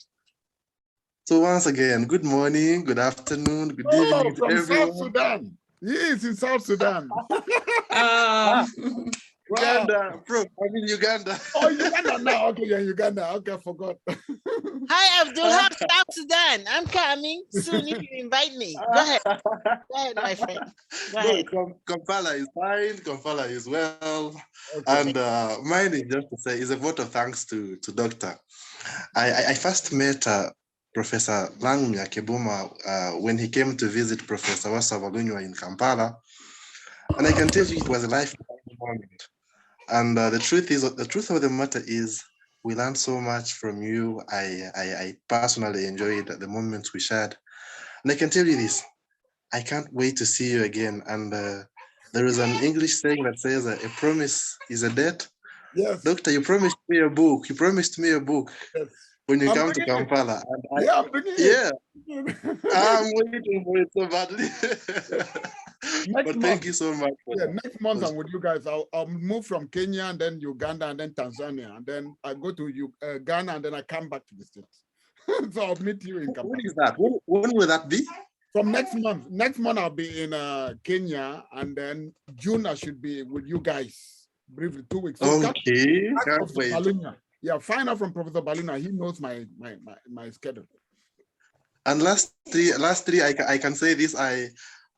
So once again, good morning, good afternoon, good evening to From everyone. South Sudan. He is in South Sudan. Uganda, bro. I'm in Uganda. Oh, Uganda now. Okay, you're in Uganda. Okay, I forgot. Hi, Abdul. How's South Sudan? I'm coming soon if you invite me. Go ahead. Go ahead, my friend. Go ahead. Kampala is fine. Kampala is well. And mine is just to say is a vote of thanks to Doctor. I first met Professor Langmia Kehbuma when he came to visit Professor Wasavalunwa in Kampala. And I can tell you it was a life-changing moment. And the truth of the matter is we learned so much from you. I personally enjoyed the moments we shared. And I can tell you this, I can't wait to see you again. And there is an English saying that says a promise is a debt. Yes. Doctor, you promised me a book. You promised me a book when you come to Kampala. And I'm bringing yeah, it. I'm waiting for it so badly. But thank you so much. Next month I'm with you guys. I'll move from Kenya and then Uganda and then Tanzania. And then I go to Ghana and then I come back to the States. So I'll meet you in Kampala. When is that? When will that be? From next month. Next month I'll be in Kenya, and then June I should be with you guys briefly 2 weeks. So okay, can't wait. Yeah, find out from Professor Baluna. He knows my schedule. And lastly, I can say this.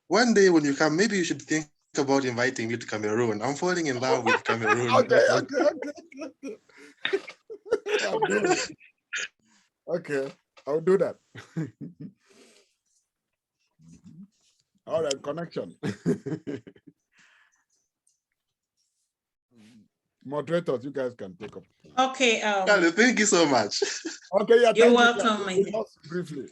One day when you come, maybe you should think about inviting me to Cameroon. I'm falling in love with Cameroon. Okay, I'll do that. All right, connection. Moderators, you guys can take up. Okay. Thank you so much. Okay, yeah. You're welcome. Briefly.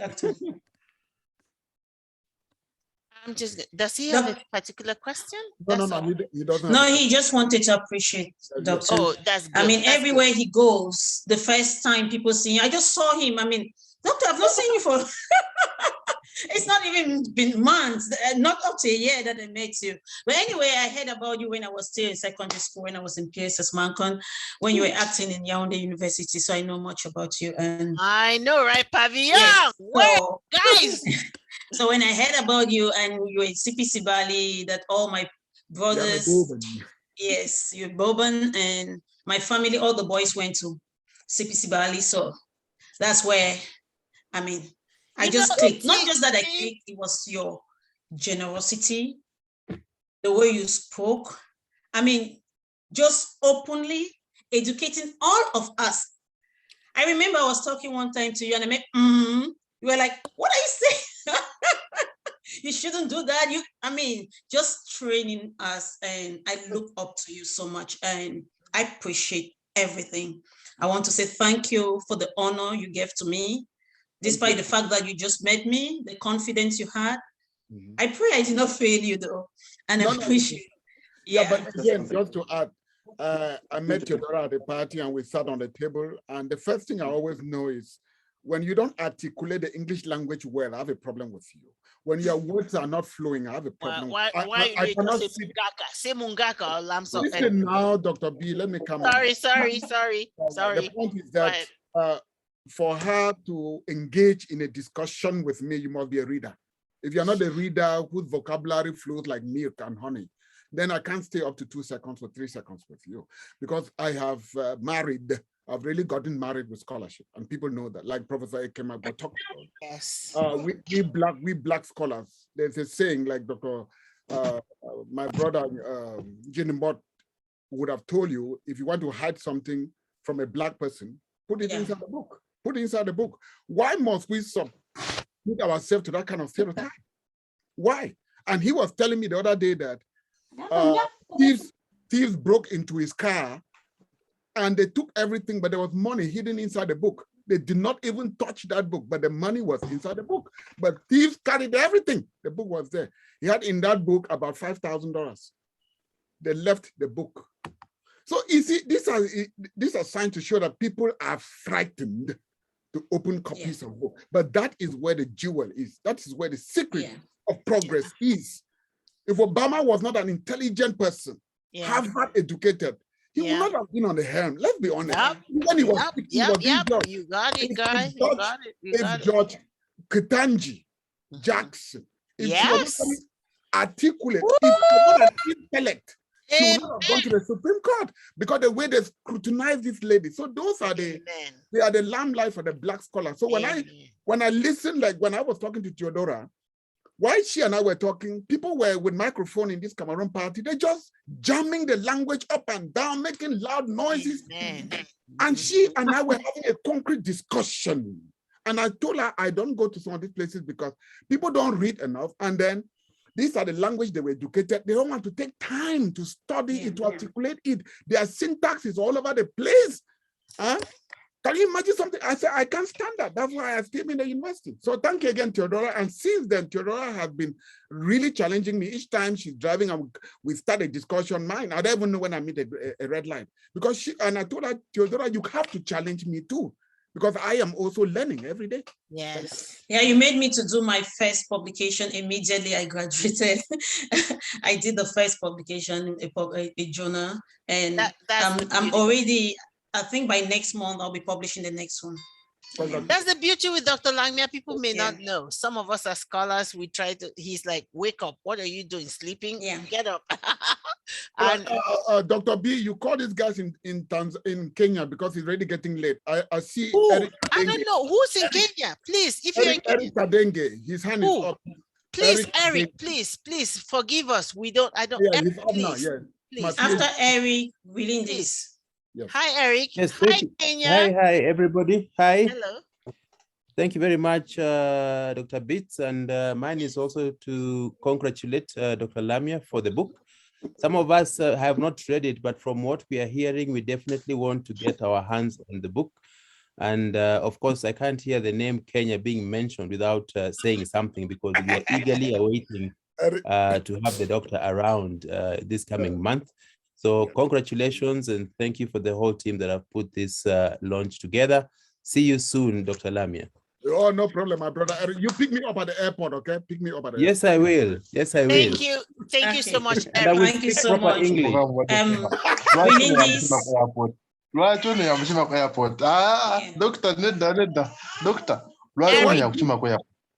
I'm just. Does he have a particular question? No, he doesn't. No, he just wanted to appreciate Doctor. Oh, that's good. I mean, everywhere he goes, the first time people see him, I just saw him. I mean, Doctor, I've not seen you for. It's not even been months, not up to a year that I met you. But anyway, I heard about you when I was still in secondary school, when I was in PSS Mancon, when you were acting in Yaoundé University. So I know much about you. And I know, right, Pavillon? Yes, Where, guys? So when I heard about you and you were in CPC Bali, that all my brothers, yes, you're Boban, and my family, all the boys went to CPC Bali. So that's where, I mean, I just clicked. Not just that I clicked, it was your generosity, the way you spoke. I mean, just openly educating all of us. I remember I was talking one time to you and I meant, you were like, what are you saying? You shouldn't do that. I mean, just training us, and I look up to you so much and I appreciate everything. I want to say thank you for the honor you gave to me. Despite the fact that you just met me, the confidence you had, I pray I did not fail you though, and I appreciate it. Yeah, but again, just to add, I met your daughter at a party and we sat on the table, and the first thing I always know is when you don't articulate the English language well, I have a problem with you. When your words are not flowing, I have a problem. Why I you cannot just say Mungaka or Lamso? Listen now, Dr. B, let me come Sorry. The point is that for her to engage in a discussion with me, you must be a reader. If you're not a reader whose vocabulary flows like milk and honey, then I can't stay up to 2 seconds or 3 seconds with you, because I have I've really gotten married with scholarship, and people know that, like Professor Kehbuma talked about. Yes. We black scholars, there's a saying, like Dr. My brother Jinnibot would have told you, if you want to hide something from a black person, put it inside the book. Put it inside the book. Why must we submit ourselves to that kind of stereotype? Why? And he was telling me the other day that thieves broke into his car and they took everything, but there was money hidden inside the book. They did not even touch that book, but the money was inside the book. But thieves carried everything. The book was there. He had in that book about $5,000. They left the book. So you see, these are signs to show that people are frightened to open copies of books. But that is where the jewel is. That is where the secret of progress is. If Obama was not an intelligent person, Harvard educated, he would not have been on the helm. Let's be honest. When he was speaking, he was being judged. You got it, guy. You got it. You got If George Ketanji Jackson, if she was not articulate, if she was not an intellect, she would not have gone to the Supreme Court because the way they scrutinize this lady. So those are they are the limelight for the black scholars. So when I listened, like when I was talking to Theodora, while she and I were talking, people were with microphone in this Cameroon party, they're just jamming the language up and down, making loud noises. And she and I were having a concrete discussion. And I told her, I don't go to some of these places because people don't read enough. And then these are the language they were educated. They don't want to take time to study it, to articulate it. Their syntax is all over the place. Huh? Can you imagine something? I said, I can't stand that. That's why I stayed in the university. So thank you again, Theodora. And since then, Theodora has been really challenging me. Each time she's driving and we start a discussion, I don't even know when I meet a red light. Because I told her, Theodora, you have to challenge me too. Because I am also learning every day. Yes. Yeah, you made me to do my first publication immediately I graduated. I did the first publication, a journal, and I'm already, I think by next month, I'll be publishing the next one. That's the beauty with Dr. Langmia. People may not know. Some of us are scholars. We try to, he's like, wake up. What are you doing? Sleeping? Get up. And Dr. B, you call these guys in Kenya because it's already getting late. I see Eric Kadenge. I don't know. Who's in Kenya? Please, if you're in Kenya. Eric Kadenge, his hand is up. Please, Eric, please forgive us. I don't. Yeah, Eric, he's up now. Yeah. After Eric, reading this. Yes. Hi, Eric. Yes, hi, Kenya. Hi, everybody. Hi. Hello. Thank you very much, Dr. Beats. And mine is also to congratulate Dr. Langmia for the book. Some of us have not read it, but from what we are hearing, we definitely want to get our hands on the book. And of course, I can't hear the name Kenya being mentioned without saying something, because we are eagerly awaiting to have the doctor around this coming month. So congratulations, and thank you for the whole team that have put this launch together. See you soon, Dr. Langmia. Oh, no problem, my brother. You pick me up at the airport, okay? Pick me up at the Yes, airport. I will. Yes, I will. Thank you. Thank you so much, And I will Thank you speak so proper much. English. Reading this.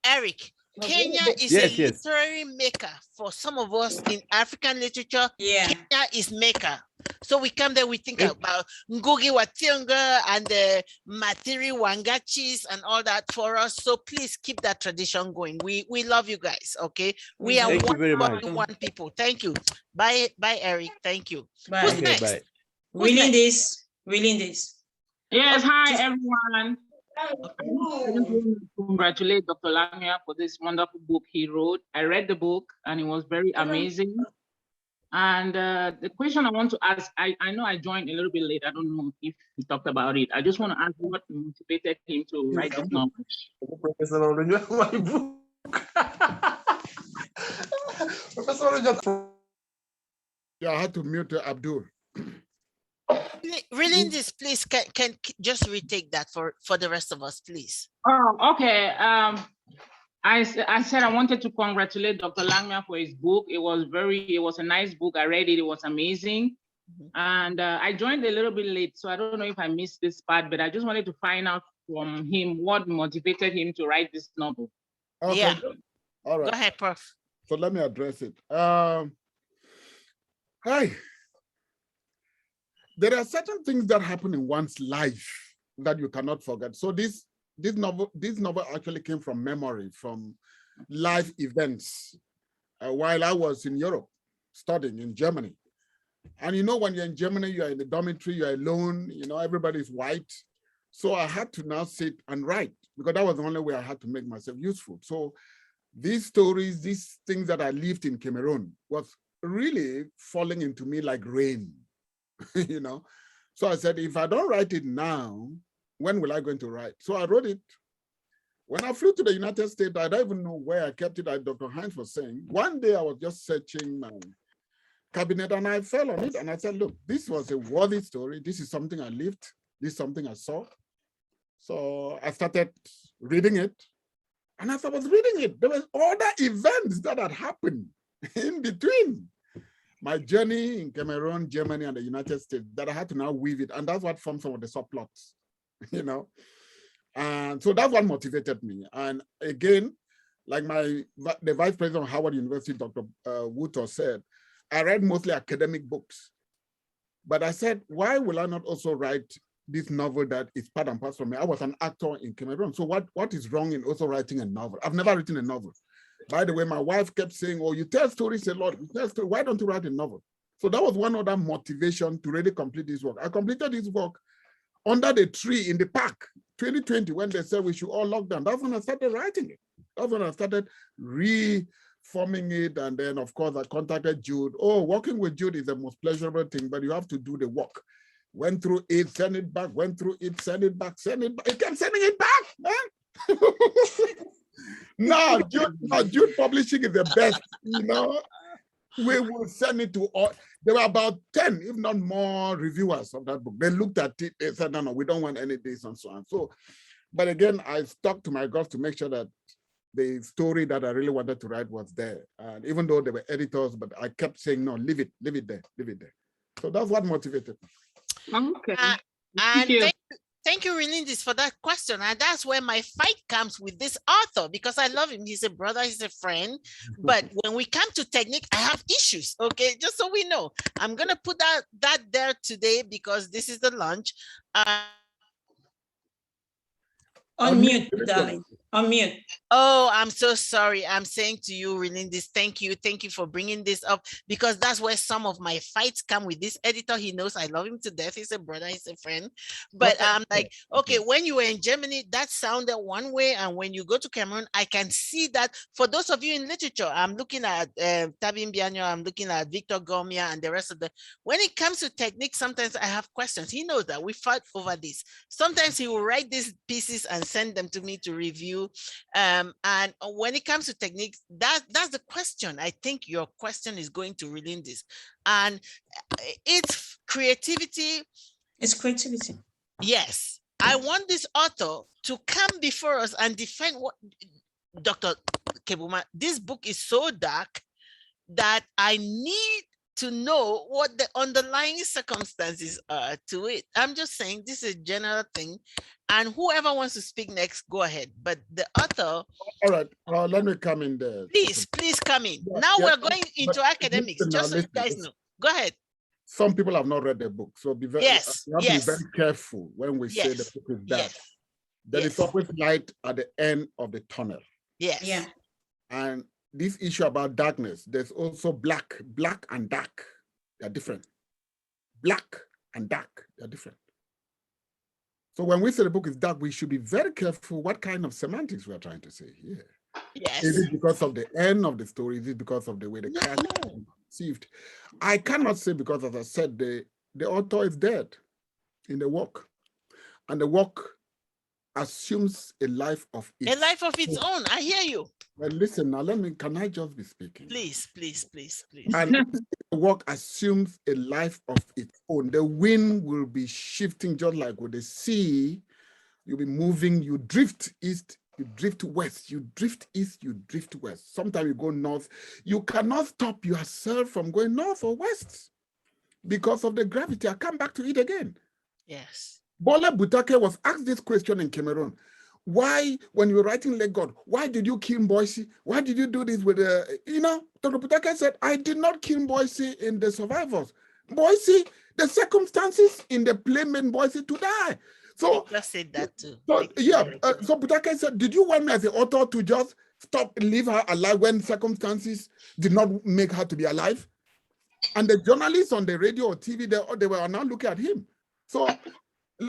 Eric, Kenya is Yes, a yes. literary maker for some of us in African literature. Kenya is maker. So we come there, we think about Ngugi wa Thiong'o and the Matiri Wangachis and all that for us. So please keep that tradition going. We love you guys, okay? We are Thank you very much. one people. Thank you. Bye, Eric. Thank you. Bye. Who's Okay, next? bye. Reading this. Yes, hi everyone. I want to congratulate Dr. Langmia for this wonderful book he wrote. I read the book and it was very amazing. And the question I want to ask, I know I joined a little bit late. I don't know if he talked about it. I just want to ask what motivated him to write this novel. Yeah, I had to mute Abdul. Reading this, please, can just retake that for the rest of us, please. Oh, okay. I said I wanted to congratulate Dr. Langmia for his book. It was a nice book. I read it. It was amazing. And I joined a little bit late, so I don't know if I missed this part, but I just wanted to find out from him what motivated him to write this novel. Okay. Yeah. All right. Go ahead, Prof. So let me address it. Hi. There are certain things that happen in one's life that you cannot forget. So this novel actually came from memory, from life events while I was in Europe studying in Germany. And you know, when you're in Germany, you're in the dormitory, you're alone, you know, everybody's white. So I had to now sit and write because that was the only way I had to make myself useful. So these stories, these things that I lived in Cameroon was really falling into me like rain, you know? So I said, if I don't write it now, when will I going to write? So I wrote it. When I flew to the United States, I don't even know where I kept it, as Dr. Hines was saying. One day I was just searching cabinet and I fell on it. And I said, look, this was a worthy story. This is something I lived. This is something I saw. So I started reading it. And as I was reading it, there were other events that had happened in between my journey in Cameroon, Germany, and the United States that I had to now weave it. And that's what formed some of the subplots, you know. And so that's what motivated me. And again, like the vice president of Howard University, Dr. Wuto said, I read mostly academic books. But I said, why will I not also write this novel that is part and parcel of me? I was an actor in Cameroon. So what is wrong in also writing a novel? I've never written a novel. By the way, my wife kept saying, oh, you tell stories a lot. You tell stories. Why don't you write a novel? So that was one other motivation to really complete this work. I completed this work under the tree in the park, 2020, when they said we should all lock down. That's when I started writing it. That's when I started reforming it. And then, of course, I contacted Jude. Oh, working with Jude is the most pleasurable thing, but you have to do the work. Went through it, send it back, went through it, send it back, send it back. It kept sending it back, man. No, Jude Publishing is the best, you know. We will send it to all. There were about 10, if not more, reviewers of that book. They looked at it, they said, no, we don't want any of this and so on. So, but again, I stuck to my guts to make sure that the story that I really wanted to write was there. And even though there were editors, but I kept saying, no, leave it there, leave it there. So that's what motivated me. Okay. Thank you, Renindis, for that question. And that's where my fight comes with this author, because I love him. He's a brother, he's a friend. But when we come to technique, I have issues, okay? Just so we know. I'm going to put that there today because this is the launch. Unmute, darling. Unmute. Oh, I'm so sorry. I'm saying to you, Renindis, thank you. Thank you for bringing this up, because that's where some of my fights come with this editor. He knows I love him to death. He's a brother, he's a friend. But I'm like, okay, when you were in Germany, that sounded one way. And when you go to Cameroon, I can see that. For those of you in literature, I'm looking at Tabin Bianyo, I'm looking at Victor Gomia and the rest of the, when it comes to technique, sometimes I have questions. He knows that we fought over this. Sometimes he will write these pieces and send them to me to review. And when it comes to techniques, that's the question. I think your question is going to relate this. And it's creativity. It's creativity. Yes. I want this author to come before us and defend what, Dr. Kehbuma, this book is so dark that I need to know what the underlying circumstances are to it. I'm just saying this is a general thing, and whoever wants to speak next, go ahead. But the author. All right, let me come in there. Please come in. Yeah, now we're going into academics, just so you guys know. Go ahead. Some people have not read the book, so be very, you have to be very careful when we say the book is dark. There is always light at the end of the tunnel. Yes. Yeah. And this issue about darkness, there's also black and dark. They're different. Black and dark, they're different. So when we say the book is dark, we should be very careful what kind of semantics we're trying to say here. Yes. Is it because of the end of the story? Is it because of the way the character is conceived? I cannot say, because as I said, the author is dead in the work. And the work assumes a life of its own. A life of its own. I hear you. Well, listen now, can I just be speaking? Please. And the work assumes a life of its own. The wind will be shifting just like with the sea. You'll be moving, you drift east, you drift west, you drift east, you drift west. Sometimes you go north. You cannot stop yourself from going north or west because of the gravity. I come back to it again. Yes. Bola Butake was asked this question in Cameroon. Why, when you were writing Let God, why did you kill Boise? Why did you do this with Dr. Butake said, I did not kill Boise in the survivors. Boise, the circumstances in the play made Boise to die. So I just said that too. So Butake said, did you want me as an author to just leave her alive when circumstances did not make her to be alive? And the journalists on the radio or TV, they were now looking at him. So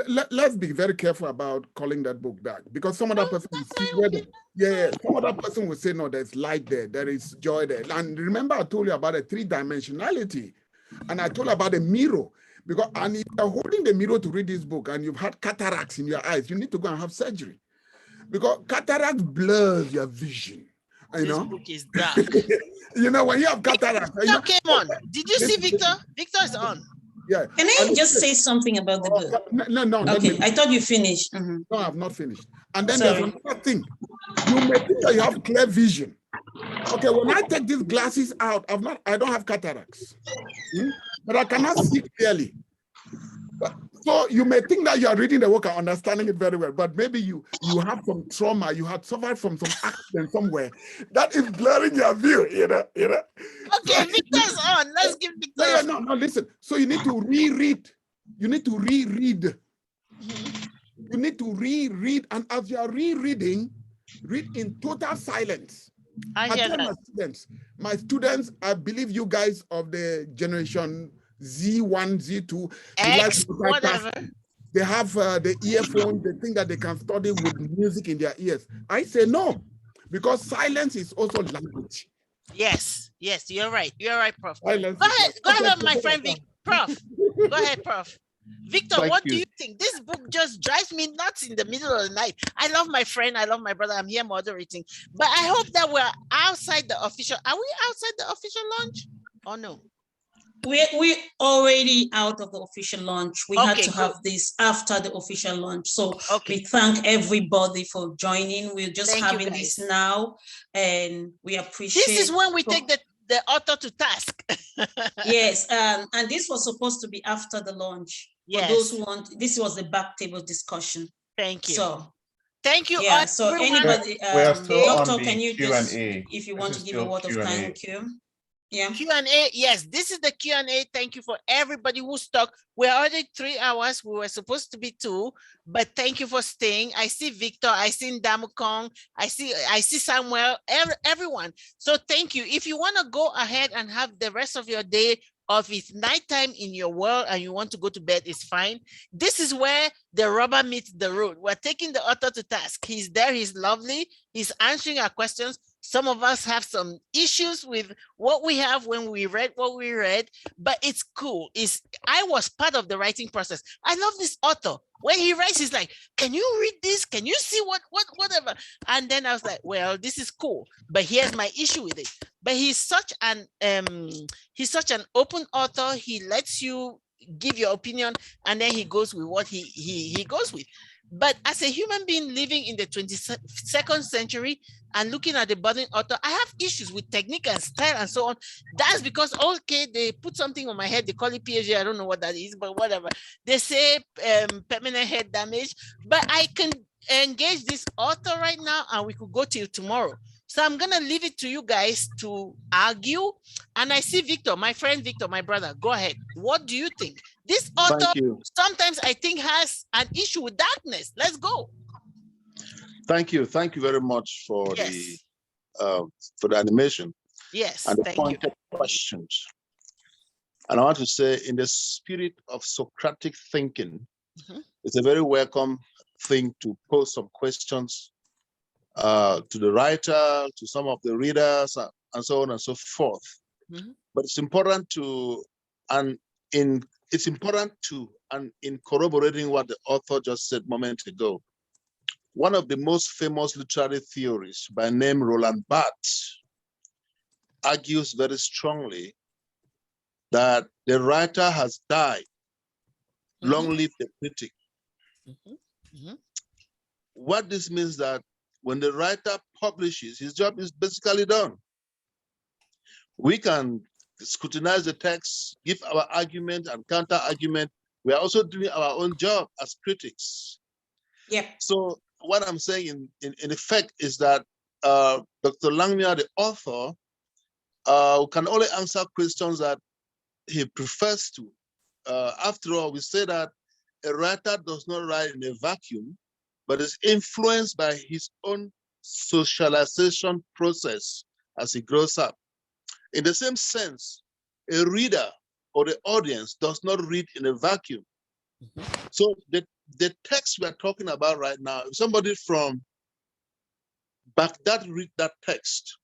let's be very careful about calling that book dark, because some other person will see where some other person will say, no, there's light there, there is joy there. And remember, I told you about a three-dimensionality, and I told you about a mirror. And if you're holding the mirror to read this book and you've had cataracts in your eyes, you need to go and have surgery, because cataract blurs your vision. You This know? book is dark. You know, when you have cataract. Victor came on. Did you see Victor? Victor is on. Yeah. Can I just say something about the book? No. Okay, I thought you finished. No, I've not finished. And then Sorry. there's another thing. You may think that you have clear vision. Okay, when I take these glasses out, I don't have cataracts. But I cannot see clearly. So you may think that you are reading the book and understanding it very well, but maybe you have some trauma, you had suffered from some accident somewhere that is blurring your view, you know. Okay, Victor's on. Let's give Victor. Yeah, no, listen. So you need to reread. You need to reread. You need to reread, and as you are rereading, read in total silence. I hear that. My students, I believe you guys of the generation Z1, Z2, X, whatever. They have the earphone, they think that they can study with music in their ears. I say no, because silence is also language. Yes, you're right. You're right, Prof. Silence Go ahead, my friend Prof. Go ahead, Prof. Victor, Thank what you. do you think? This book just drives me nuts in the middle of the night. I love my friend. I love my brother. I'm here moderating. But I hope that we're outside the official. Are we outside the official launch or no? We're already out of the official launch. We had Okay, to have this after the official launch. So okay. we thank everybody for joining. We're just Thank you, having guys. this now, and we appreciate. This is when we take the author to task. Yes, and this was supposed to be after the launch. Yes. For those who want, this was the back table discussion. Thank you. So thank you. yeah. So everyone. anybody, We are still Doctor, on the can you just, Q&A. if you This want is to give a still word of Q&A. thank you. Yeah. Q&A. Yes, this is the Q&A. Thank you for everybody who stuck. We're already 3 hours. We were supposed to be 2, but thank you for staying. I see Victor. I see Ndamukong. I see Samuel. Everyone. So thank you. If you want to go ahead and have the rest of your day, or if it's nighttime in your world and you want to go to bed, it's fine. This is where the rubber meets the road. We're taking the author to task. He's there. He's lovely. He's answering our questions. Some of us have some issues with what we have when we read what we read, but it's cool. I was part of the writing process. I love this author. When he writes, he's like, can you read this? Can you see whatever? And then I was like, well, this is cool, but here's my issue with it. But he's such an open author. He lets you give your opinion, and then he goes with what he goes with. But as a human being living in the 22nd century and looking at the budding author, I have issues with technique and style and so on. That's because, okay, they put something on my head. They call it PhD. I don't know what that is, but whatever. They say permanent head damage. But I can engage this author right now, and we could go till tomorrow. So I'm going to leave it to you guys to argue. And I see Victor, my friend Victor, my brother. Go ahead. What do you think? This author sometimes I think has an issue with darkness. Let's go. Thank you very much for the animation. Yes, and the thank pointed questions. And I want to say, in the spirit of Socratic thinking, it's a very welcome thing to pose some questions to the writer, to some of the readers, and so on and so forth. But it's important in corroborating what the author just said a moment ago. One of the most famous literary theorists by name Roland Barthes argues very strongly that the writer has died. Long live the critic. What this means that when the writer publishes, his job is basically done. We can scrutinize the text, give our argument and counter argument. We are also doing our own job as critics. Yeah. So what I'm saying in effect is that Dr. Langmia, the author, can only answer questions that he prefers to. After all, we say that a writer does not write in a vacuum, but is influenced by his own socialization process as he grows up. In the same sense, a reader or the audience does not read in a vacuum. So the text we are talking about right now, if somebody from Baghdad read that text,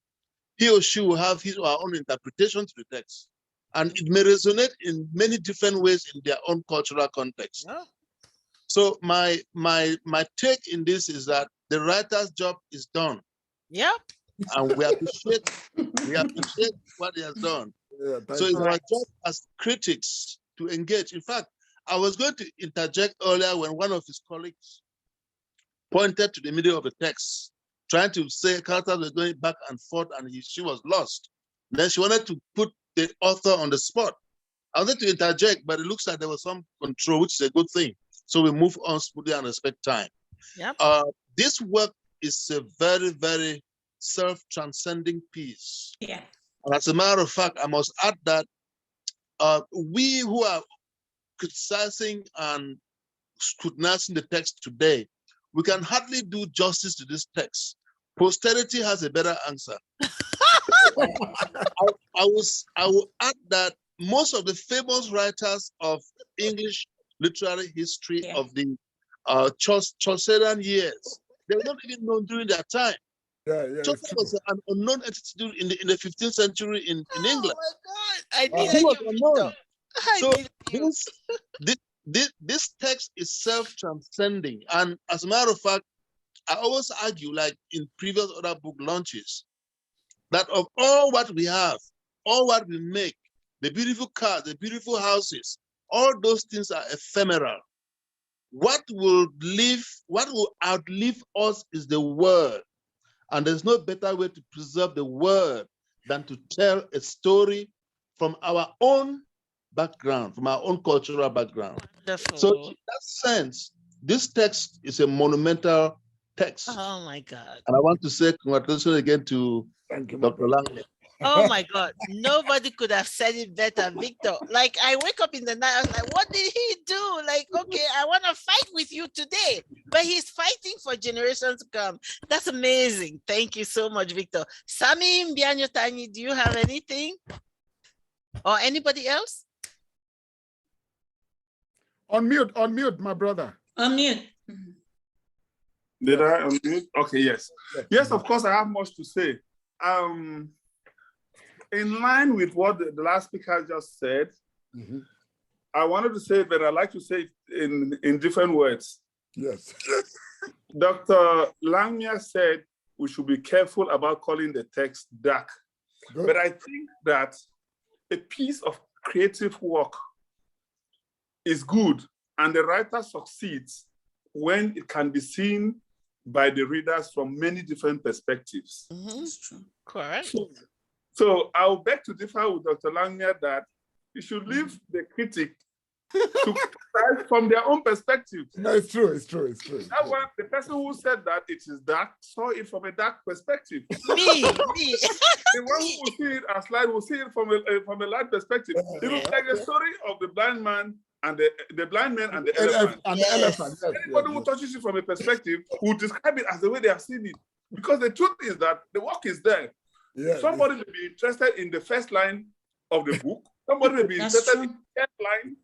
he or she will have his or her own interpretation to the text. And it may resonate in many different ways in their own cultural context. Yeah. So my take in this is that the writer's job is done. Yeah. and we appreciate what he has done. Yeah, so it's our job as critics to engage. In fact, I was going to interject earlier when one of his colleagues pointed to the middle of the text, trying to say characters were going back and forth, and she was lost. Then she wanted to put the author on the spot. I wanted to interject, but it looks like there was some control, which is a good thing. So we move on smoothly and respect time. Yep. This work is a very, very self-transcending piece. Yeah. And as a matter of fact, I must add that we who are criticizing and scrutinizing the text today, we can hardly do justice to this text. Posterity has a better answer. I will add that most of the famous writers of English literary history of the Chaucerian years, they were not even known during their time. Chaucer was an unknown entity in the 15th century in England. Oh my God, He was unknown. So this text is self-transcending, and as a matter of fact, I always argue, like in previous other book launches, that of all what we have, all what we make, the beautiful cars, the beautiful houses, all those things are ephemeral. What will outlive us is the word. And there's no better way to preserve the word than to tell a story from our own background, from our own cultural background. Wonderful. So in that sense, this text is a monumental text. Oh my God. And I want to say congratulations again to Dr. Langmia. Oh my God, nobody could have said it better, Victor. Like, I wake up in the night, I was like, what did he do? Like, okay, I want to fight with you today, but he's fighting for generations to come. That's amazing. Thank you so much, Victor. Sami Mbianyotani, do you have anything? Or anybody else? Unmute, my brother. Unmute. Did I unmute? Okay, yes. Yes, of course, I have much to say. In line with what the last speaker just said, I wanted to say, but I like to say it in different words. Yes. Dr. Langmia said we should be careful about calling the text dark. Good. But I think that a piece of creative work is good, and the writer succeeds when it can be seen by the readers from many different perspectives. That's true. Correct. So I'll beg to differ with Dr. Langmia that you should leave the critic to criticize from their own perspective. No, it's true. That one, the person who said that it is dark saw it from a dark perspective. Me. The one who will see it as light will see it from a light perspective. It looks like a story of the blind man and the blind man and the elephant. And the elephant. Yes, anybody who touches it from a perspective will describe it as the way they have seen it. Because the truth is that the work is there. Somebody may be interested in the first line of the book. Somebody may be interested in the third line.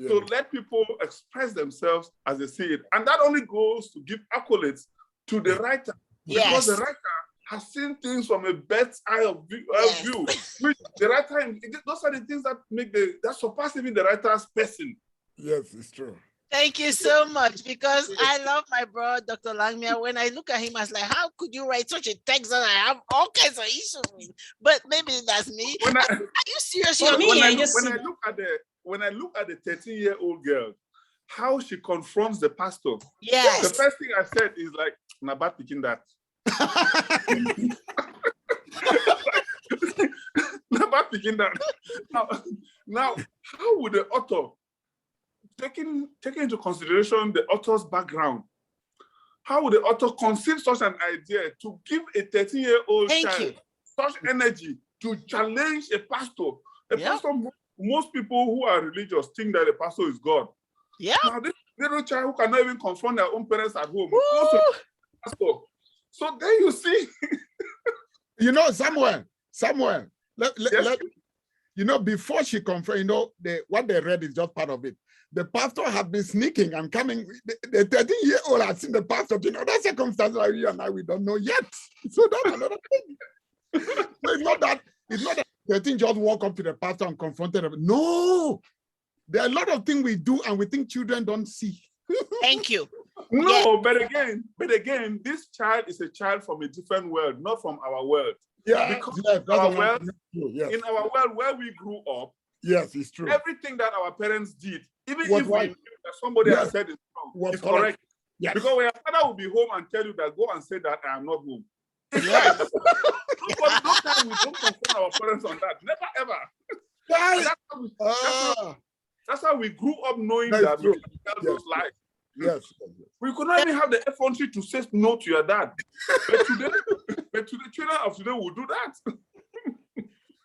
So let people express themselves as they see it. And that only goes to give accolades to the writer. Because the writer has seen things from a bird's eye of view. Which the writer, those are the things that that surpass even the writer's person. Yes, it's true. Thank you so much, because I love my brother, Dr. Langmia. When I look at him, I was like, how could you write such a text that I have all kinds of issues with? But maybe that's me. Are you serious? When I look at the 13-year-old girl, how she confronts the pastor. Yes. The first thing I said is like, Nabat picking that. Nabat picking that. Now, how would the author, taking into consideration the author's background, how would the author conceive such an idea to give a 13-year-old child such energy to challenge a pastor? A pastor, most people who are religious think that a pastor is God. Yeah. Now, this little child who cannot even confront their own parents at home, pastor. So there you see. You know, Samuel, you know, before she confronted, you know, what they read is just part of it. The pastor had been sneaking and coming. The 13-year-old had seen the pastor in other circumstances like you and I, we don't know yet. So that's another thing. So it's not that 13 just walk up to the pastor and confronted him. No, there are a lot of things we do and we think children don't see. Thank you. No, but again, this child is a child from a different world, not from our world. Yeah, because yes, that's our what world, yes. in our world where we grew up, yes, it's true. Everything that our parents did, even Was if we right. knew that somebody Yes. has said it wrong, is correct. correct. Yes. Because when your father will be home and tell you that, go and say that I am not home. It's Yes. right. But no time we don't confront our parents on that. Never ever. Right. That's how we grew up knowing That is that true. we can tell those lies. Yes. We could not even have the effrontery to say no to your dad. But today, the children of today will do that.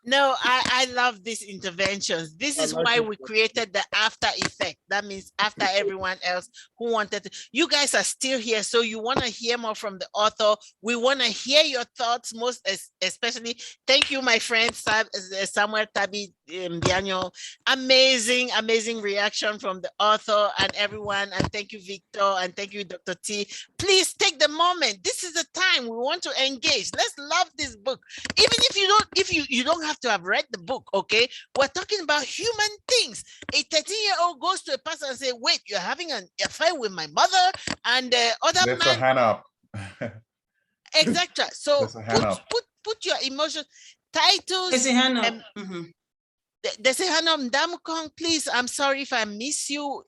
No, I love these interventions. This is why we created the after effect. That means after everyone else who wanted to. You guys are still here, so you want to hear more from the author. We want to hear your thoughts, most especially. Thank you, my friend Samuel Tabi Daniel. Amazing reaction from the author and everyone. And thank you, Victor, and thank you, Dr. T. Please take the moment. This is the time we want to engage. Let's love this book. Even if you don't have to have read the book, okay? We're talking about human things. A 13-year-old goes to a pastor and say, wait, you're having an affair with my mother, and the other There's man. a hand up. Exactly. So There's a hand up. put your emotion titles. There's a hand up. There's a hand up. Ndamukong, please. I'm sorry if I miss you.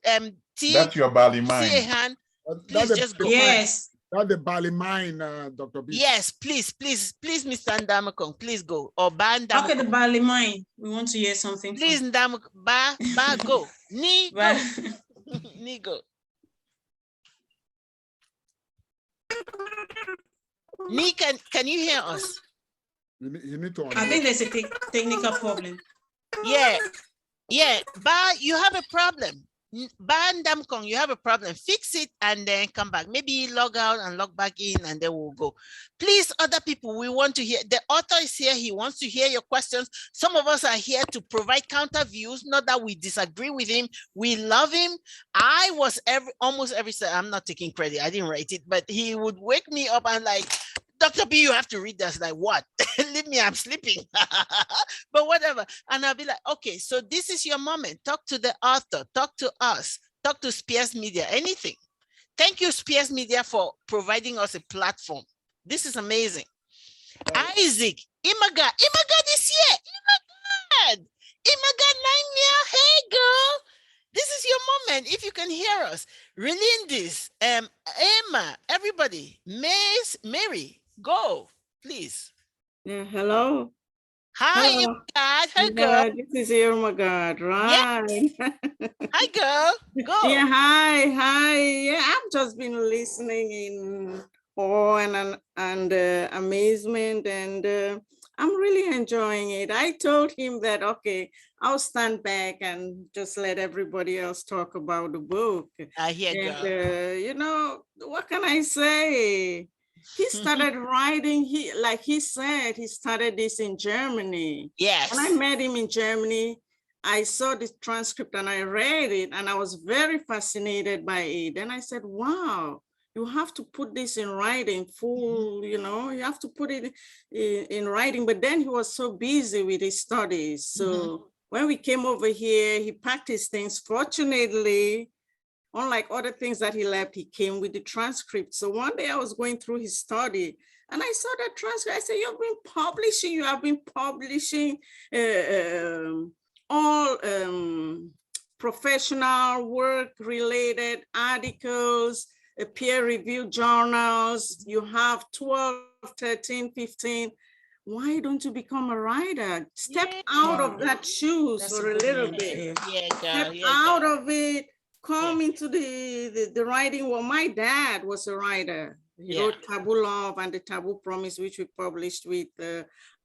T. That's your Bali See mind. a hand. Please just go. Yes. That's the Bali mine, Dr. B. Yes, please, Mr. Ndamukong, please go. Or Ban Look at the Bali mine. We want to hear something. Please, Ndamukong, ba go. Ni go. Ni go. Ni, can you hear us? You need to. I think there's a technical problem. Yeah. Ba, you have a problem. Ba Ndamukong, you have a problem. Fix it and then come back. Maybe log out and log back in and then we'll go. Please, other people, we want to hear. The author is here. He wants to hear your questions. Some of us are here to provide counter views. Not that we disagree with him. We love him. I was almost every, I'm not taking credit. I didn't write it, but he would wake me up and like, Dr. B, you have to read this. Like, what? Leave me, I'm sleeping. But whatever. And I'll be like, okay, so this is your moment. Talk to the author, talk to us, talk to Spears Media, anything. Thank you, Spears Media, for providing us a platform. This is amazing. Isaac, Imaga this year. Imaga Langmia, hey girl. This is your moment. If you can hear us, Relindis, Emma, everybody, Mary, go, please. Yeah, hello. Hi, Hello. God. Hi, girl. This is Irma God, right? Yes. Hi, girl. Go. Yeah, hi. Yeah, I've just been listening in awe and amazement, and I'm really enjoying it. I told him that, okay, I'll stand back and just let everybody else talk about the book. I hear, girl. You know, what can I say? He started writing, like he said, he started this in Germany. Yes. When I met him in Germany, I saw the transcript and I read it and I was very fascinated by it. And I said, wow, you have to put this in writing full, you know, you have to put it in writing. But then he was so busy with his studies. So when we came over here, he packed his things. Fortunately, unlike other things that he left, he came with the transcript. So one day I was going through his study and I saw that transcript. I said, you have been publishing all professional work related articles, peer-reviewed journals. You have 12, 13, 15. Why don't you become a writer? Step out of that shoes for a little bit. Step out of it. Come into the writing. Well, my dad was a writer. He wrote Taboo Love and the Taboo Promise, which we published with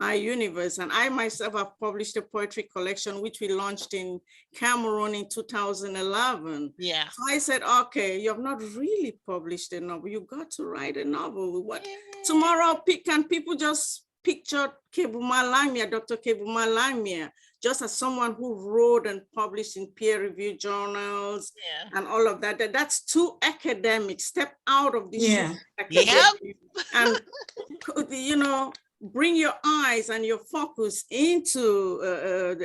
iUniverse. And I myself have published a poetry collection, which we launched in Cameroon in 2011. Yeah. So I said, okay, you have not really published a novel. You got to write a novel. What tomorrow? Can people just picture Kehbuma Langmia, Dr. Kehbuma Langmia, just as someone who wrote and published in peer-reviewed journals and all of that? That's too academic. Step out of the and, you know, bring your eyes and your focus into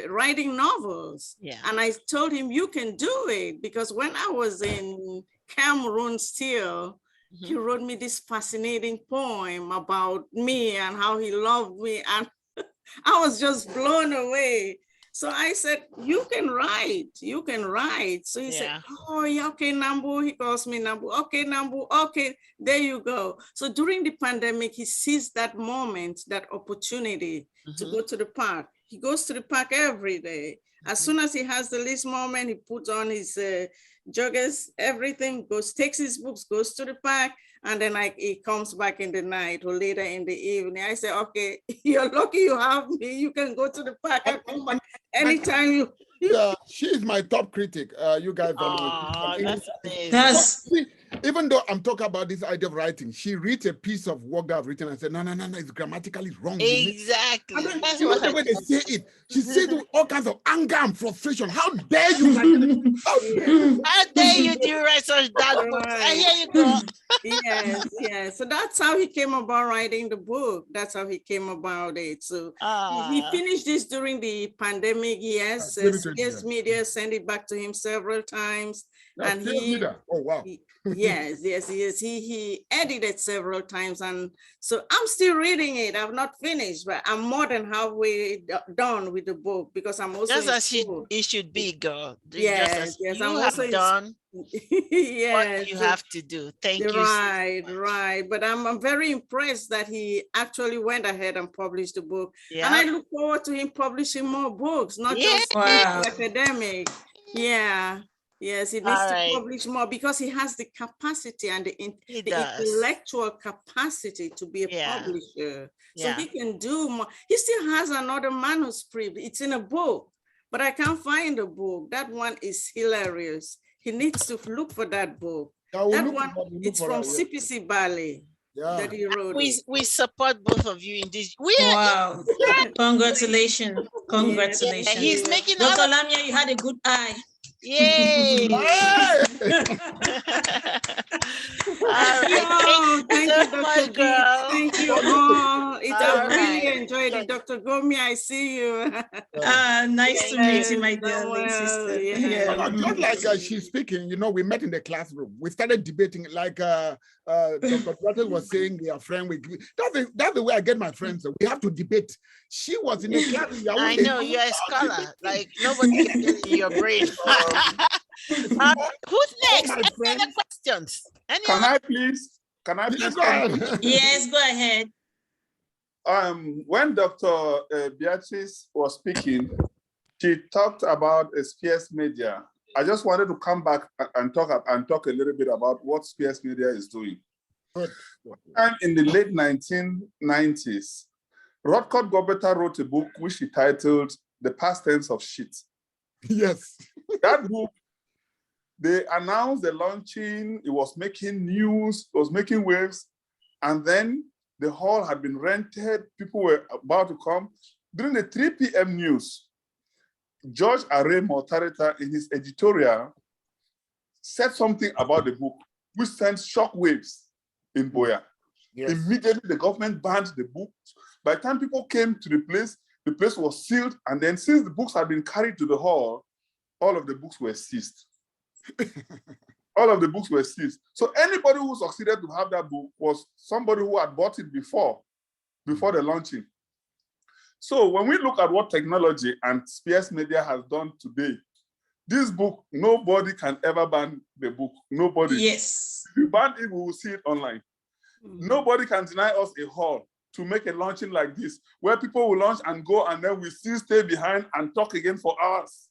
writing novels. Yeah. And I told him, you can do it, because when I was in Cameroon still, he wrote me this fascinating poem about me and how he loved me. And I was just blown away. So I said, you can write, you can write. So he said, oh, yeah, okay, Nambu. He calls me Nambu. Okay, Nambu. Okay, there you go. So during the pandemic, he seized that moment, that opportunity to go to the park. He goes to the park every day. As soon as he has the least moment, he puts on his joggers, everything, takes his books, goes to the park, and then he comes back in the night or later in the evening. I say, okay, you're lucky you have me. You can go to the park and come back anytime you. She is my top critic. You guys don't know. Oh, that's amazing. See, even though I'm talking about this idea of writing, she reads a piece of work that I've written and said, no, it's grammatically wrong. Exactly. And then you know the way they say it. She says with all kinds of anger and frustration. How dare you? How dare you do write such dark books? I hear you go. Yes. So that's how he came about writing the book. That's how he came about it. So he finished this during the pandemic. Yes, Spears Media sent it back to him several times. And he, oh wow. Yes. He edited several times. And so I'm still reading it. I've not finished, but I'm more than halfway done with the book because I'm also just as it should be, girl. Yes, you I'm have also done what you have to do. Thank you. Right. But I'm very impressed that he actually went ahead and published the book. Yeah. And I look forward to him publishing more books, not just academic. Yeah. Yes, he needs to publish more because he has the capacity and the intellectual capacity to be a publisher. So he can do more. He still has another manuscript. It's in a book, but I can't find the book. That one is hilarious. He needs to look for that book. That one, it's from CPC Bali. That he wrote. We support both of you in this. Wow. Congratulations. Congratulations. He's making Dr. Lamia, you had a good eye. Yay! All right. Thank you, Dr. Girl. Thank you all. I really enjoyed it. Dr. Gomi, I see you. Nice to meet you, my darling sister. Just like she's speaking, we met in the classroom. We started debating, like Dr. Bratel was saying, we are friends. That's the way I get my friends. We have to debate. She was in the classroom. I know, you're a scholar. Like, nobody can get in your brain. Who's next? Any other questions? Can I please go ahead? Yes, go ahead. When Dr. Beatrice was speaking, she talked about Spears Media. I just wanted to come back and talk a little bit about what Spears Media is doing. And in the late 1990s, Rodcott Gobeta wrote a book which he titled The Past Tense of Shit. Yes. That book, they announced the launching, it was making news, it was making waves, and then the hall had been rented, people were about to come. During the 3 p.m. news, George Array Mortarita, in his editorial, said something about the book, which sent shockwaves in Boya. Yes. Immediately, the government banned the book. By the time people came to the place was sealed, and then since the books had been carried to the hall, all of the books were seized. All of the books were seized. So anybody who succeeded to have that book was somebody who had bought it before the launching. So when we look at what technology and Spears Media has done today, this book, nobody can ever ban the book. Nobody. Yes. If you ban it, we will see it online. Nobody can deny us a hall to make a launching like this, where people will launch and go, and then we still stay behind and talk again for hours.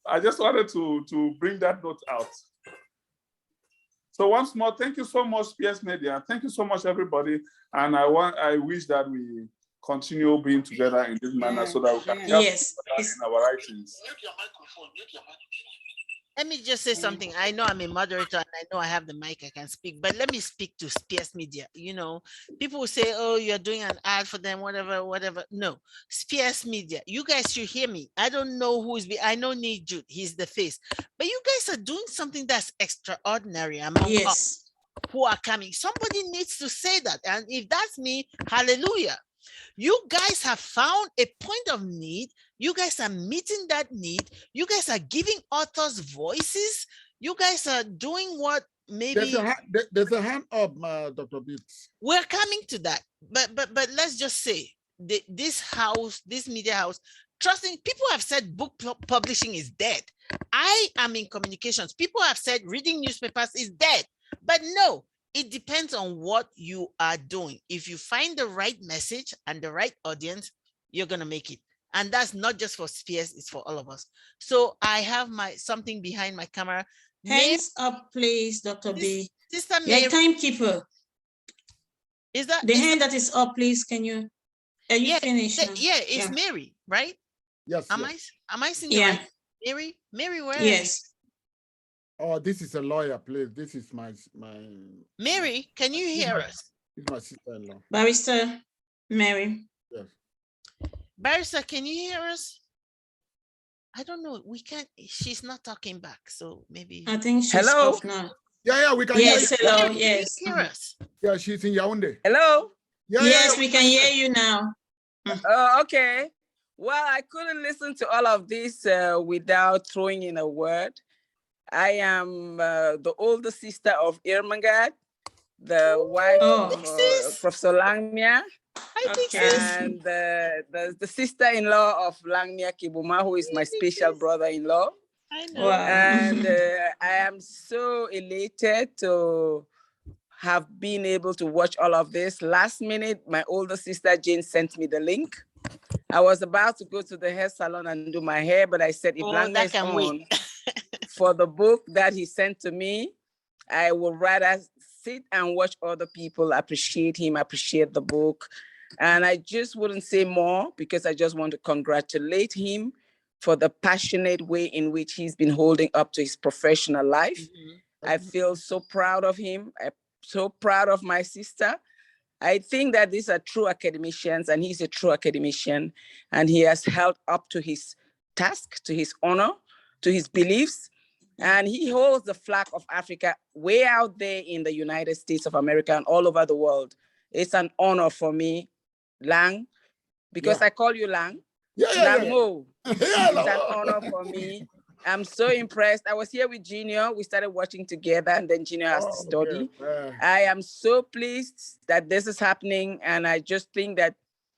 I just wanted to bring that note out. So once more, thank you so much, Spears Media. Thank you so much, everybody. And I wish that we continue being together in this manner so that we can help in our writings. Let me just say something. I know I'm a moderator and I know I have the mic, I can speak, but let me speak to Spears Media. People will say, oh, you're doing an ad for them, whatever. No, Spears Media, you guys should hear me. I don't know I know Nate Jude, he's the face, but you guys are doing something that's extraordinary among us who are coming. Somebody needs to say that. And if that's me, hallelujah. You guys have found a point of need. You guys are meeting that need. You guys are giving authors voices. You guys are doing what maybe there's a hand up, Dr. Beats. We're coming to that, but let's just say this house, this media house, trust me, people have said book publishing is dead. I am in communications. People have said reading newspapers is dead, but no, it depends on what you are doing. If you find the right message and the right audience, you're gonna make it. And that's not just for Spears, it's for all of us. So I have something behind my camera. Hands up, please, Dr. B. Sister You're Mary. a timekeeper. Is that the hand that is up, please? Can you? Are you finished now? Yeah, it's Mary, right? Yes. Am I seeing the right? Mary, where? Yes. Oh, this is a lawyer, please. This is my Mary, can you hear us? This is my sister-in-law. Barrister Mary. Yes. Barrister, can you hear us? I don't know. We can't. She's not talking back, so maybe. I think she's off now. Yeah, we can yes, hear you. hello, Mary, yes. Can you hear us? Yeah, she's in Yaoundé. Hello? Yes, we can hear you now. Oh, okay. Well, I couldn't listen to all of this without throwing in a word. I am the older sister of Irmangad, the wife of Professor Langmia. And the sister-in-law of Langmia Kehbuma, who is my special brother-in-law. I know. Wow. And I am so elated to have been able to watch all of this. Last minute, my older sister Jane sent me the link. I was about to go to the hair salon and do my hair, but I said, if Langmia is on for the book that he sent to me, I would rather sit and watch other people appreciate him, appreciate the book. And I just wouldn't say more because I just want to congratulate him for the passionate way in which he's been holding up to his professional life. I feel so proud of him. I'm so proud of my sister. I think that these are true academicians and he's a true academician and he has held up to his task, to his honor, to his beliefs. And he holds the flag of Africa way out there in the United States of America and all over the world. It's an honor for me, Lang, because I call you Lang. Lango. It's an honor for me. I'm so impressed. I was here with Junior. We started watching together and then Junior has to study. I am so pleased that this is happening. And I just think that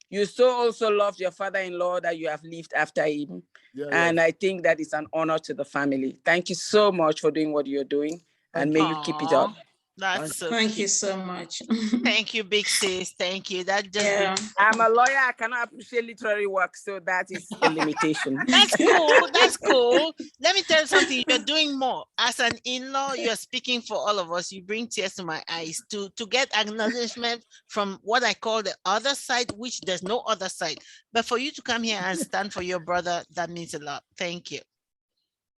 you so also loved your father-in-law that you have lived after him. And I think that it's an honor to the family. Thank you so much for doing what you're doing and may you keep it up. That's so Thank cute. you so much. Thank you, big sis. Thank you. That just I'm a lawyer. I cannot appreciate literary work, so that is a limitation. That's cool. That's cool. Let me tell you something. You're doing more. As an in-law, you're speaking for all of us. You bring tears to my eyes to get acknowledgement from what I call the other side, which there's no other side. But for you to come here and stand for your brother, that means a lot. Thank you.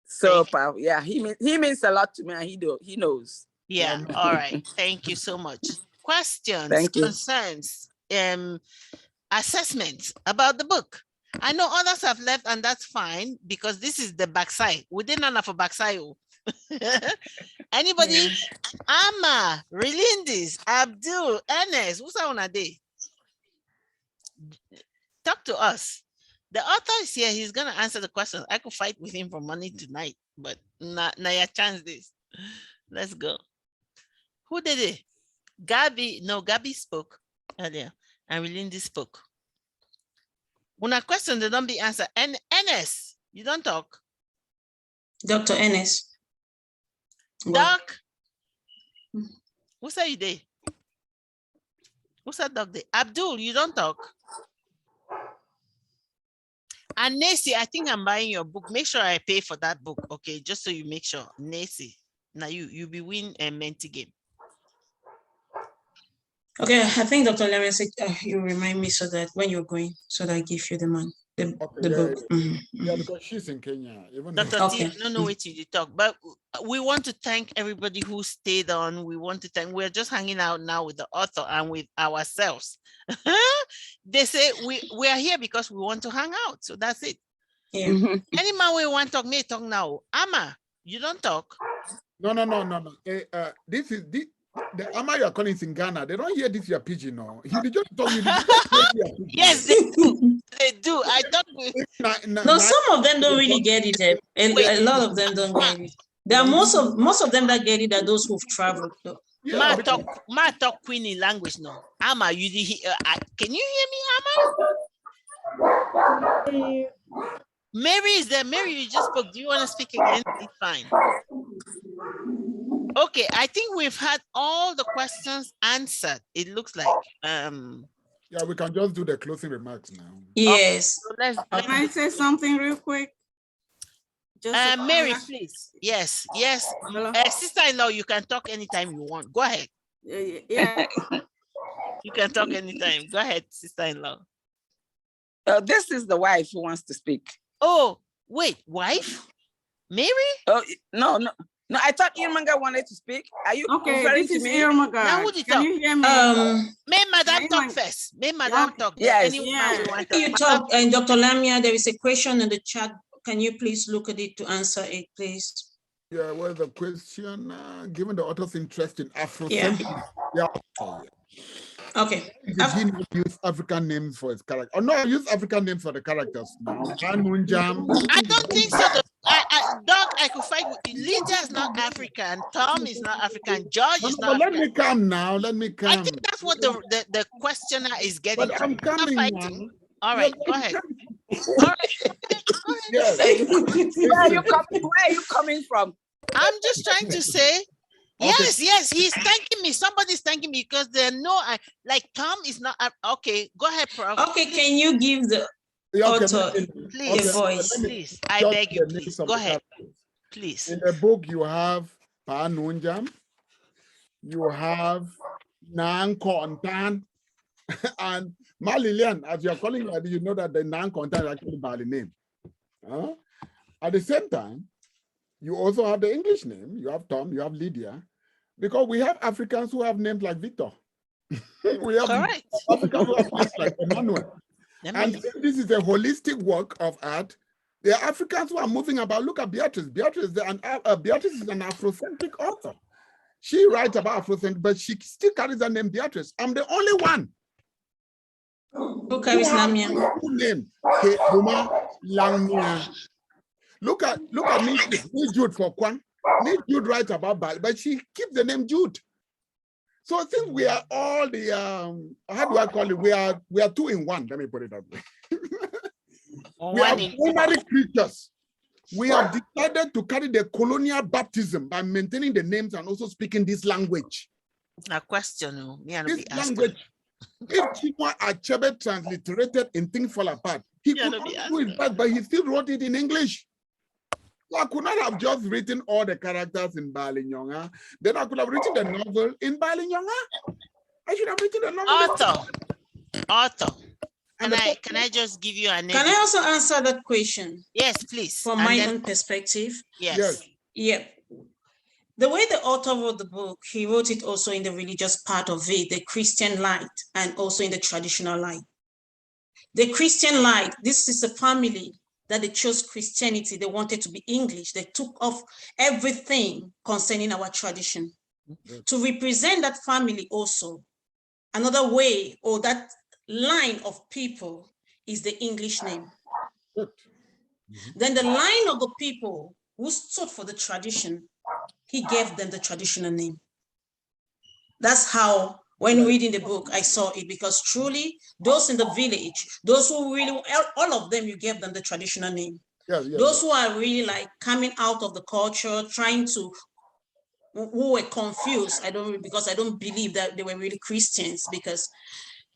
So powerful. Yeah, he means a lot to me, and he knows. Yeah. All right. Thank you so much. Questions, Thank you. concerns, assessments about the book. I know others have left, and that's fine because this is the backside. We didn't have a backside. Anybody? Amma, Relindis, Abdul, Ernest, who's on a day? Talk to us. The author is here. He's gonna answer the questions. I could fight with him for money tonight, but not your chance this. Let's go. Who did it? Gabby spoke earlier, and Relindi spoke. When a question, they don't be answered. And Ernest, you don't talk. Dr. Ernest. Doc, who say you there? Who said Doc there? Abdul, you don't talk. And Nancy, I think I'm buying your book. Make sure I pay for that book, okay? Just so you make sure. Nancy, now you be win a Menti game. Okay, I think Dr. Lemon said you remind me so that when you're going, so that I give you the money, the book. Yeah, because she's in Kenya. Dr. T, I don't know what you talk, but we want to thank everybody who stayed on. We want to thank, we're just hanging out now with the author and with ourselves. They say we are here because we want to hang out. So that's it. Yeah. Any man we want to talk, may talk now. Amma, you don't talk. No. This is the Amma you are calling is in Ghana. They don't hear this your pidgin, no. He just told you. Yes, they do. They do. I thought no, some of them don't really get it. A lot of them don't get it. There are most of them that get it are those who've traveled though. Yeah, ma talk Queenie language no. Ama, you can you hear me, Ama? Mary is there. Mary, you just spoke. Do you want to speak again? It's fine. Okay, I think we've had all the questions answered. It looks like. Yeah, we can just do the closing remarks now. Yes. Okay, so Can I say something real quick? Mary, please. Yes. Sister-in-law, you can talk anytime you want. Go ahead. Yeah. You can talk anytime. Go ahead, sister-in-law. This is the wife who wants to speak. Oh, wait, wife? Mary? Oh, no. I thought Irmanga wanted to speak. Are you referring to me? Now who did Can talk? you hear me? May Madam talk first. May Madam talk. Yes. You talk, and Dr. Lamia, there is a question in the chat. Can you please look at it to answer it, please? Yeah, well, the question, given the author's interest in Afrocentric, Okay. Did he not use African names for his character? Or no, use African names for the characters now. Anunjam. I don't think so. Doc, I could fight with you. Lydia is not African. Tom is not African. George is not Let African. me come now. Let me come. I think that's what the questioner is getting. But I'm coming now. All right, go ahead. All right. Yes. Where are you coming from? I'm just trying to say, yes, he's thanking me. Somebody's thanking me because they know like Tom is not. Okay, go ahead, Prof. Okay, can you give the author please, voice? Please, I beg you, please. Go ahead, please. In the book, you have Pa Nunjam, you have Nang Kontan, and Malilian, as you're calling her, you know that the Nang Kontan is actually Bali name. At the same time, you also have the English name. You have Tom, you have Lydia, because we have Africans who have names like Victor. We have Africans who have names like Emmanuel. And this is a holistic work of art. There are Africans who are moving about. Look at Beatrice. Beatrice is an Afrocentric author. She writes about Afrocentric, but she still carries the name Beatrice. I'm the only one. Who carries Lamia? Name Kehbuma Langmia. Look at me, Jude for Kwan. Jude writes about Bali, but she keeps the name Jude. So since we are all the how do I call it? We are two in one. Let me put it that way. We are binary creatures. We have decided to carry the colonial baptism by maintaining the names and also speaking this language. A question, this language. If Chinua Achebe transliterated in Things Fall Apart, he could not do it back, but he still wrote it in English. So I could not have just written all the characters in Balinyonga. Then I could have written the novel in Balinyonga. I should have written the novel. Author. Can I just give you a name? Can I also answer that question? Yes, please. From my own perspective. Yes. Yeah. The way the author wrote the book, he wrote it also in the religious part of it, the Christian light, and also in the traditional light. The Christian light, this is a family that they chose Christianity. They wanted to be English. They took off everything concerning our tradition. To represent that family also, another way or that line of people is the English name. Then the line of the people who stood for the tradition, he gave them the traditional name. That's how, when reading the book, I saw it, because truly those in the village, those who really, all of them, you gave them the traditional name. Those who are really like coming out of the culture, trying to, who were confused, because I don't believe that they were really Christians, because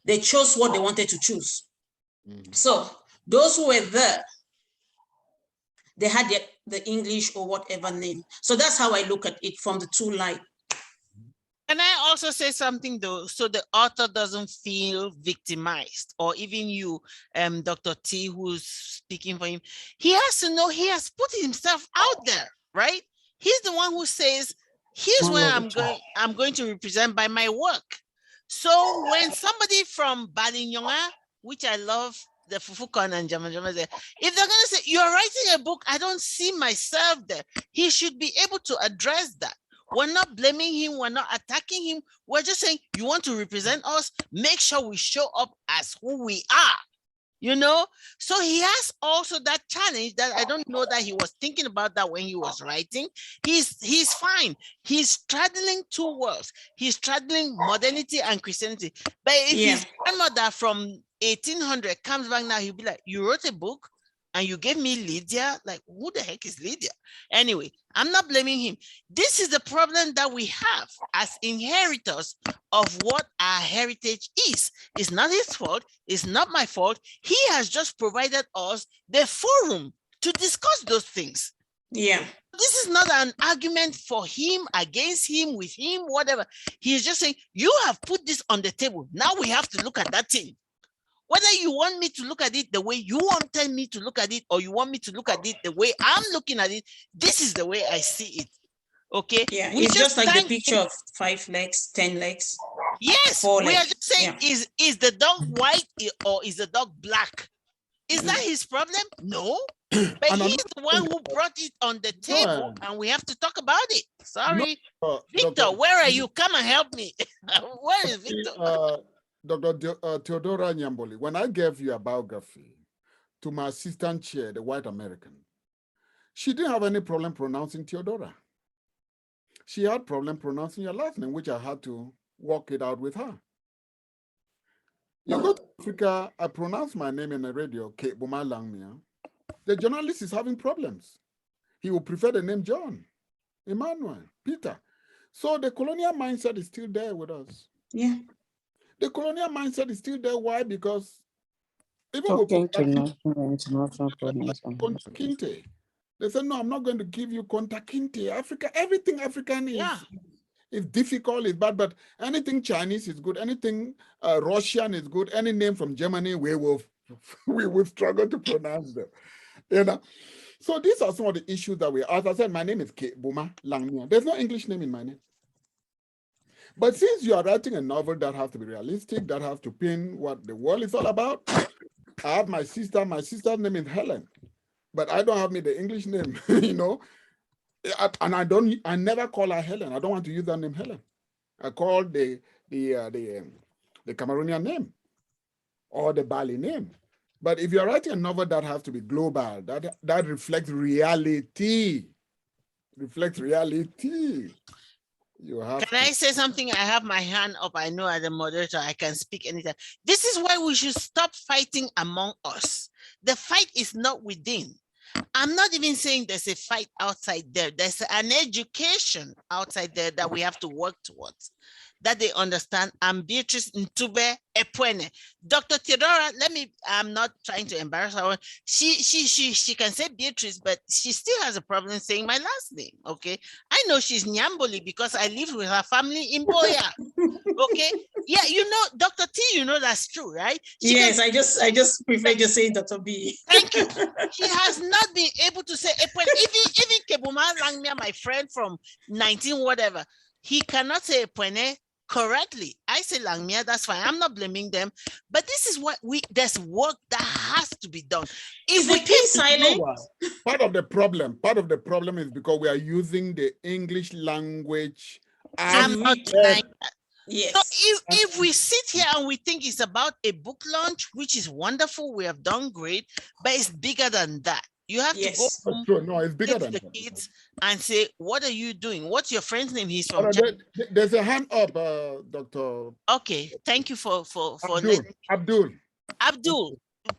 they chose what they wanted to choose. So those who were there, they had the English or whatever name. So that's how I look at it from the two lights. Can I also say something though, so the author doesn't feel victimized, or even you, Dr. T, who's speaking for him, he has to know he has put himself out there, right? He's the one who says, here's where I'm going to represent by my work. So when somebody from Balinyonga, which I love, the Fufukon and Jamajama, if they're going to say, you're writing a book, I don't see myself there, he should be able to address that. We're not blaming him, we're not attacking him, we're just saying, you want to represent us, make sure we show up as who we are. you know? So he has also that challenge that I don't know that he was thinking about that when he was writing. He's fine. He's straddling two worlds. He's straddling modernity and Christianity. But if his grandmother from 1800 comes back now, he'll be like, you wrote a book and you gave me Lydia? Like, who the heck is Lydia? Anyway, I'm not blaming him. This is the problem that we have as inheritors of what our heritage is. It's not his fault. It's not my fault. He has just provided us the forum to discuss those things. Yeah. This is not an argument for him, against him, with him, whatever. He's just saying, you have put this on the table. Now we have to look at that thing. Whether you want me to look at it the way you wanted me to look at it, or you want me to look at it the way I'm looking at it, this is the way I see it. Okay? Yeah, it's just like the picture of 5 legs, 10 legs. Yes, we are just saying, is the dog white or is the dog black? Is that his problem? No. But he's the one who brought it on the table, and we have to talk about it. Sorry. Victor, where are you? Come and help me. Where is Victor? Dr. Theodora Nyamboli, when I gave you a biography to my assistant chair, the white American, she didn't have any problem pronouncing Theodora. She had problem pronouncing your last name, which I had to work it out with her. You go to Africa, I pronounce my name in the radio, Kehbuma Langmia. The journalist is having problems. He would prefer the name John, Emmanuel, Peter. So the colonial mindset is still there with us. Yeah. The colonial mindset is still there. Why? Because even Kinte, they said, no, I'm not going to give you Konta Kinte. Africa, everything African is difficult, is bad, but anything Chinese is good. Anything Russian is good. Any name from Germany, we will struggle to pronounce them. You know? So these are some of the issues that as I said, my name is Kehbuma Langmia. There's no English name in my name. But since you are writing a novel that has to be realistic, that has to pin what the world is all about, I have my sister. My sister's name is Helen, but I don't have the English name, you know. And I never call her Helen. I don't want to use that name Helen. I call the Cameroonian name or the Bali name. But if you're writing a novel that has to be global, that reflects reality, you have Can I say something? I have my hand up. I know as a moderator, I can speak anytime. This is why we should stop fighting among us. The fight is not within. I'm not even saying there's a fight outside there. There's an education outside there that we have to work towards, that they understand. I'm Beatrice Ntube Epwene. Dr. Theodora, I'm not trying to embarrass her. She can say Beatrice, but she still has a problem saying my last name, okay? I know she's Nyamboli because I lived with her family in Boya, okay? Yeah, you know, Dr. T, you know that's true, right? Yes, I just prefer to say Dr. B. Thank you. She has not been able to say Epwene. Even Kehbuma Langmia, my friend from 19 whatever, he cannot say Epwene correctly. I say Langmia, that's fine. I'm not blaming them. But this is what there's work that has to be done. If we keep silent, part of the problem is because we are using the English language. I'm not denying that. Yes. So if we sit here and we think it's about a book launch, which is wonderful, we have done great, but it's bigger than that. You have to go home, no, it's bigger than the that. kids and say, what are you doing? What's your friend's name? He's from there's a hand up, Dr. Okay, thank you for Abdul,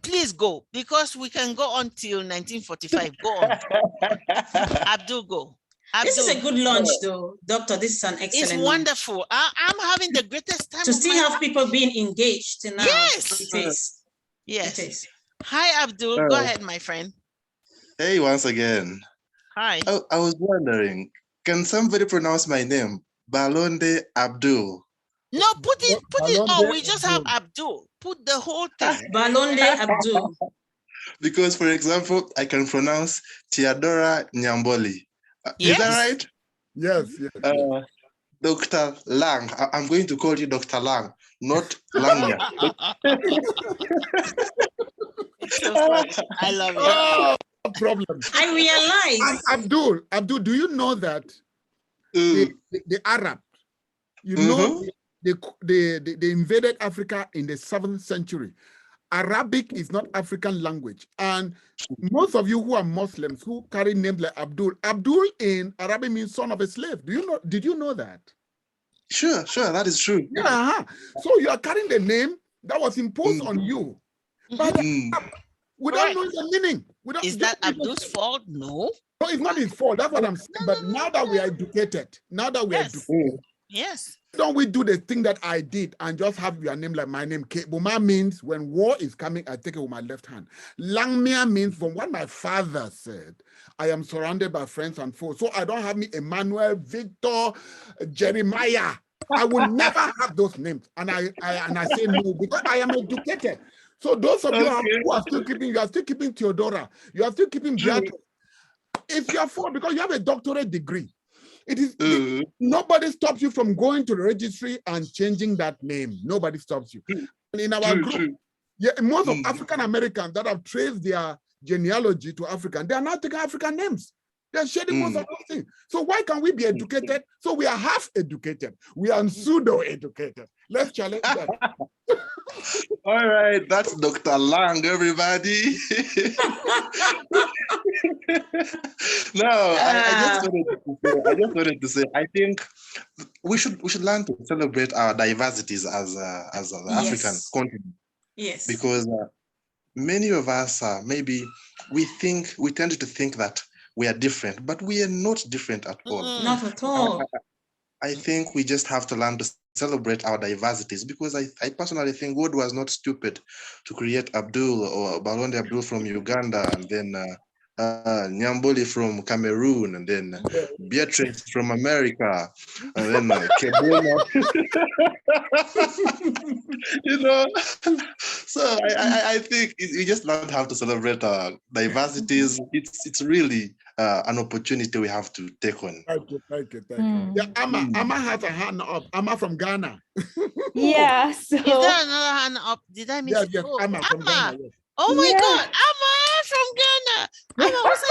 please go, because we can go on till 1945. Go on. Abdul, go. This is a good launch, though, Doctor. This is an excellent. It's wonderful. I'm having the greatest time to still have people being engaged now. Yes, it is. Yes. It is. Hi, Abdul. Go ahead, my friend. Hey, once again. Hi. I was wondering, can somebody pronounce my name? Balonde Abdul. No, put it. Oh, we just have Abdul. Put the whole thing. Balonde Abdul. Because, for example, I can pronounce Theodora Nyamboli. Is that right? Yes. Dr. Lang. I'm going to call you Dr. Lang, not Langmia. So funny. I love it. Problem. I realize. Abdul, do you know that the Arab, you know, they invaded Africa in the 7th century. Arabic is not African language. And most of you who are Muslims who carry names like Abdul in Arabic means son of a slave. Did you know that? Sure, that is true. Yeah. So you are carrying the name that was imposed on you. But we don't know the meaning. Is that Abdul's fault? No. No, it's not his fault. That's what I'm saying. But now that we are educated, Yes. don't we do the thing that I did and just have your name like my name? Kehbuma means when war is coming, I take it with my left hand. Langmia means from what my father said, I am surrounded by friends and foes. So I don't have me Emmanuel, Victor, Jeremiah. I will never have those names. And I say no because I am educated. So those of you who are still keeping, you are still keeping Theodora, you are still keeping Beatrice. It's your fault because you have a doctorate degree. Nobody stops you from going to the registry and changing that name. Nobody stops you. And in our group, most of African Americans that have traced their genealogy to African, they are now taking African names. They're shedding most of those things. So why can't we be educated? So we are half educated. We are pseudo educated. Let's challenge that. All right, that's Dr. Lang, everybody. No, I just wanted to say, I think we should learn to celebrate our diversities as an African continent. Yes. Because many of us maybe we tend to think that we are different, but we are not different at all. Not at all. I think we just have to learn to celebrate our diversities because I personally think God was not stupid to create Abdul or Balonde Abdul from Uganda and then Nyamboli from Cameroon and then Beatrice from America and then Kehbuma. So I think you just learn how to celebrate diversities. It's really an opportunity we have to take on. Thank you. Yeah, Amma has a hand up. Amma from Ghana. Yeah. So is there another hand up? Did I miss it? Yes, Amma from Ghana. Yes. Oh my God, Amma from Ghana. Amma, what's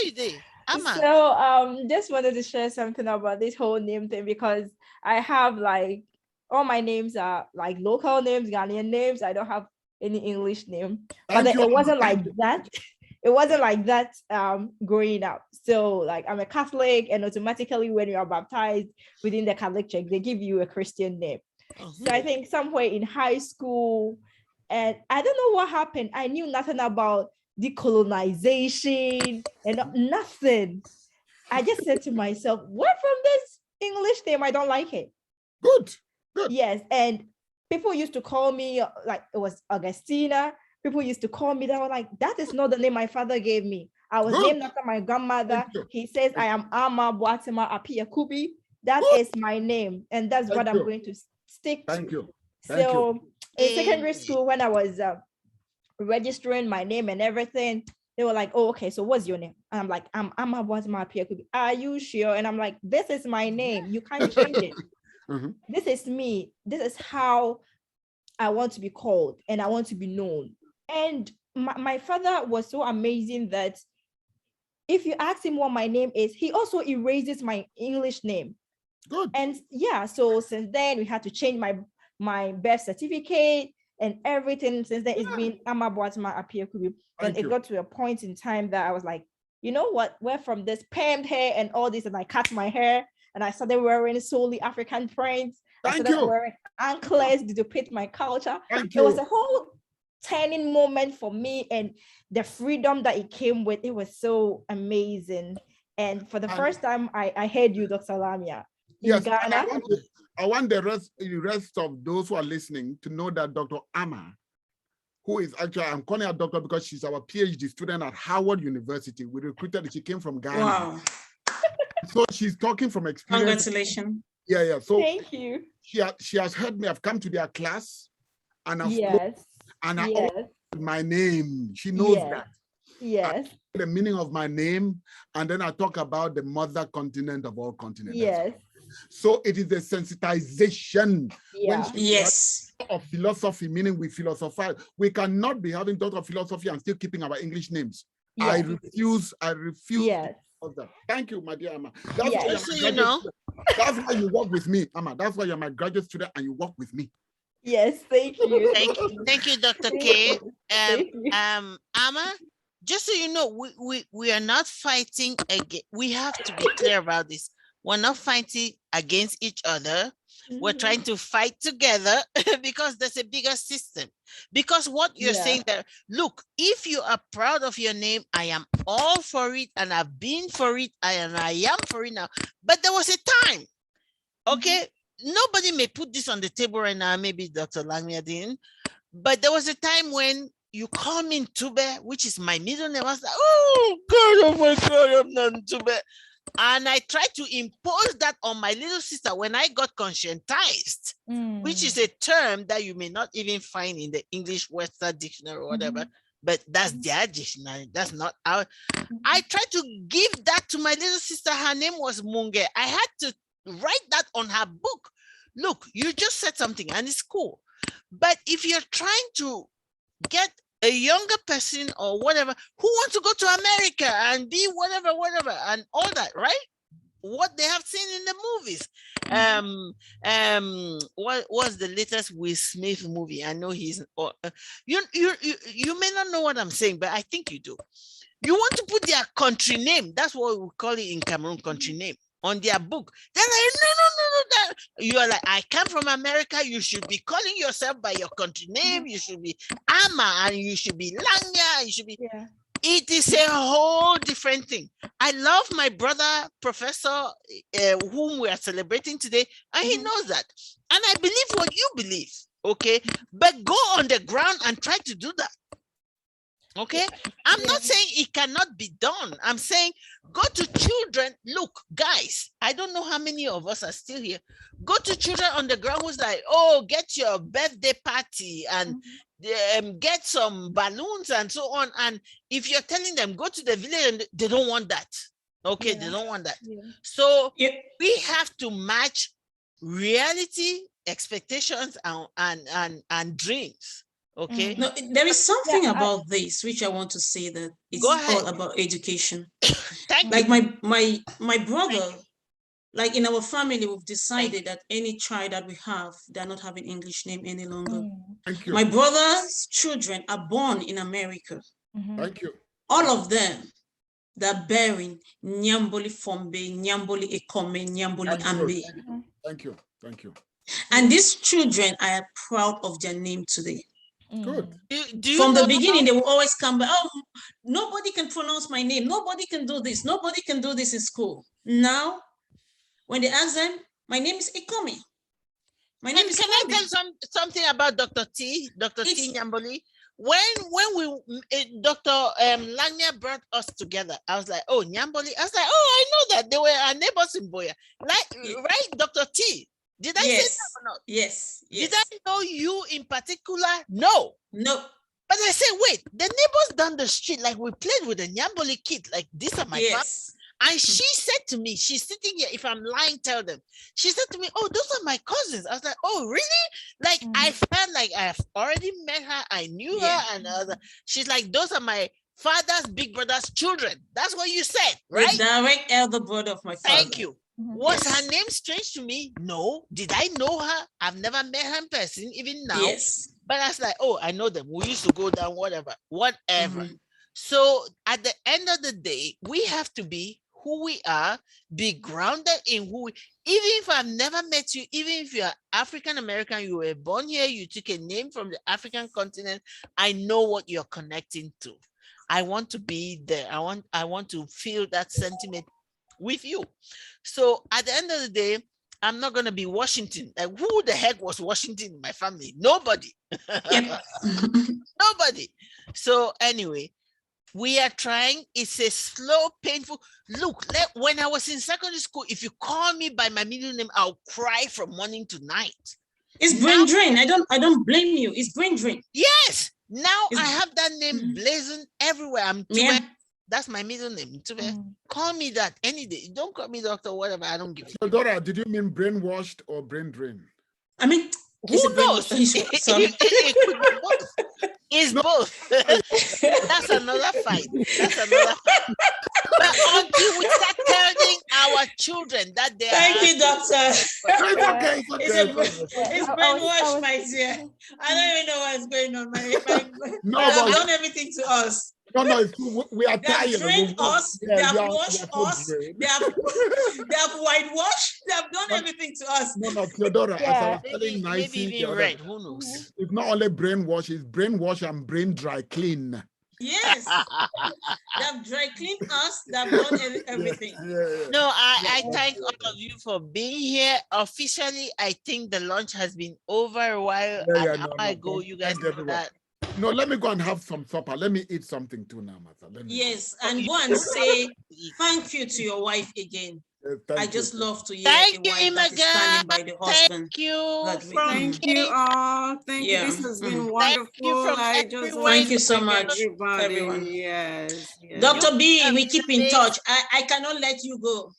you do? Amma. So just wanted to share something about this whole name thing because I have like all my names are like local names, Ghanaian names. I don't have any English name. But it wasn't like that. It wasn't like that growing up. So like I'm a Catholic and automatically when you are baptized within the Catholic Church, they give you a Christian name. So I think somewhere in high school, and I don't know what happened. I knew nothing about decolonization and nothing. I just said to myself, what from this English name? I don't like it. Good. Yes. And people used to call me like it was Augustina. People used to call me. They were like, that is not the name my father gave me. I was named after my grandmother. He says I am Ama Boatima Apia Kubi. That is my name. And that's what I'm going to stick to. Thank you. So in secondary school, when I was registering my name and everything, they were like, oh, okay, so what's your name? And I'm like, I'm Ama Boatima Apia Kubi. Are you sure? And I'm like, this is my name. You can't change it. This is me. This is how I want to be called and I want to be known. And my father was so amazing that if you ask him what my name is, he also erases my English name. Good. And yeah, so since then we had to change my birth certificate and everything. Since then it's been Ama Boatima Apia Kubi. And it got to a point in time that I was like, you know what, we're from this permed hair and all this, and I cut my hair and I started wearing solely African prints. I started wearing anklets to depict my culture. It was a whole turning moment for me, and the freedom that it came with, it was so amazing. And for the first time, I heard you, Dr. Langmia, in Ghana. I want the rest of those who are listening to know that Dr. Amma, who is actually, I'm calling her doctor because she's our PhD student at Howard University. We recruited her, she came from Ghana. Wow. So she's talking from experience. Congratulations. Yeah. So thank you. She has heard me. I've come to their class and I've I my name. She knows that. Yes. The meaning of my name, and then I talk about the mother continent of all continents. Yes. So it is a sensitization. Yeah. Yes. Of philosophy, meaning we philosophize. We cannot be having thought of philosophy and still keeping our English names. Yes. I refuse. Yes. Thank you, my dear Amma. That's why you know. That's why you work with me, Amma. That's why you're my graduate student and you work with me. Yes, thank you. Thank you, Dr. K. Amma, just so you know, we are not fighting again. We have to be clear about this. We're not fighting against each other. We're trying to fight together because there's a bigger system. Because what you're saying that, look, if you are proud of your name, I am all for it, and I've been for it, and I am for it now. But there was a time, okay? Nobody may put this on the table right now, maybe Dr. Langmia didn't, but there was a time when you call me Ntube, which is my middle name. I was like, oh God, oh my God, I'm not Ntube. And I tried to impose that on my little sister when I got conscientized, which is a term that you may not even find in the English Western Dictionary or whatever, but that's their dictionary. That's not our. I tried to give that to my little sister. Her name was Munge. I had to write that on her book. Look, you just said something and it's cool. But if you're trying to get a younger person or whatever who wants to go to America and be whatever and all that, right? What they have seen in the movies. What was the latest Will Smith movie? I know he's you may not know what I'm saying, but I think you do. You want to put their country name, that's what we call it in Cameroon, country name, on their book. They're like, no. You are like, I come from America. You should be calling yourself by your country name. You should be Ama, and you should be Langmia. You should be. It is a whole different thing. I love my brother, Professor, whom we are celebrating today, and he knows that. And I believe what you believe, okay? But go on the ground and try to do that. Okay, I'm not saying it cannot be done. I'm saying go to children. Look, guys, I don't know how many of us are still here. Go to children on the ground who's like, oh, get your birthday party and get some balloons and so on. And if you're telling them go to the village, and they don't want that. Okay, they don't want that. So we have to match reality, expectations, and dreams. Okay. No, there is something about this which I want to say, that it's all about education. Like my brother, like in our family, we've decided that any child that we have, they're not having English name any longer. Thank you. My brother's children are born in America. Thank you. All of them, they're bearing Nyamboli Fombe, Nyamboli Ekome, Nyamboli Ambe. Thank you. Thank you. And these children are proud of their name today. Good. From the beginning, they will always come back. Oh, nobody can pronounce my name. Nobody can do this. Nobody can do this in school. Now, when they ask them, my name is Ikomi. My name is. Can I tell something about Dr. T Nyamboli? When Dr. Langmia brought us together, I was like, oh, Nyamboli. I was like, oh, I know that they were our neighbors in Boya, right, Dr. T? Did I say that or not? Yes. Did I know you in particular? No. No. But I said, wait, the neighbors down the street, like we played with a Nyamboli kid, like these are my family. And she said to me, she's sitting here, if I'm lying, tell them. She said to me, oh, those are my cousins. I was like, oh, really? Like, I felt like I have already met her. I knew her. And she's like, those are my father's big brother's children. That's what you said, right? The direct elder brother of my father. Thank you. Was her name strange to me? No. Did I know her? I've never met her in person, even now. Yes. But I was like, oh, I know them. We used to go down, whatever. So at the end of the day, we have to be who we are, be grounded in who we, even if I've never met you, even if you're African American, you were born here, you took a name from the African continent, I know what you're connecting to. I want to be there. I want to feel that sentiment with you. So at the end of the day, I'm not going to be Washington. Like, who the heck was Washington in my family? Nobody. Nobody. So anyway, we are trying. It's a slow, painful. Look, when I was in secondary school, if you call me by my middle name, I'll cry from morning to night. It's brain drain. I don't blame you. It's brain drain. Yes. Now I have that name blazoned everywhere. I'm Tube. That's my middle name. Tube. Call me that any day. Don't call me doctor, whatever. I don't give a So, Dora, did you mean brainwashed or brain drain? I mean, who knows? It It's both. That's another fight. That's another fight. But until we start telling our children that they Thank are you, doctor. It's okay. It's brainwashed, my dear. I don't even know what's going on. No, they have but- done everything to us. No, it's true. We are They have tired. drained us, they have we are washed so us, drained. they have whitewashed, they have done everything to us. No, Theodora, as I was telling maybe Nicey the even other red. day, Who knows? it's not only brainwash, it's brainwash and brain dry clean. Yes, they have dry cleaned us, they have done everything. No, I thank all of you for being here. Officially, I think the lunch has been over a while. An hour ago, you guys know that. No, let me go and have some supper. Let me eat something too now, Martha. Yes, and go and say thank you to your wife again. I just love to hear a wife that is standing by the husband. Thank you. Thank you all. Thank you. This has been wonderful. Thank you so much, everyone. Yes. Dr. B, we keep in touch. I cannot let you go.